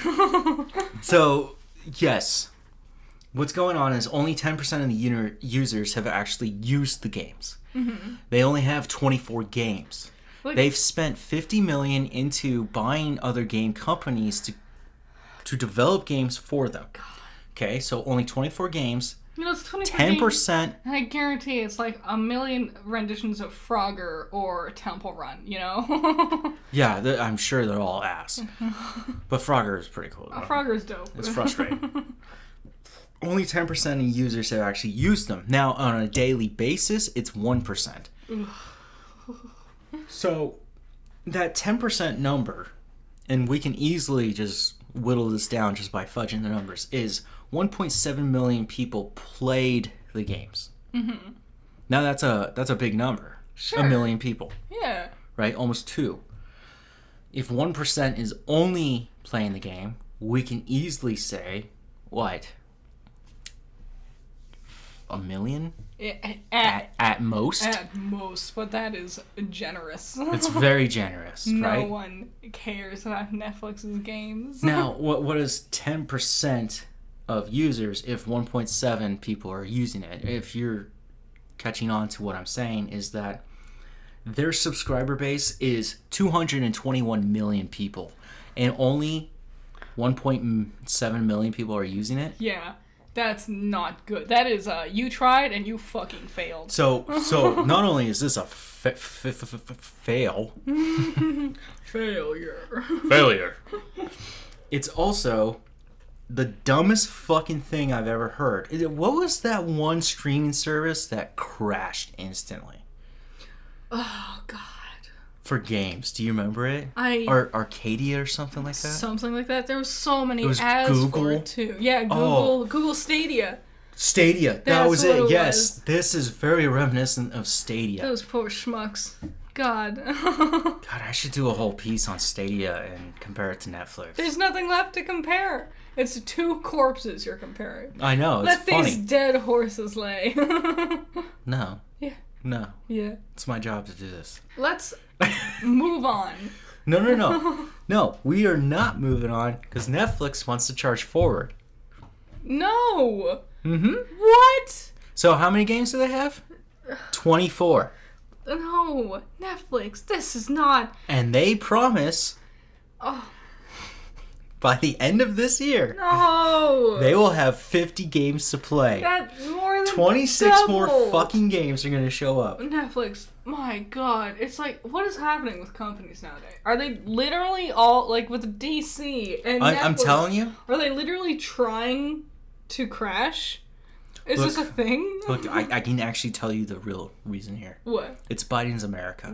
So, yes. What's going on is only 10% of the users have actually used the games. Mm-hmm. They only have 24 games. They've spent $50 million into buying other game companies to develop games for them. God. Okay, so only 24 games. You know, it's 24 10%. Games, and I guarantee it's like a million renditions of Frogger or Temple Run, you know? Yeah, I'm sure they're all ass. But Frogger is pretty cool. Frogger's dope. It's frustrating. Only 10% of users have actually used them. Now, on a daily basis, it's 1%. So, that 10% number, and we can easily just whittle this down just by fudging the numbers, is 1.7 million people played the games. Mm-hmm. Now, that's a big number. Sure. 1 million people. Yeah. Right? Almost 2. If 1% is only playing the game, we can easily say, what? 1 million? At most? At most, but that is generous. It's very generous, right? No one cares about Netflix's games. Now, what is 10% of users if 1.7 people are using it? If you're catching on to what I'm saying, is that their subscriber base is 221 million people, and only 1.7 million people are using it? Yeah. That's not good. That is, you tried and you fucking failed. So not only is this a fail. Failure. It's also the dumbest fucking thing I've ever heard. What was that one streaming service that crashed instantly? Oh, God. For games. Do you remember it? Arcadia or something like that? Something like that. There were so many ads Google? for it too. Yeah, Google Stadia. Stadia. That was it. Yes. This is very reminiscent of Stadia. Those poor schmucks. God. God, I should do a whole piece on Stadia and compare it to Netflix. There's nothing left to compare. It's 2 corpses you're comparing. I know. It's funny. Let these dead horses lay. No. Yeah. No. Yeah. It's my job to do this. Let's move on. No. No, we are not moving on because Netflix wants to charge forward. No. Mm-hmm. What? So how many games do they have? 24. No. Netflix, this is not... And they promise... Oh. By the end of this year, no, they will have 50 games to play. That's more than 26 double. more fucking games are going to show up. Netflix, my God. It's like, what is happening with companies nowadays? Are they literally all, like with DC and Netflix, I'm telling you. Are they literally trying to crash? Is this a thing? Look, I can actually tell you the real reason here. What? It's Biden's America.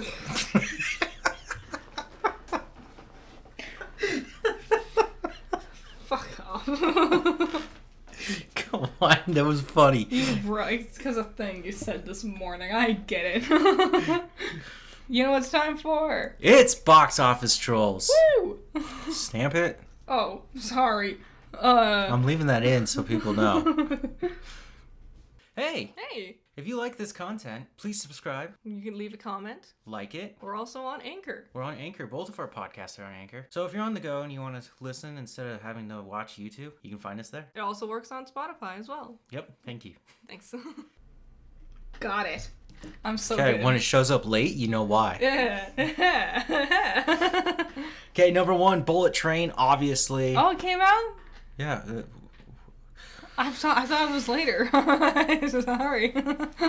Fuck off. Come on, that was funny. You're right. It's because of a thing you said this morning. I get it. You know what it's time for? It's Box Office Trolls. Woo! Stamp it. Oh, sorry. I'm leaving that in so people know. Hey! Hey! If you like this content, please subscribe. You can leave a comment. Like it. We're also on Anchor. We're on Anchor. Both of our podcasts are on Anchor. So if you're on the go and you want to listen instead of having to watch YouTube, you can find us there. It also works on Spotify as well. Yep. Thank you. Thanks. Got it. I'm so Okay, good. when it shows up late, you know why. Yeah. Okay, number 1, Bullet Train, obviously. Oh, it came out? Yeah. I thought it was later. Sorry.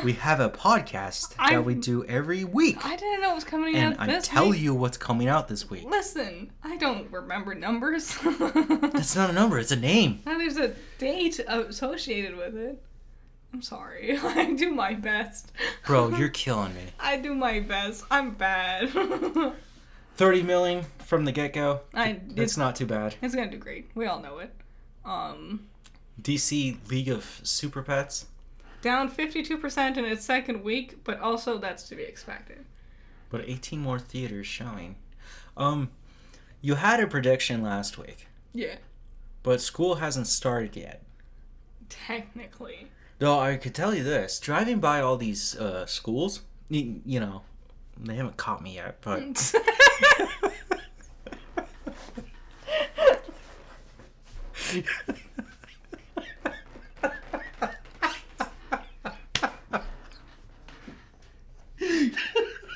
We have a podcast that we do every week. I didn't know it was coming and out I this tell week. you what's coming out this week. Listen, I don't remember numbers. That's not a number, it's a name. Now there's a date associated with it. I'm sorry. I do my best. Bro, you're killing me. I do my best. I'm bad. 30 million from the get-go. It's not too bad. It's gonna do great. We all know it. DC League of Super Pets. Down 52% in its second week, but also that's to be expected. But 18 more theaters showing. You had a prediction last week. Yeah. But school hasn't started yet. Technically. Though I could tell you this, driving by all these schools, you know, they haven't caught me yet, but...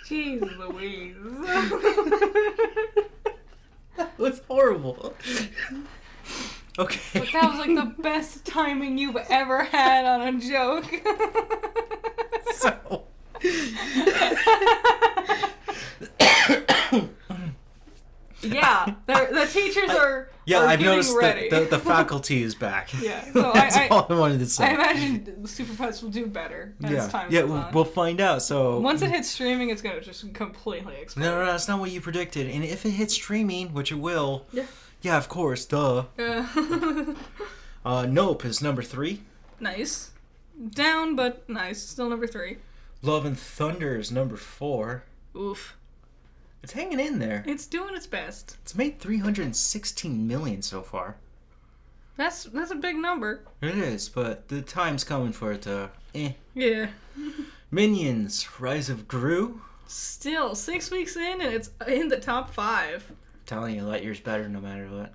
Jeez Louise. That was horrible. Okay. But that was like the best timing you've ever had on a joke. So... Yeah, the teachers are I've getting noticed ready. that the faculty is back. Yeah, so That's all I wanted to say. I imagine the Super Pets will do better as time goes on. We'll find out. So Once it hits streaming, it's going to just completely explode. No, that's not what you predicted. And if it hits streaming, which it will, yeah, of course, duh. Nope is number 3. Nice. Down, but nice. Still number 3. Love and Thunder is number 4. Oof. It's hanging in there. It's doing its best. It's made $316 million so far. That's a big number. It is, but the time's coming for it to. Yeah. Minions: Rise of Gru. Still 6 weeks in, and it's in the top 5. I'm telling you, Lightyear's better no matter what.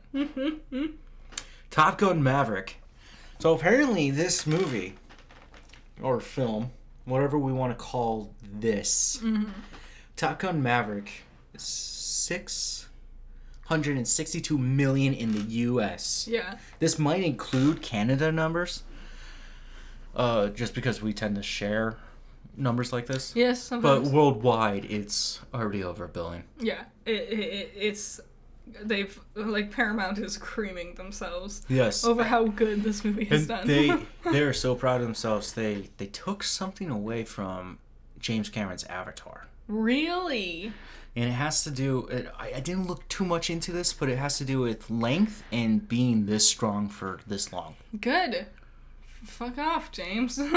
Top Gun: Maverick. So apparently, this movie or film, whatever we want to call this, Top Gun: Maverick. 662 million in the U.S. Yeah. This might include Canada numbers, just because we tend to share numbers like this. Yes, sometimes. But worldwide, it's already over $1 billion. Yeah, it's they've like Paramount is creaming themselves. Yes. Over how good this movie has done. They are so proud of themselves. They took something away from James Cameron's Avatar. Really? And it has to do... I didn't look too much into this, but it has to do with length and being this strong for this long. Good. Fuck off, James. Where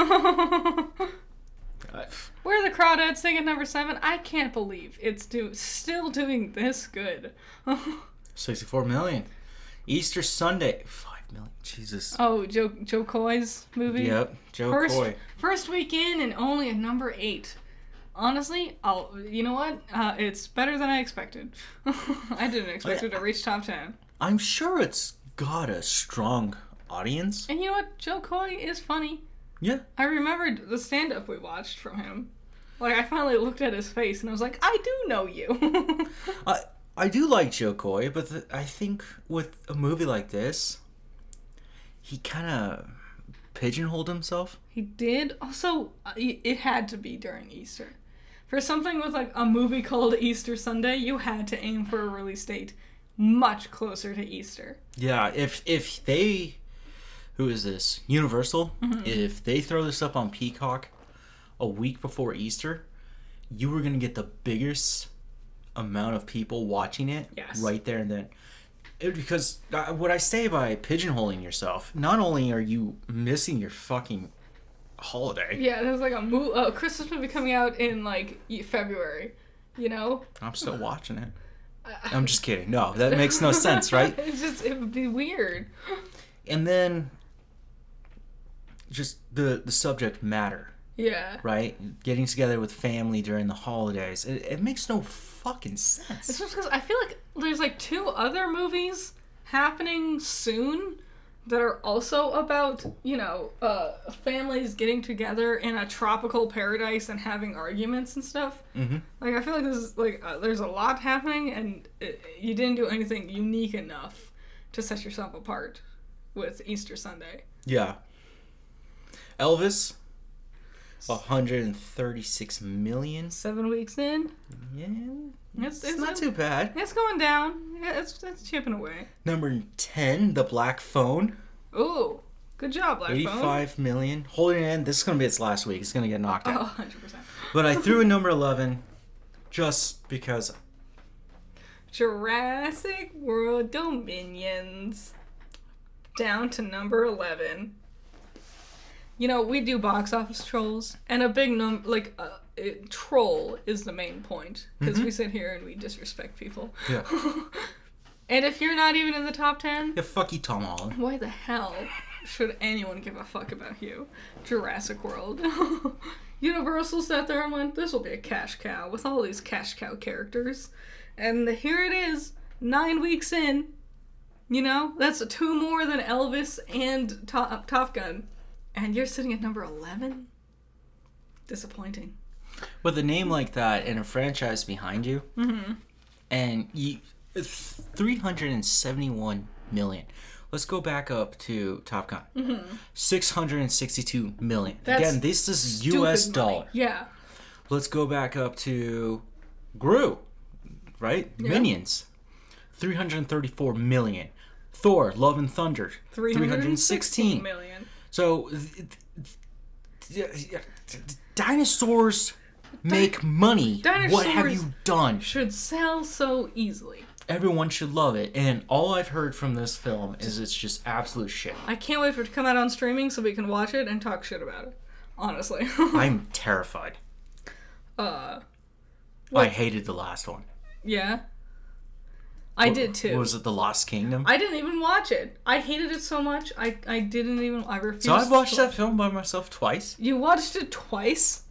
are the Crawdads singing number 7? I can't believe it's still doing this good. 64 million. Easter Sunday. 5 million. Jesus. Oh, Joe Coy's movie? Yep. Joe Coy. First week in and only at number 8. Honestly, you know what? It's better than I expected. I didn't expect it to reach top 10. I'm sure it's got a strong audience. And you know what? Joe Coy is funny. Yeah. I remembered the stand-up we watched from him. Like, I finally looked at his face and I was like, I do know you. I do like Joe Coy, but I think with a movie like this, he kind of pigeonholed himself. He did. Also, it had to be during Easter. For something with like a movie called Easter Sunday, you had to aim for a release date much closer to Easter. Yeah, if they who is this? Universal. If they throw this up on Peacock a week before Easter, you were going to get the biggest amount of people watching it right there and then. Because what I say by pigeonholing yourself, not only are you missing your fucking holiday. Yeah, there's like a Christmas movie coming out in like February, you know? I'm still watching it. I'm just kidding. No, that makes no sense, right? It would be weird. And then just the subject matter. Yeah. Right? Getting together with family during the holidays. It makes no fucking sense. It's just because I feel like there's like 2 other movies happening soon that are also about, you know, families getting together in a tropical paradise and having arguments and stuff. Mm-hmm. Like, I feel like this is, like, there's a lot happening, and you didn't do anything unique enough to set yourself apart with Easter Sunday. Yeah. Elvis, 136 million. 7 weeks in. Yeah. It's not too bad. It's going down. Yeah, it's chipping away. Number 10, The Black Phone. Ooh, good job, Black Phone. 85 million. Holding it in. This is going to be its last week. It's going to get knocked out. Oh, 100%. But I threw in number 11 just because. Jurassic World Dominions. Down to number 11. You know, we do box office trolls, and a big troll is the main point, because we sit here and we disrespect people. Yeah. And if you're not even in the top 10... Yeah, fuck you, Tom Holland. Why the hell should anyone give a fuck about you? Jurassic World. Universal sat there and went, this will be a cash cow with all these cash cow characters. And here it is, 9 weeks in. You know, that's 2 more than Elvis and Top Gun. And you're sitting at number 11? Disappointing. With a name like that and a franchise behind you, and 371 million. Let's go back up to Top Gun. 662 million. Again, this is U.S. dollar. Yeah. Let's go back up to Gru, right? Yeah. Minions. 334 million. Thor, Love and Thunder. 316 million. So, dinosaurs make money. Dinosaurs what have you done? Should sell so easily. Everyone should love it. And all I've heard from this film is it's just absolute shit. I can't wait for it to come out on streaming so we can watch it and talk shit about it. Honestly. I'm terrified. I hated the last one. Yeah? I did too. Was it The Lost Kingdom? I didn't even watch it. I hated it so much. I refused. So I've watched that film by myself twice. You watched it twice?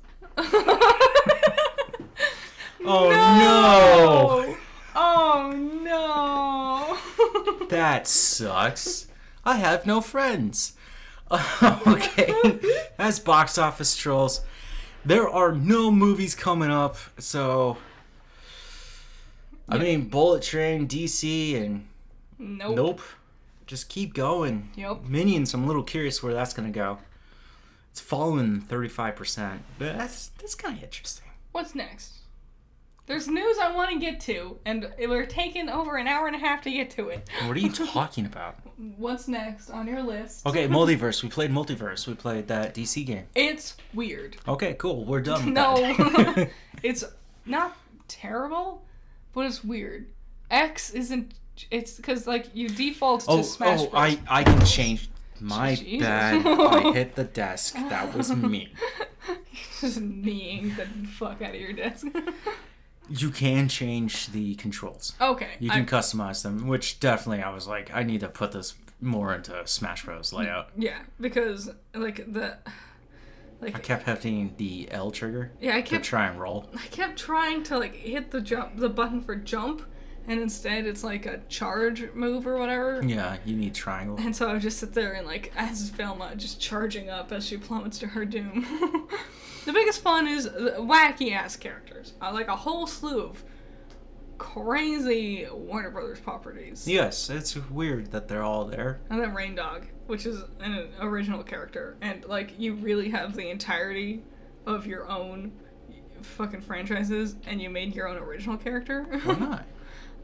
Oh no! Oh no! That sucks. I have no friends. Okay, that's box office trolls. There are no movies coming up, so. I mean, Bullet Train, DC, and... Nope. Just keep going. Yep. Minions, I'm a little curious where that's going to go. It's fallen 35%. But that's kind of interesting. What's next? There's news I want to get to, and we're taking over an hour and a half to get to it. What are you talking about? What's next on your list? Okay, Multiverse. We played Multiverse. We played that DC game. It's weird. Okay, cool. We're done with that. No. It's not terrible. But it's weird. X isn't... It's because, like, you default to Smash Bros. I can change... My bad. I hit the desk. That was me. Just kneeing the fuck out of your desk. You can change the controls. Okay. You can customize them, which definitely I was like, I need to put this more into Smash Bros. Layout. Yeah, because, like, I kept hitting the L trigger. Yeah, to try and roll. I kept trying to like hit the button for jump, and instead it's like a charge move or whatever. Yeah, you need triangle. And so I would just sit there and like as Velma just charging up as she plummets to her doom. The biggest fun is wacky ass characters. Like a whole slew of crazy Warner Brothers properties. Yes, it's weird that they're all there. And then Rain Dog, which is an original character, and like you really have the entirety of your own fucking franchises, and you made your own original character. Why not?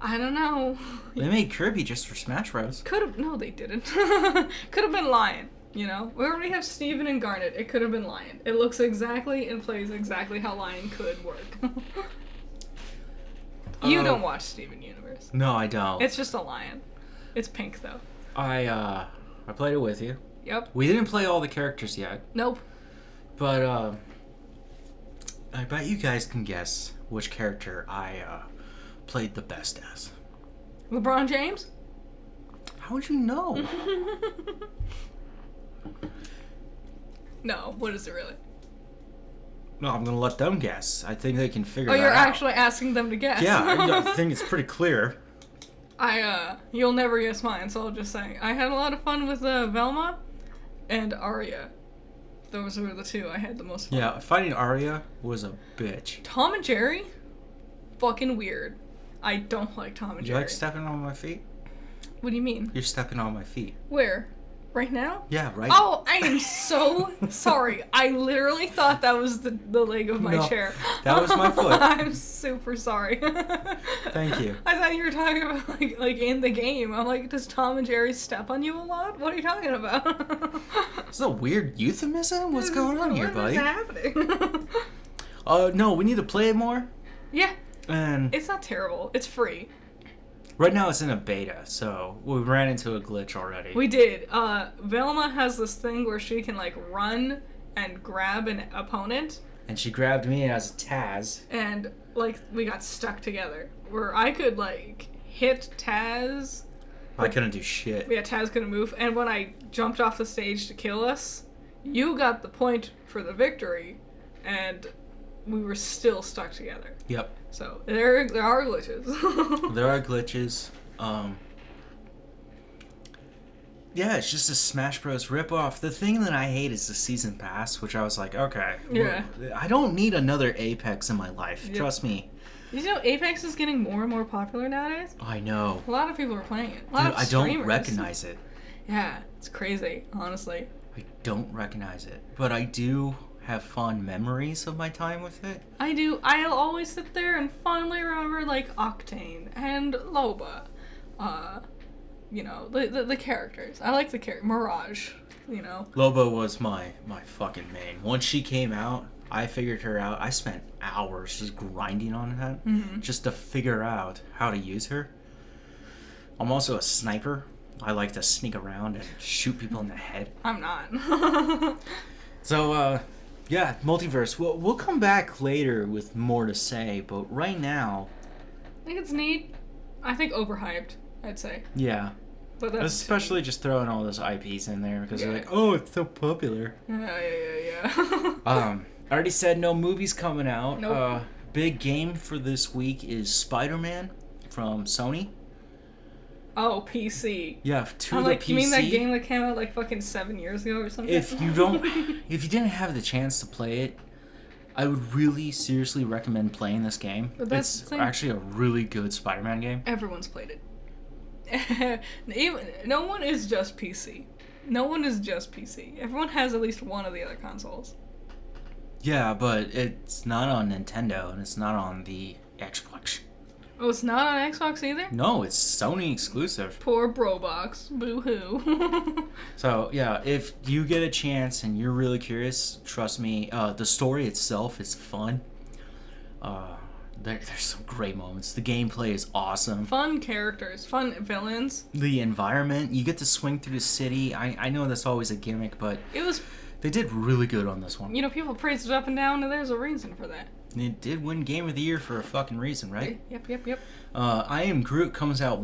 I don't know. They made Kirby just for Smash Bros. No, they didn't. Could have been Lion, you know? We already have Steven and Garnet. It could have been Lion. It looks exactly and plays exactly how Lion could work. You don't watch Steven Universe. No, I don't. It's just a lion. It's pink, though. I played it with you. Yep. We didn't play all the characters yet. Nope. But, I bet you guys can guess which character I, played the best as. LeBron James? How would you know? No, what is it really? No, I'm gonna let them guess. I think they can figure that out. Oh, you're actually asking them to guess. Yeah, I think it's pretty clear. You'll never guess mine, so I'll just say. I had a lot of fun with Velma and Arya. Those were the two I had the most fun. Yeah, fighting Arya was a bitch. Tom and Jerry? Fucking weird. I don't like Tom and Do Jerry. you like stepping on my feet? What do you mean? You're stepping on my feet. Where? Right now? Yeah, right. Oh, I am so sorry. I literally thought that was the leg of my chair. That was my foot. I'm super sorry. Thank you. I thought you were talking about like in the game. I'm like, does Tom and Jerry step on you a lot? What are you talking about? Is this a weird euphemism? What's going on here, buddy? What is happening? No, we need to play it more. Yeah. And it's not terrible. It's free. Right now it's in a beta, so we ran into a glitch already. We did. Velma has this thing where she can like run and grab an opponent. And she grabbed me as Taz. And like we got stuck together. Where I could like hit Taz. I couldn't do shit. Yeah, Taz couldn't move. And when I jumped off the stage to kill us, you got the point for the victory, and we were still stuck together. Yep. So there are glitches. There are glitches. Yeah, it's just a Smash Bros. Ripoff. The thing that I hate is the season pass, which I was like, okay. Yeah. Well, I don't need another Apex in my life. Yep. Trust me. Did you know Apex is getting more and more popular nowadays? I know. A lot of people are playing it. A lot of I streamers. don't recognize it. Yeah, it's crazy, honestly. I don't recognize it. But I do have fond memories of my time with it. I do. I'll always sit there and fondly remember, like, Octane and Loba. You know, the characters. I like the character. Mirage, you know. Loba was my fucking main. Once she came out, I figured her out. I spent hours just grinding on that just to figure out how to use her. I'm also a sniper. I like to sneak around and shoot people in the head. I'm not. So, yeah, multiverse. We'll come back later with more to say, but right now... I think it's neat. I think overhyped, I'd say. Yeah. But that's especially just throwing all those IPs in there because they're like, oh, it's so popular. Yeah. I already said no movies coming out. Nope. Big game for this week is Spider-Man from Sony. Oh, PC. Yeah, I'm the like, PC. you mean that game that came out like fucking 7 years ago or something? If you didn't have the chance to play it, I would really seriously recommend playing this game. But that's it's actually a really good Spider-Man game. Everyone's played it. No one is just PC. No one is just PC. Everyone has at least one of the other consoles. Yeah, but it's not on Nintendo and it's not on the Xbox. Oh, it's not on Xbox either? No, it's Sony exclusive. Poor Brobox. Boo-hoo. So, yeah, if you get a chance and you're really curious, trust me, the story itself is fun. There's some great moments. The gameplay is awesome. Fun characters. Fun villains. The environment. You get to swing through the city. I know that's always a gimmick, but they did really good on this one. You know, people praise it up and down, and there's a reason for that. It did win Game of the Year for a fucking reason, right? Yep. I Am Groot comes out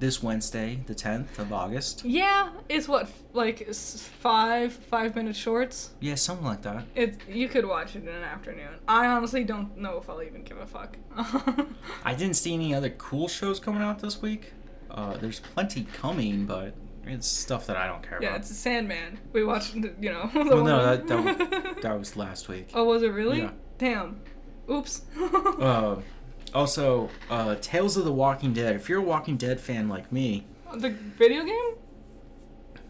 this Wednesday, the 10th of August. Yeah, it's what, like 5-minute shorts? Yeah, something like that. You could watch it in an afternoon. I honestly don't know if I'll even give a fuck. I didn't see any other cool shows coming out this week. There's plenty coming, but it's stuff that I don't care about. Yeah, it's Sandman. We watched, you know. Well, no, that was last week. Oh, was it really? Yeah. Damn. Oops. Also, Tales of the Walking Dead. If you're a Walking Dead fan like me... The video game?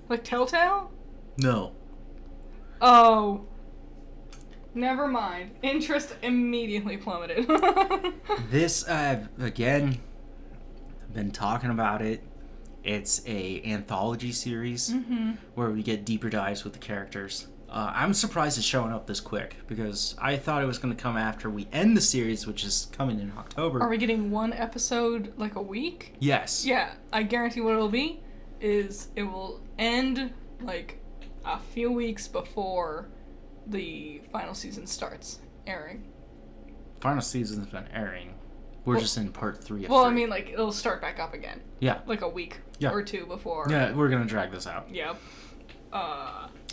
Like Telltale? No. Oh. Never mind. Interest immediately plummeted. This, again, been talking about it. It's a anthology series where we get deeper dives with the characters. I'm surprised it's showing up this quick because I thought it was going to come after we end the series, which is coming in October. Are we getting one episode like a week? Yes. Yeah, I guarantee what it'll be is it will end like a few weeks before the final season starts airing. Final season's been airing. We're just in part 3 of 3. I mean, like, it'll start back up again. Yeah. Like a week or two before. Yeah, we're going to drag this out. Yep.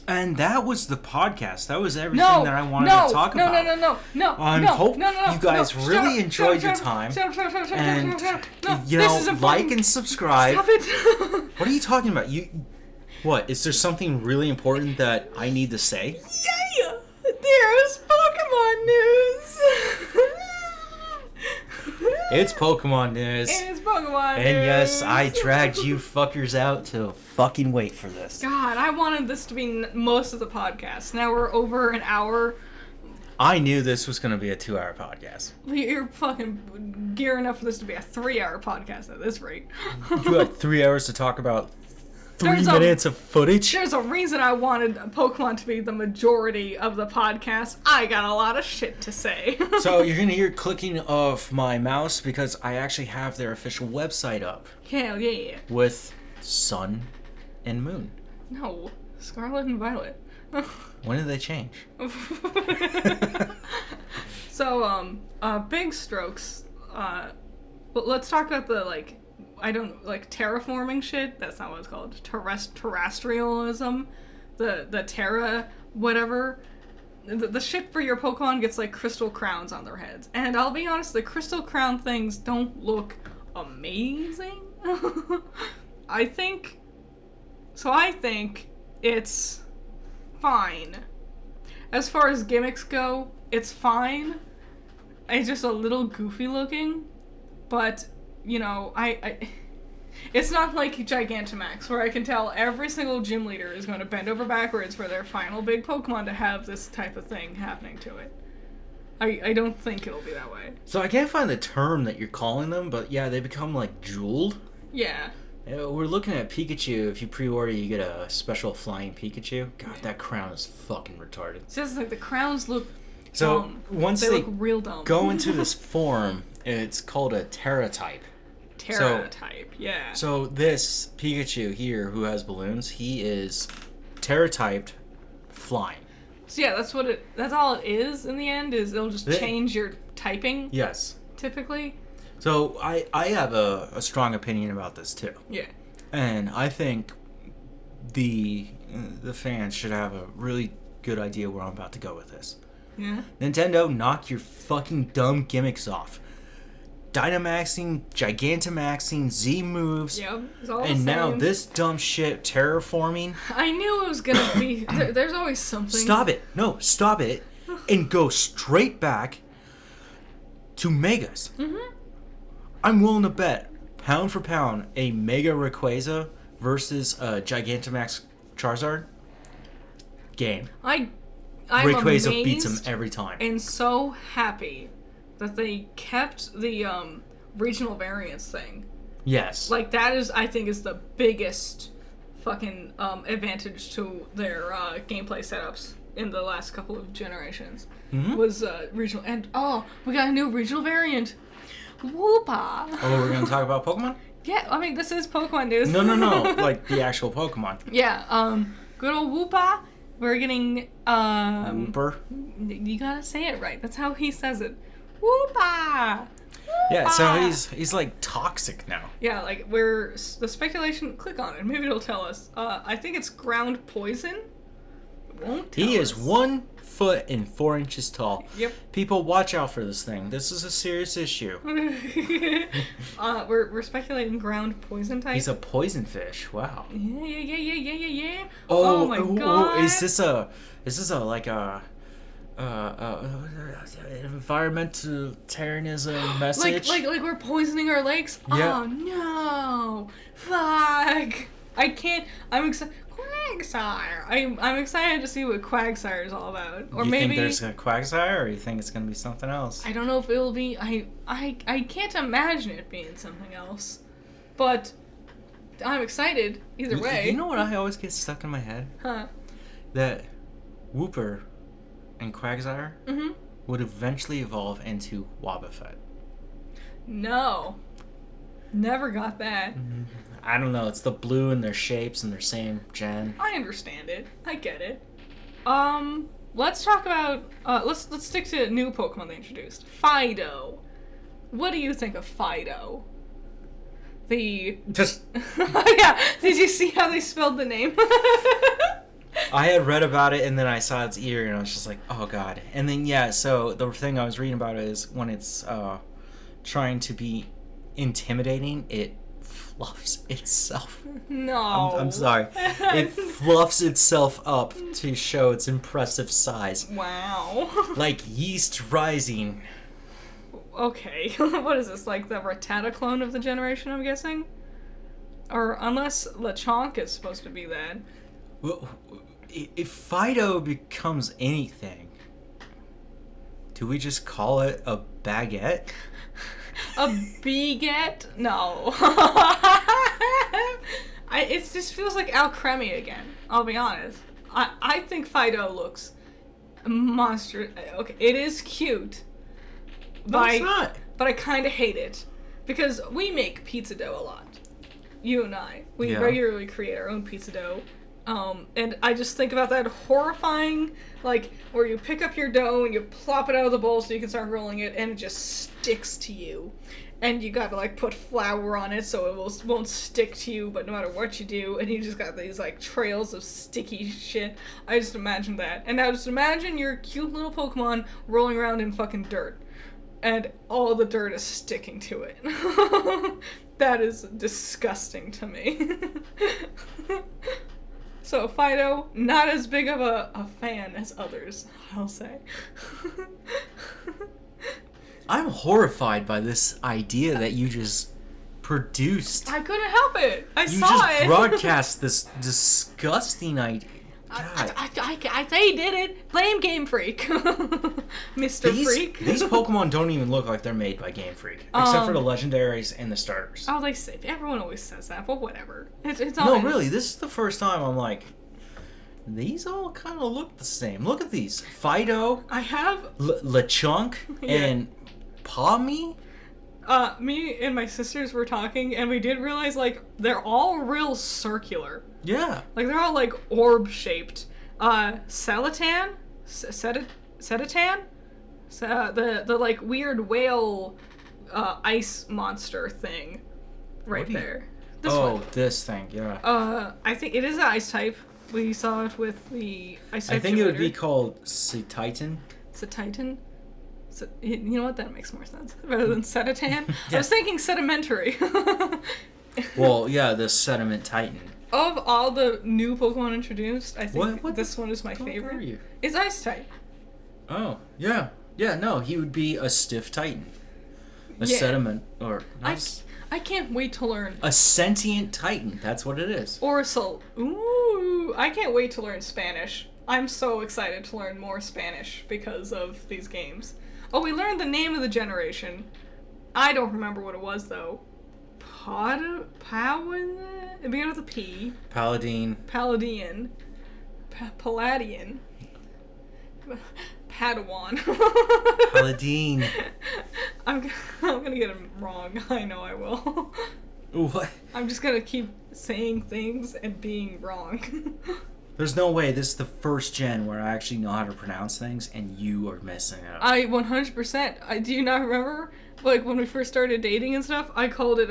And that was the podcast. That was everything that I wanted to talk about. No. I hope you guys really enjoyed your time. And, like and subscribe. Stop it. What are you talking about? What? Is there something really important that I need to say? Yeah. There's Pokemon news. It's Pokemon news. It's Pokemon news. And yes, I dragged you fuckers out to fucking wait for this. God, I wanted this to be most of the podcast. Now we're over an hour. I knew this was going to be a 2-hour podcast. You're fucking gearing up for this to be a 3-hour podcast at this rate. You had 3 hours to talk about 3 minutes of footage? There's a reason I wanted Pokemon to be the majority of the podcast. I got a lot of shit to say. So you're going to hear clicking of my mouse because I actually have their official website up. Hell yeah. With Sun and Moon. No, Scarlet and Violet. When did they change? So, big strokes. But let's talk about the, terraforming shit. That's not what it's called. Terrestrialism. The Terra, whatever. The shit for your Pokemon gets, crystal crowns on their heads. And I'll be honest, the crystal crown things don't look amazing. I think it's fine. As far as gimmicks go, it's fine. It's just a little goofy looking. But, it's not like Gigantamax, where I can tell every single gym leader is going to bend over backwards for their final big Pokemon to have this type of thing happening to it. I don't think it'll be that way. So I can't find the term that you're calling them, but yeah, they become, jeweled. Yeah. We're looking at Pikachu. If you pre-order, you get a special flying Pikachu. God, that crown is fucking retarded. It's just the crowns look dumb. Once they look real dumb. Go into this form, it's called a Terra type. Type, yeah. So this Pikachu here, who has balloons, he is Terra typed, flying. So yeah, that's all it is in the end, is it'll just change your typing. Yes. Typically. So I have a strong opinion about this too. Yeah. And I think the fans should have a really good idea where I'm about to go with this. Yeah. Nintendo, knock your fucking dumb gimmicks off. Dynamaxing, Gigantamaxing, Z moves. Yep. It's all and the same. now this dumb shit, terraforming. I knew it was gonna be. There's always something. Stop it. No, stop it. And go straight back to Megas. Mm-hmm. I'm willing to bet, pound for pound, a Mega Rayquaza versus a Gigantamax Charizard. Game. I'm Rayquaza beats him every time. And so happy that they kept the regional variants thing. Yes. That is, I think, is the biggest fucking advantage to their gameplay setups in the last couple of generations. Mm-hmm. Was regional, and we got a new regional variant. Whoopa! Oh, we're gonna talk about Pokemon? Yeah, I mean, this is Pokemon news. No, like the actual Pokemon. Yeah, good old Whoopa. We're getting, Whooper? You gotta say it right. That's how he says it. Whoopa! Yeah, so he's toxic now. Yeah, the speculation, click on it, maybe it'll tell us. I think it's ground poison. It won't tell us. He is 1 foot and 4 inches tall. Yep. People, watch out for this thing. This is a serious issue. We're speculating ground poison type. He's a poison fish. Wow. Yeah. Oh my god. Is this a environmentarianism message? Like we're poisoning our lakes? Yeah. Oh no. Fuck. I can't. I'm excited. Quagsire. I'm excited to see what Quagsire is all about. Or you maybe think there's a Quagsire, or you think it's gonna be something else? I don't know if it'll be. I can't imagine it being something else. But I'm excited either way. You know what I always get stuck in my head? Huh? That Whooper and Quagsire Mm-hmm. would eventually evolve into Wobbuffet. No. Never got that. I don't know. It's the blue and their shapes and their same gen. I understand it. I get it. Let's talk about let's stick to new Pokemon they introduced. Fido. What do you think of Fido? Just Yeah, did you see how they spelled the name? I had read about it and then I saw its ear and I was just like, oh god. And then yeah, so the thing I was reading about is when it's trying to be intimidating, it fluffs itself. No. I'm sorry. It fluffs itself up to show its impressive size. Wow. Like yeast rising. Okay, what is this, like the Rattata clone of the generation, I'm guessing? Or unless Lechonk is supposed to be that. Well, if Fido becomes anything, do we just call it a baguette? A Beget? No. It just feels like Alcremie again, I'll be honest. I think Fido looks monstrous. Okay, it is cute. No, it's not. But I kind of hate it. Because we make pizza dough a lot. You and I. We regularly create our own pizza dough. And I just think about that horrifying, like, where you pick up your dough and you plop it out of the bowl so you can start rolling it, and it just sticks to you. And you gotta, like, put flour on it so it won't stick to you, but no matter what you do, and you just got these, like, trails of sticky shit. I just imagine that. And now just imagine your cute little Pokemon rolling around in fucking dirt. And all the dirt is sticking to it. That is disgusting to me. So Fido, not as big of a fan as others, I'll say. I'm horrified by this idea that you just produced. I couldn't help it. I You saw just it. broadcast this disgusting idea. God. I say he did it. Blame Game Freak. Mr. Freak. These Pokemon don't even look like they're made by Game Freak. Except for the legendaries and the starters. Oh, they say. Everyone always says that, but whatever. It's all No, really, this is the first time I'm like, these all kind of look the same. Look at these. Fido, I have... Lechonk, and Pawmi. Me and my sisters were talking, and we did realize, like, they're all real circular. Yeah. Like, they're all, like, orb-shaped. Selatan? Setatan? The, like, weird whale, ice monster thing. Right there. This one. This thing, yeah. I think it is an ice type. We saw it with the ice type. I think it would be called Titan. Titan. So, you know what? That makes more sense. Rather than Setatan. Yeah. I was thinking sedimentary. Well, yeah, the Sediment Titan. Of all the new Pokemon introduced, I think What this one is my favorite. Are you? It's ice type. Oh, yeah. Yeah, no, he would be a stiff Titan. A Yeah. sediment, or... I can't wait to learn. A sentient Titan, that's what it is. Orisol. Ooh, I can't wait to learn Spanish. I'm so excited to learn more Spanish because of these games. Oh, we learned the name of the generation. I don't remember what it was, though. It began with a P. Paladin. Paladian. Palladian. Padawan. Paladin. I'm gonna get him wrong. I know I will. What? I'm just gonna keep saying things and being wrong. There's no way this is the first gen where I actually know how to pronounce things and you are messing it up. I 100%. Do you not remember? Like when we first started dating and stuff, I called it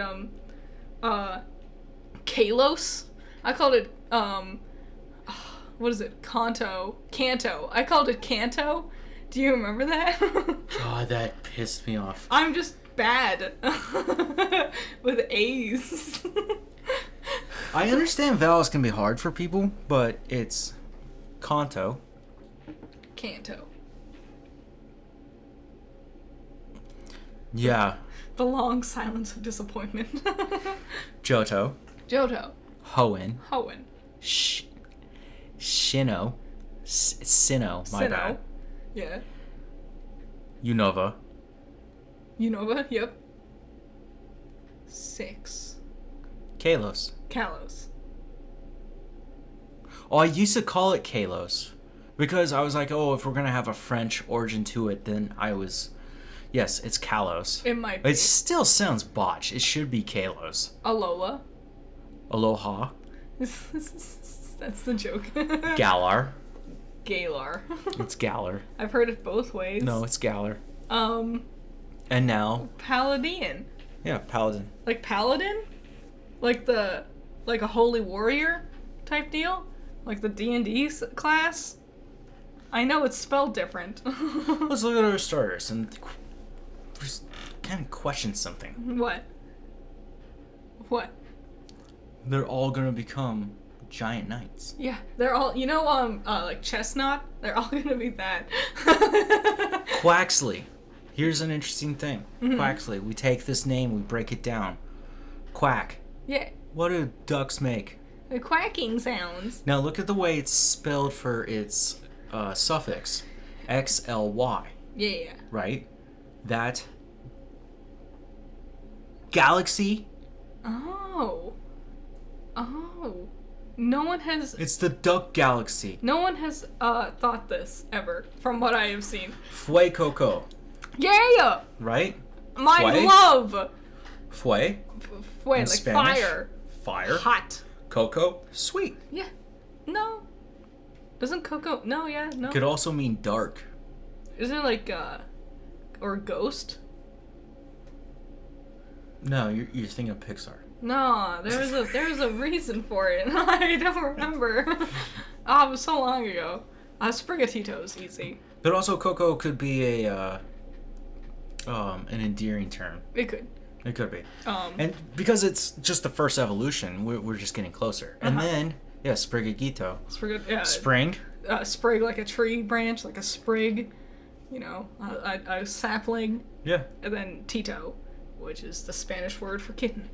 Kalos. I called it what is it? Canto. I called it Canto. Do you remember that? God, that pissed me off. I'm just bad with A's. I understand vowels can be hard for people, but it's Kanto. Canto. Yeah. The long silence of disappointment. Johto. Hoenn. Sinnoh. Sinnoh, my bad. Yeah. Unova. Unova, yep. 6. Kalos. Kalos. Oh, I used to call it Kalos. Because I was like, oh, if we're going to have a French origin to it, then I was... Yes, it's Kalos. It might be. It still sounds botched. It should be Kalos. Alola. Aloha. That's the joke. Galar. Galar. It's Galar. I've heard it both ways. No, it's Galar. And now... Paladin. Yeah, Paladin. Like Paladin? Like a holy warrior type deal? Like the D&D class? I know it's spelled different. Let's look at our starters and just kind of question something. What? What? They're all gonna become giant knights. Yeah, they're all, like Chestnut? They're all gonna be that. Quaxley. Here's an interesting thing. Mm-hmm. Quaxley. We take this name, we break it down. Quack. Yeah. What do ducks make? The quacking sounds. Now look at the way it's spelled for its suffix. XLY. Yeah. Right? That galaxy. Oh. No one has... It's the duck galaxy. No one has thought this, ever, from what I have seen. Fue Coco. Yeah! Right? My Fue? love! Fue. Fue, like Spanish? fire. Fire. Hot. Coco. Sweet. Yeah. No. Doesn't Coco... No, yeah, no. Could also mean dark. Isn't it like, or ghost? No, you're thinking of Pixar. No, there's a reason for it. I don't remember. Oh, it was so long ago. Sprigatito's easy. But also Coco could be an endearing term. It could. It could be. And because it's just the first evolution, we're just getting closer. And then, yeah, Sprigatito. Spring. Sprig, like a tree branch, like a sprig. A sapling. Yeah. And then Tito, which is the Spanish word for kitten.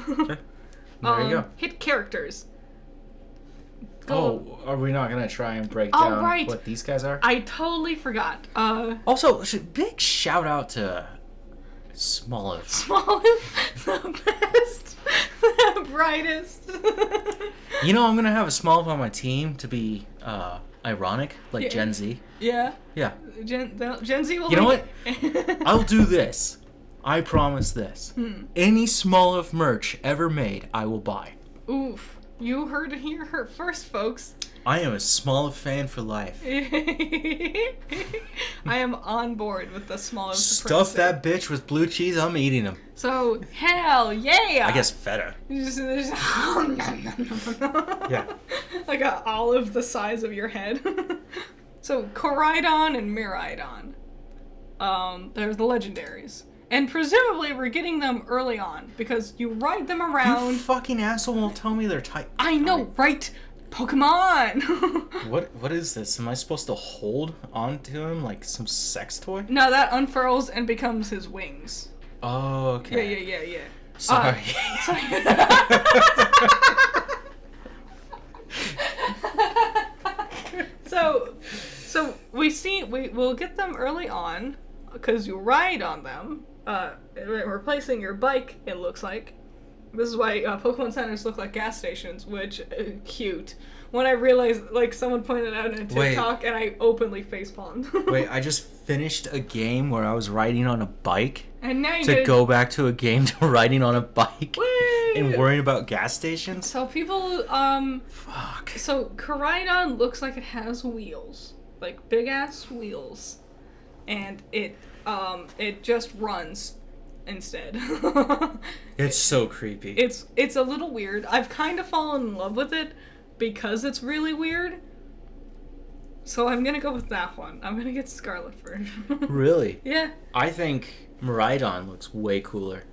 Okay. There you go. Hit characters. Oh, are we not going to try and break down right. what these guys are? I totally forgot. Also, big shout out to Smoliv. Smoliv, the best, the brightest. I'm going to have a Smoliv on my team to be ironic, like Yeah. Gen Z. Yeah. Yeah. Gen Z will You know like what? I'll do this. I promise this. Any Smoliv merch ever made, I will buy. Oof. You heard it here first, folks. I am a Smoliv fan for life. I am on board with the smallest. Stuff that bitch with blue cheese, I'm eating them. So, hell yeah! I guess feta. Yeah. Like an olive the size of your head. So, Koraidon and Miraidon. They're the legendaries. And presumably we're getting them early on, because you ride them around... You fucking asshole won't tell me their type. I know, right? Pokemon! What is this? Am I supposed to hold onto him like some sex toy? No, that unfurls and becomes his wings. Oh, okay. Yeah. Sorry. So we'll get them early on, because you ride on them, replacing your bike, it looks like. This is why Pokemon centers look like gas stations, which cute. When I realized, like, someone pointed out in a TikTok, and I openly facepalmed. Wait, I just finished a game where I was riding on a bike. And now to go back to a game to riding on a bike. Whee! And worrying about gas stations. So people, Fuck. So Koraidon looks like it has wheels, like big ass wheels, and it just runs instead. It's so creepy. It's a little weird. I've kind of fallen in love with it because it's really weird. So I'm gonna go with that one. I'm gonna get Scarlet version. Really? Yeah. I think Miraidon looks way cooler.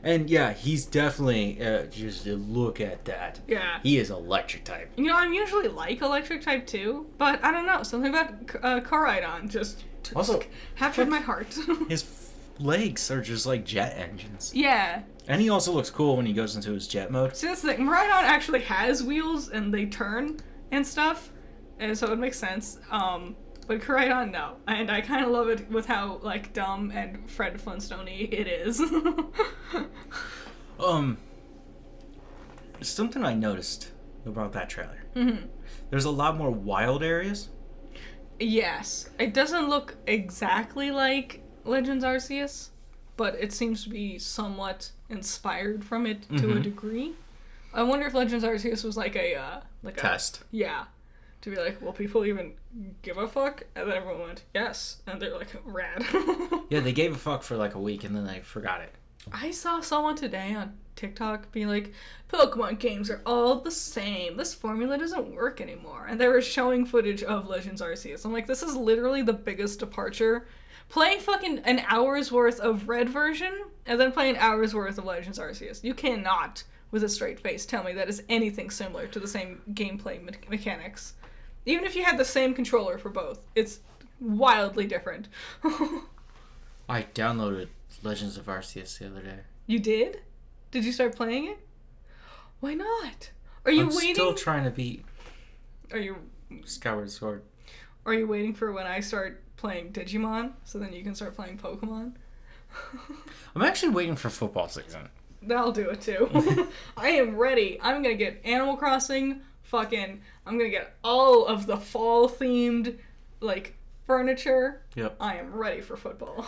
And yeah, he's definitely, just look at that. Yeah. He is electric type. I'm usually like electric type too, but I don't know. Something about Koraidon just Also, captured my heart. His legs are just like jet engines. Yeah. And he also looks cool when he goes into his jet mode. See, that's the thing. Miraidon actually has wheels and they turn and stuff, and so it makes sense. But Koraidon, no. And I kind of love it with how, like, dumb and Fred Flintstone-y it is. Something I noticed about that trailer. Mm-hmm. There's a lot more wild areas. Yes. It doesn't look exactly like Legends Arceus, but it seems to be somewhat inspired from it to a degree. I wonder if Legends Arceus was like a test. Yeah. To be like, will people even give a fuck? And then everyone went, yes. And they're like, rad. Yeah, they gave a fuck for like a week and then they forgot it. I saw someone today on TikTok be like, Pokemon games are all the same. This formula doesn't work anymore. And they were showing footage of Legends Arceus. I'm like, this is literally the biggest departure. Play fucking an hour's worth of Red version and then play an hour's worth of Legends Arceus. You cannot, with a straight face, tell me that is anything similar to the same gameplay mechanics. Even if you had the same controller for both, it's wildly different. I downloaded Legends of Arceus the other day. You did? Did you start playing it? Why not? Are you waiting? I'm still trying to beat Are you Skyward Sword. Are you waiting for when I start playing Digimon so then you can start playing Pokemon? I'm actually waiting for football season. That'll do it too. I am ready. I'm gonna get Animal Crossing. I'm gonna get all of the fall themed like furniture. Yep. I am ready for football.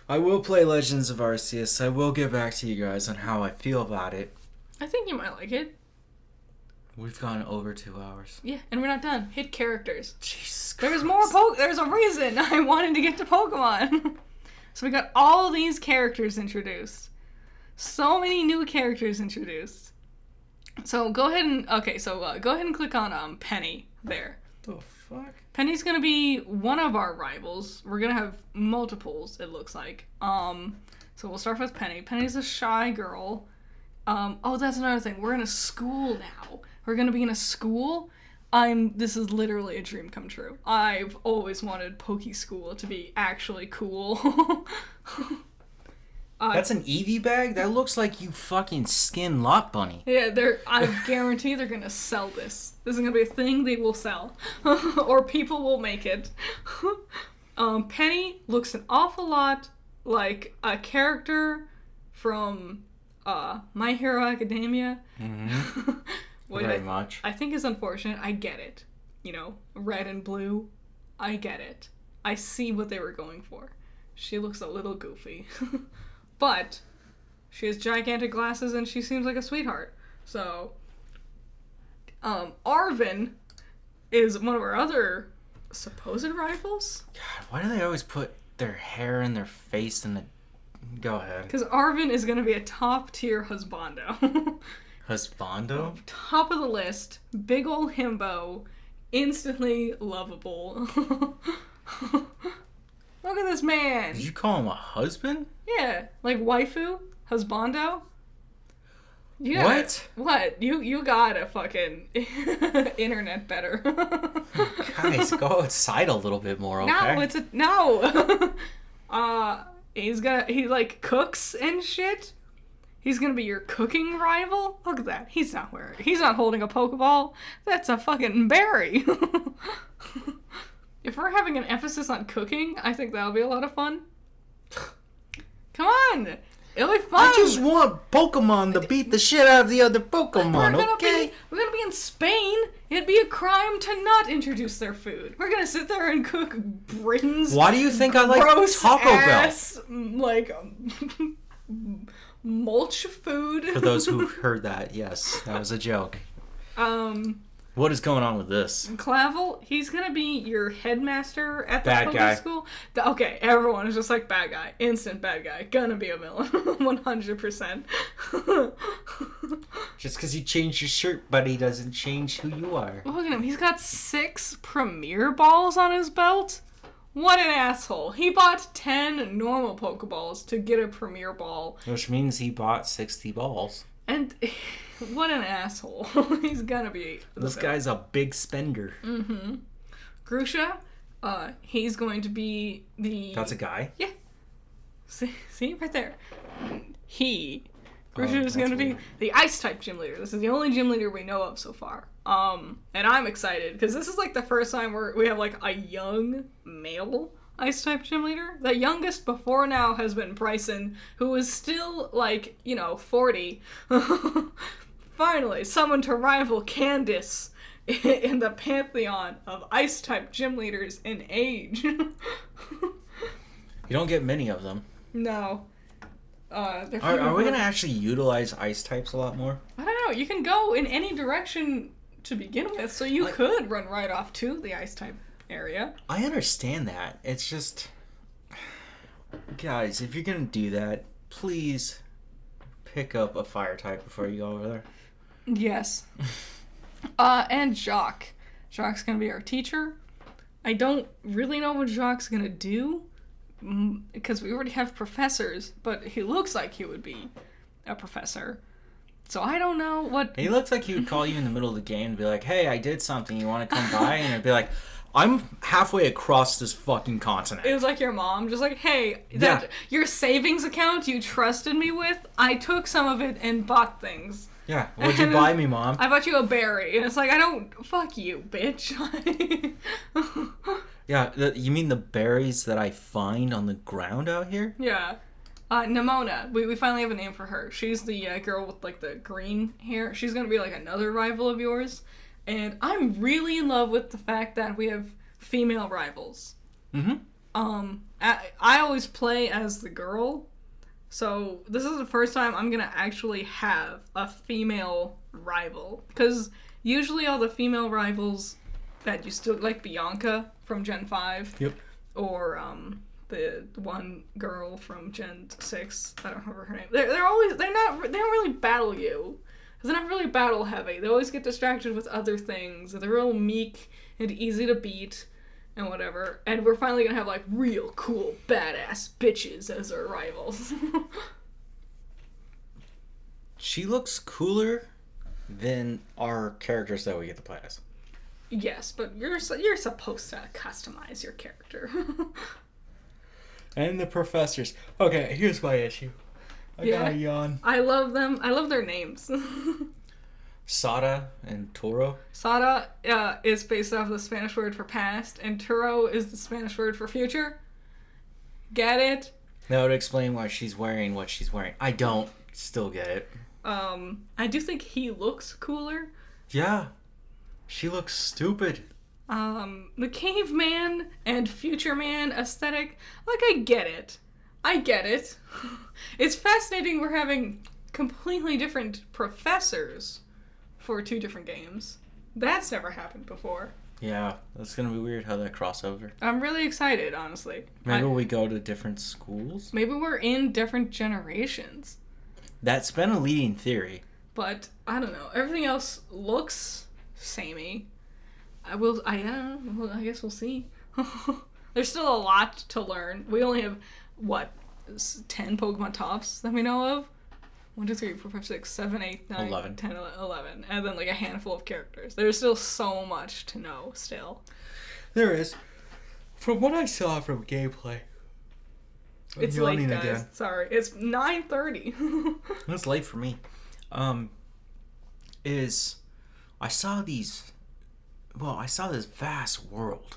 I will play Legends of Arceus. I will get back to you guys on how I feel about it. I think you might like it. We've gone over 2 hours. Yeah, and we're not done. Hit characters. Jesus Christ. There's more There's a reason I wanted to get to Pokemon. So we got all these characters introduced. So many new characters introduced. So go ahead and click on Penny there. The fuck? Penny's gonna be one of our rivals. We're gonna have multiples, it looks like. So we'll start with Penny. Penny's a shy girl. Oh, that's another thing. We're in a school now. We're gonna be in a school. This is literally a dream come true. I've always wanted Poke School to be actually cool. That's an Eevee bag? That looks like you fucking skin Lot Bunny. Yeah, I guarantee they're gonna sell this. This is gonna be a thing they will sell. Or people will make it. Penny looks an awful lot like a character from My Hero Academia. Mm-hmm. Very much. I think is unfortunate. I get it. Red and blue. I get it. I see what they were going for. She looks a little goofy. But she has gigantic glasses and she seems like a sweetheart. So, Arvin is one of our other supposed rivals. God, why do they always put their hair in their face and Go ahead. Because Arvin is going to be a top-tier husbando. Husbando? Top of the list. Big ol' himbo. Instantly lovable. Look at this man. Did you call him a husband? Yeah. Like waifu? Husbando? What? You got a fucking internet better. Guys, go outside a little bit more, okay? No. He like cooks and shit. He's gonna be your cooking rival? Look at that. He's not holding a Pokeball. That's a fucking berry. If we're having an emphasis on cooking, I think that'll be a lot of fun. Come on! It'll be fun! I just want Pokemon to beat the shit out of the other Pokemon, okay? We're gonna be in Spain. It'd be a crime to not introduce their food. We're gonna sit there and cook Britain's Why do you think I like Taco ass, like, mulch food. For those who heard that, yes, that was a joke. What is going on with this? Clavel, he's gonna be your headmaster at the bad guy school. Okay, everyone is just like bad guy, instant bad guy, gonna be a villain, 100%. Just because you changed your shirt, buddy, doesn't change who you are. Look at him, he's got 6 Premier Balls on his belt. What an asshole. He bought 10 normal Pokeballs to get a Premier Ball. Which means he bought 60 balls. And what an asshole. He's gonna be. This guy's a big spender. Mm-hmm. Grusha, he's going to be the... That's a guy? Yeah. See? Right there. Grusha is going to be the Ice-type gym leader. This is the only gym leader we know of so far. And I'm excited, because this is like the first time we have like a young male Ice-type gym leader. The youngest before now has been Bryson, who is still like, 40. Finally, someone to rival Candace in the pantheon of Ice-type gym leaders in age. You don't get many of them. No. Are we going to actually utilize ice types a lot more? I don't know. You can go in any direction to begin with, so you could run right off to the ice-type area. I understand that. It's just... Guys, if you're going to do that, please pick up a fire type before you go over there. Yes. And Jacques. Jacques' going to be our teacher. I don't really know what Jacques' going to do, because we already have professors, but he looks like he would be a professor. So I don't know what... He looks like he would call you in the middle of the game and be like, hey, I did something, you want to come by? And I'd be like, I'm halfway across this fucking continent. It was like your mom, just like, hey, your savings account you trusted me with, I took some of it and bought things. Yeah, what'd you buy me, Mom? I bought you a berry. And it's like, I don't... Fuck you, bitch. Yeah, you mean the berries that I find on the ground out here? Yeah. Nimona. We finally have a name for her. She's the girl with, like, the green hair. She's gonna be, like, another rival of yours. And I'm really in love with the fact that we have female rivals. Mm-hmm. I always play as the girl. So this is the first time I'm gonna actually have a female rival. Because usually all the female rivals that you still like, Bianca from Gen 5. Yep. Or the one girl from Gen 6. I don't remember her name. They don't really battle you. Because they're not really battle heavy. They always get distracted with other things. They're real meek and easy to beat. And whatever. And we're finally gonna have, like, real cool, badass bitches as our rivals. She looks cooler than our characters that we get to play as. Yes, but you're supposed to customize your character. And the professors. Okay, here's my issue. I got a yawn. I love them. I love their names. Sada and Toro. Sada is based off the Spanish word for past, and Turo is the Spanish word for future. Get it? That would explain why she's wearing what she's wearing. I don't still get it. I do think he looks cooler. Yeah. She looks stupid. The caveman and future man aesthetic, like, I get it. It's fascinating we're having completely different professors for two different games. That's never happened before. Yeah, that's gonna be weird how that crossover. I'm really excited, honestly. Maybe we go to different schools? Maybe we're in different generations. That's been a leading theory. But, I don't know. Everything else looks samey. I guess we'll see. There's still a lot to learn. We only have, 10 Pokemon tops that we know of? 1, 2, 3, 4, 5, 6, 7, 8, 9, 11. 10, 11. And then, like, a handful of characters. There's still so much to know, still. There is. From what I saw from gameplay. It's late, guys. Again. Sorry. It's 9:30. That's late for me. I saw this vast world.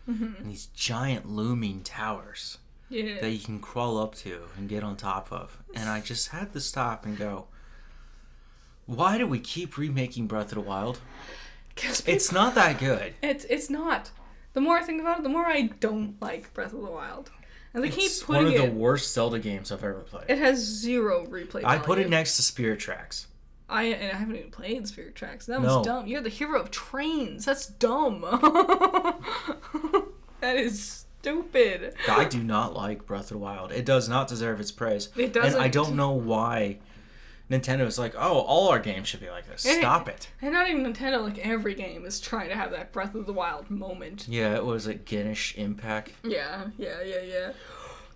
Mm-hmm. And these giant looming towers. Yeah. That you can crawl up to and get on top of. And I just had to stop and go, why do we keep remaking Breath of the Wild? It's not that good. It's not. The more I think about it, the more I don't like Breath of the Wild. And they keep putting one of the worst Zelda games I've ever played. It has 0 replay value. I put it next to Spirit Tracks. I haven't even played Spirit Tracks. That was dumb. You're the hero of trains. That's dumb. That is stupid. I do not like Breath of the Wild. It does not deserve its praise. It doesn't. And I don't know why Nintendo is like, oh, all our games should be like this. Stop it. And not even Nintendo, like, every game is trying to have that Breath of the Wild moment. Yeah, it was a Genish Impact. Yeah.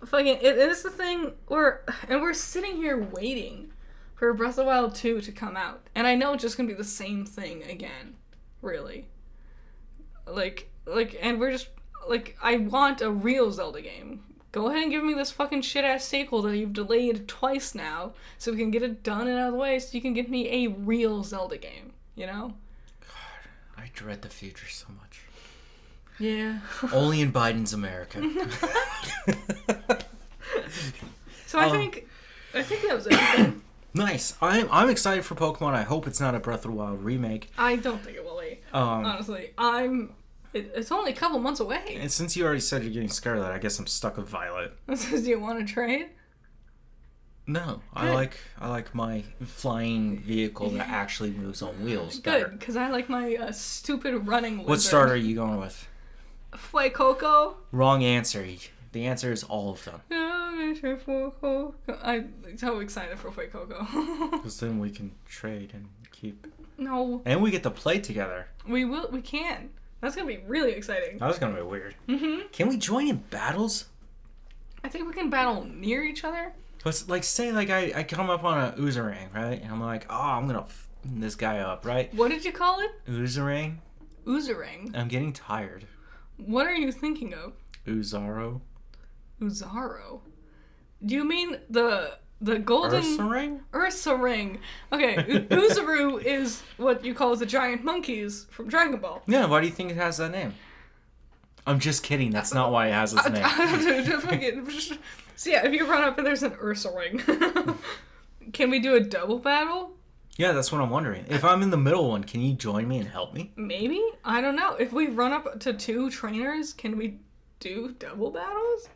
Fucking, it is the thing where, and we're sitting here waiting for Breath of the Wild 2 to come out. And I know it's just gonna be the same thing again. Really. And we're just, I want a real Zelda game. Go ahead and give me this fucking shit-ass sequel that you've delayed twice now, so we can get it done and out of the way, so you can give me a real Zelda game, you know? God, I dread the future so much. Yeah. Only in Biden's America. So I think that was everything. Nice. I'm excited for Pokemon. I hope it's not a Breath of the Wild remake. I don't think it will be. Honestly, it's only a couple months away. And since you already said you're getting Scarlet, I guess I'm stuck with Violet. Do you want to trade? No, good. I like my flying vehicle that actually moves on wheels. Good, because I like my stupid running lizard. What starter are you going with? Fuecoco. Wrong answer. The answer is all of them. I'm so excited for Fuecoco. Because then we can trade and keep... No. And we get to play together. We can. That's going to be really exciting. That was going to be weird. Mm-hmm. Can we join in battles? I think we can battle near each other. But like, say like I come up on a Oozerang, right? And I'm like, oh, I'm going to f this guy up, right? What did you call it? Oozerang. Oozerang? I'm getting tired. What are you thinking of? Oozaro. Oozaro? Do you mean the golden... Ursaring. Okay, Oozaru is what you call the giant monkeys from Dragon Ball. Yeah, why do you think it has that name? I'm just kidding. That's not why it has its name. So yeah, if you run up and there's an Ursaring, can we do a double battle? Yeah, that's what I'm wondering. If I'm in the middle one, can you join me and help me? Maybe? I don't know. If we run up to 2 trainers, can we do double battles?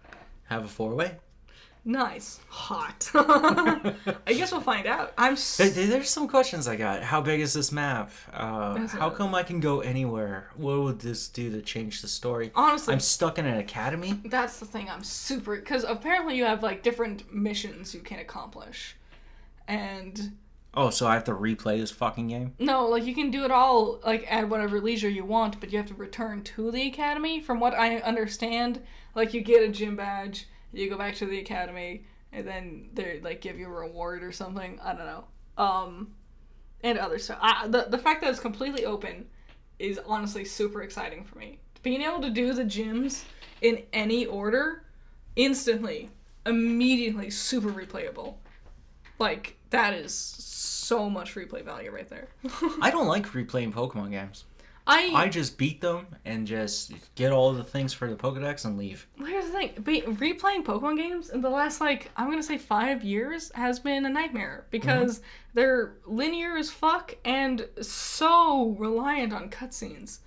Have a 4-way? Nice. Hot. I guess we'll find out. There's some questions I got. How big is this map? How come I can go anywhere? What would this do to change the story? Honestly, I'm stuck in an academy? That's the thing. I'm super... Because apparently you have, like, different missions you can accomplish. And... Oh, so I have to replay this fucking game? No, like, you can do it all, like, at whatever leisure you want, but you have to return to the academy. From what I understand, like, you get a gym badge... You go back to the academy, and then they like give you a reward or something. I don't know. And other stuff. The fact that it's completely open is honestly super exciting for me. Being able to do the gyms in any order, instantly, immediately, super replayable. Like, that is so much replay value right there. I don't like replaying Pokemon games. I just beat them and just get all the things for the Pokedex and leave. Well, here's the thing. Replaying Pokemon games in the last, like, I'm going to say 5 years has been a nightmare. Because they're linear as fuck and so reliant on cutscenes.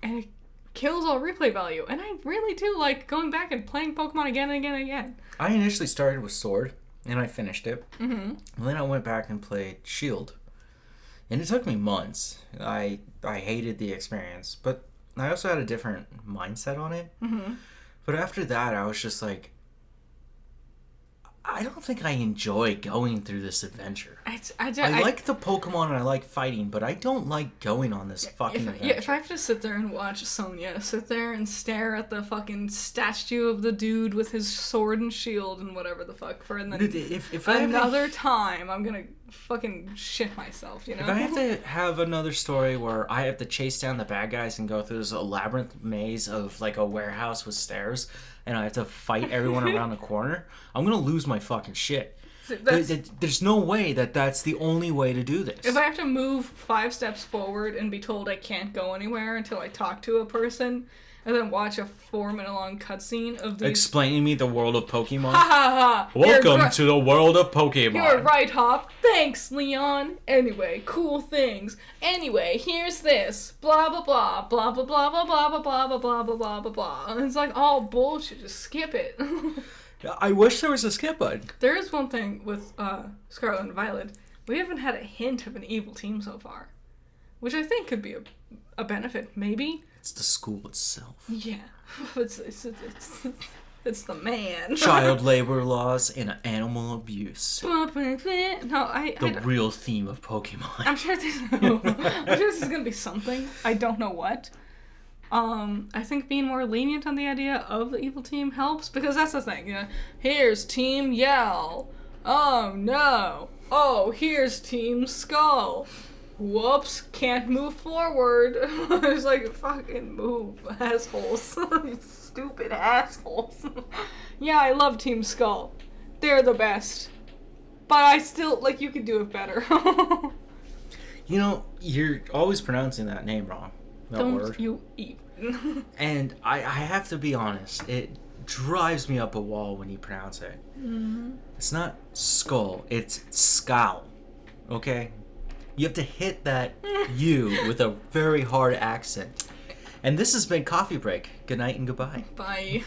And it kills all replay value. And I really do like going back and playing Pokemon again and again and again. I initially started with Sword, and I finished it. Mm-hmm. And then I went back and played Shield. And it took me months. I hated the experience, but I also had a different mindset on it. Mm-hmm. But after that, I was just like, I don't think I enjoy going through this adventure. I like the Pokemon and I like fighting, but I don't like going on this fucking adventure. Yeah, if I have to sit there and watch Sonya sit there and stare at the fucking statue of the dude with his sword and shield and whatever the fuck for, and then if another time, I'm gonna fucking shit myself, you know? If I have to have another story where I have to chase down the bad guys and go through this labyrinth maze of like a warehouse with stairs, and I have to fight everyone around the corner, I'm gonna lose my fucking shit. There's no way that's the only way to do this. If I have to move 5 steps forward and be told I can't go anywhere until I talk to a person, and then watch a 4-minute long cutscene of these... Explaining me the world of Pokemon? Ha ha ha! Welcome to the world of Pokemon! You're right, Hop. Thanks, Leon. Anyway, cool things. Anyway, here's this. Blah, blah, blah. Blah, blah, blah, blah, blah, blah, blah, blah, blah, blah, blah, blah, blah. And it's like, all bullshit. Just skip it. I wish there was a skip button. There is one thing with Scarlet and Violet. We haven't had a hint of an evil team so far. Which I think could be a benefit, maybe. It's the school itself. Yeah. It's the man. Child labor laws and animal abuse. The real theme of Pokemon. I'm sure this is going to be something. I don't know what. I think being more lenient on the idea of the evil team helps, because that's the thing, you know. Here's Team Yell. Oh no. Oh, here's Team Skull. Whoops, can't move forward. It's like, fucking move, assholes. You stupid assholes. Yeah, I love Team Skull. They're the best. But I still, like, you could do it better. You know, you're always pronouncing that name wrong. That Don't word. You eat. And I have to be honest, drives me up a wall when you pronounce it. Mm-hmm. It's not skull, it's scowl. Okay? You have to hit that U with a very hard accent. And this has been Coffee Break. Good night and goodbye. Bye.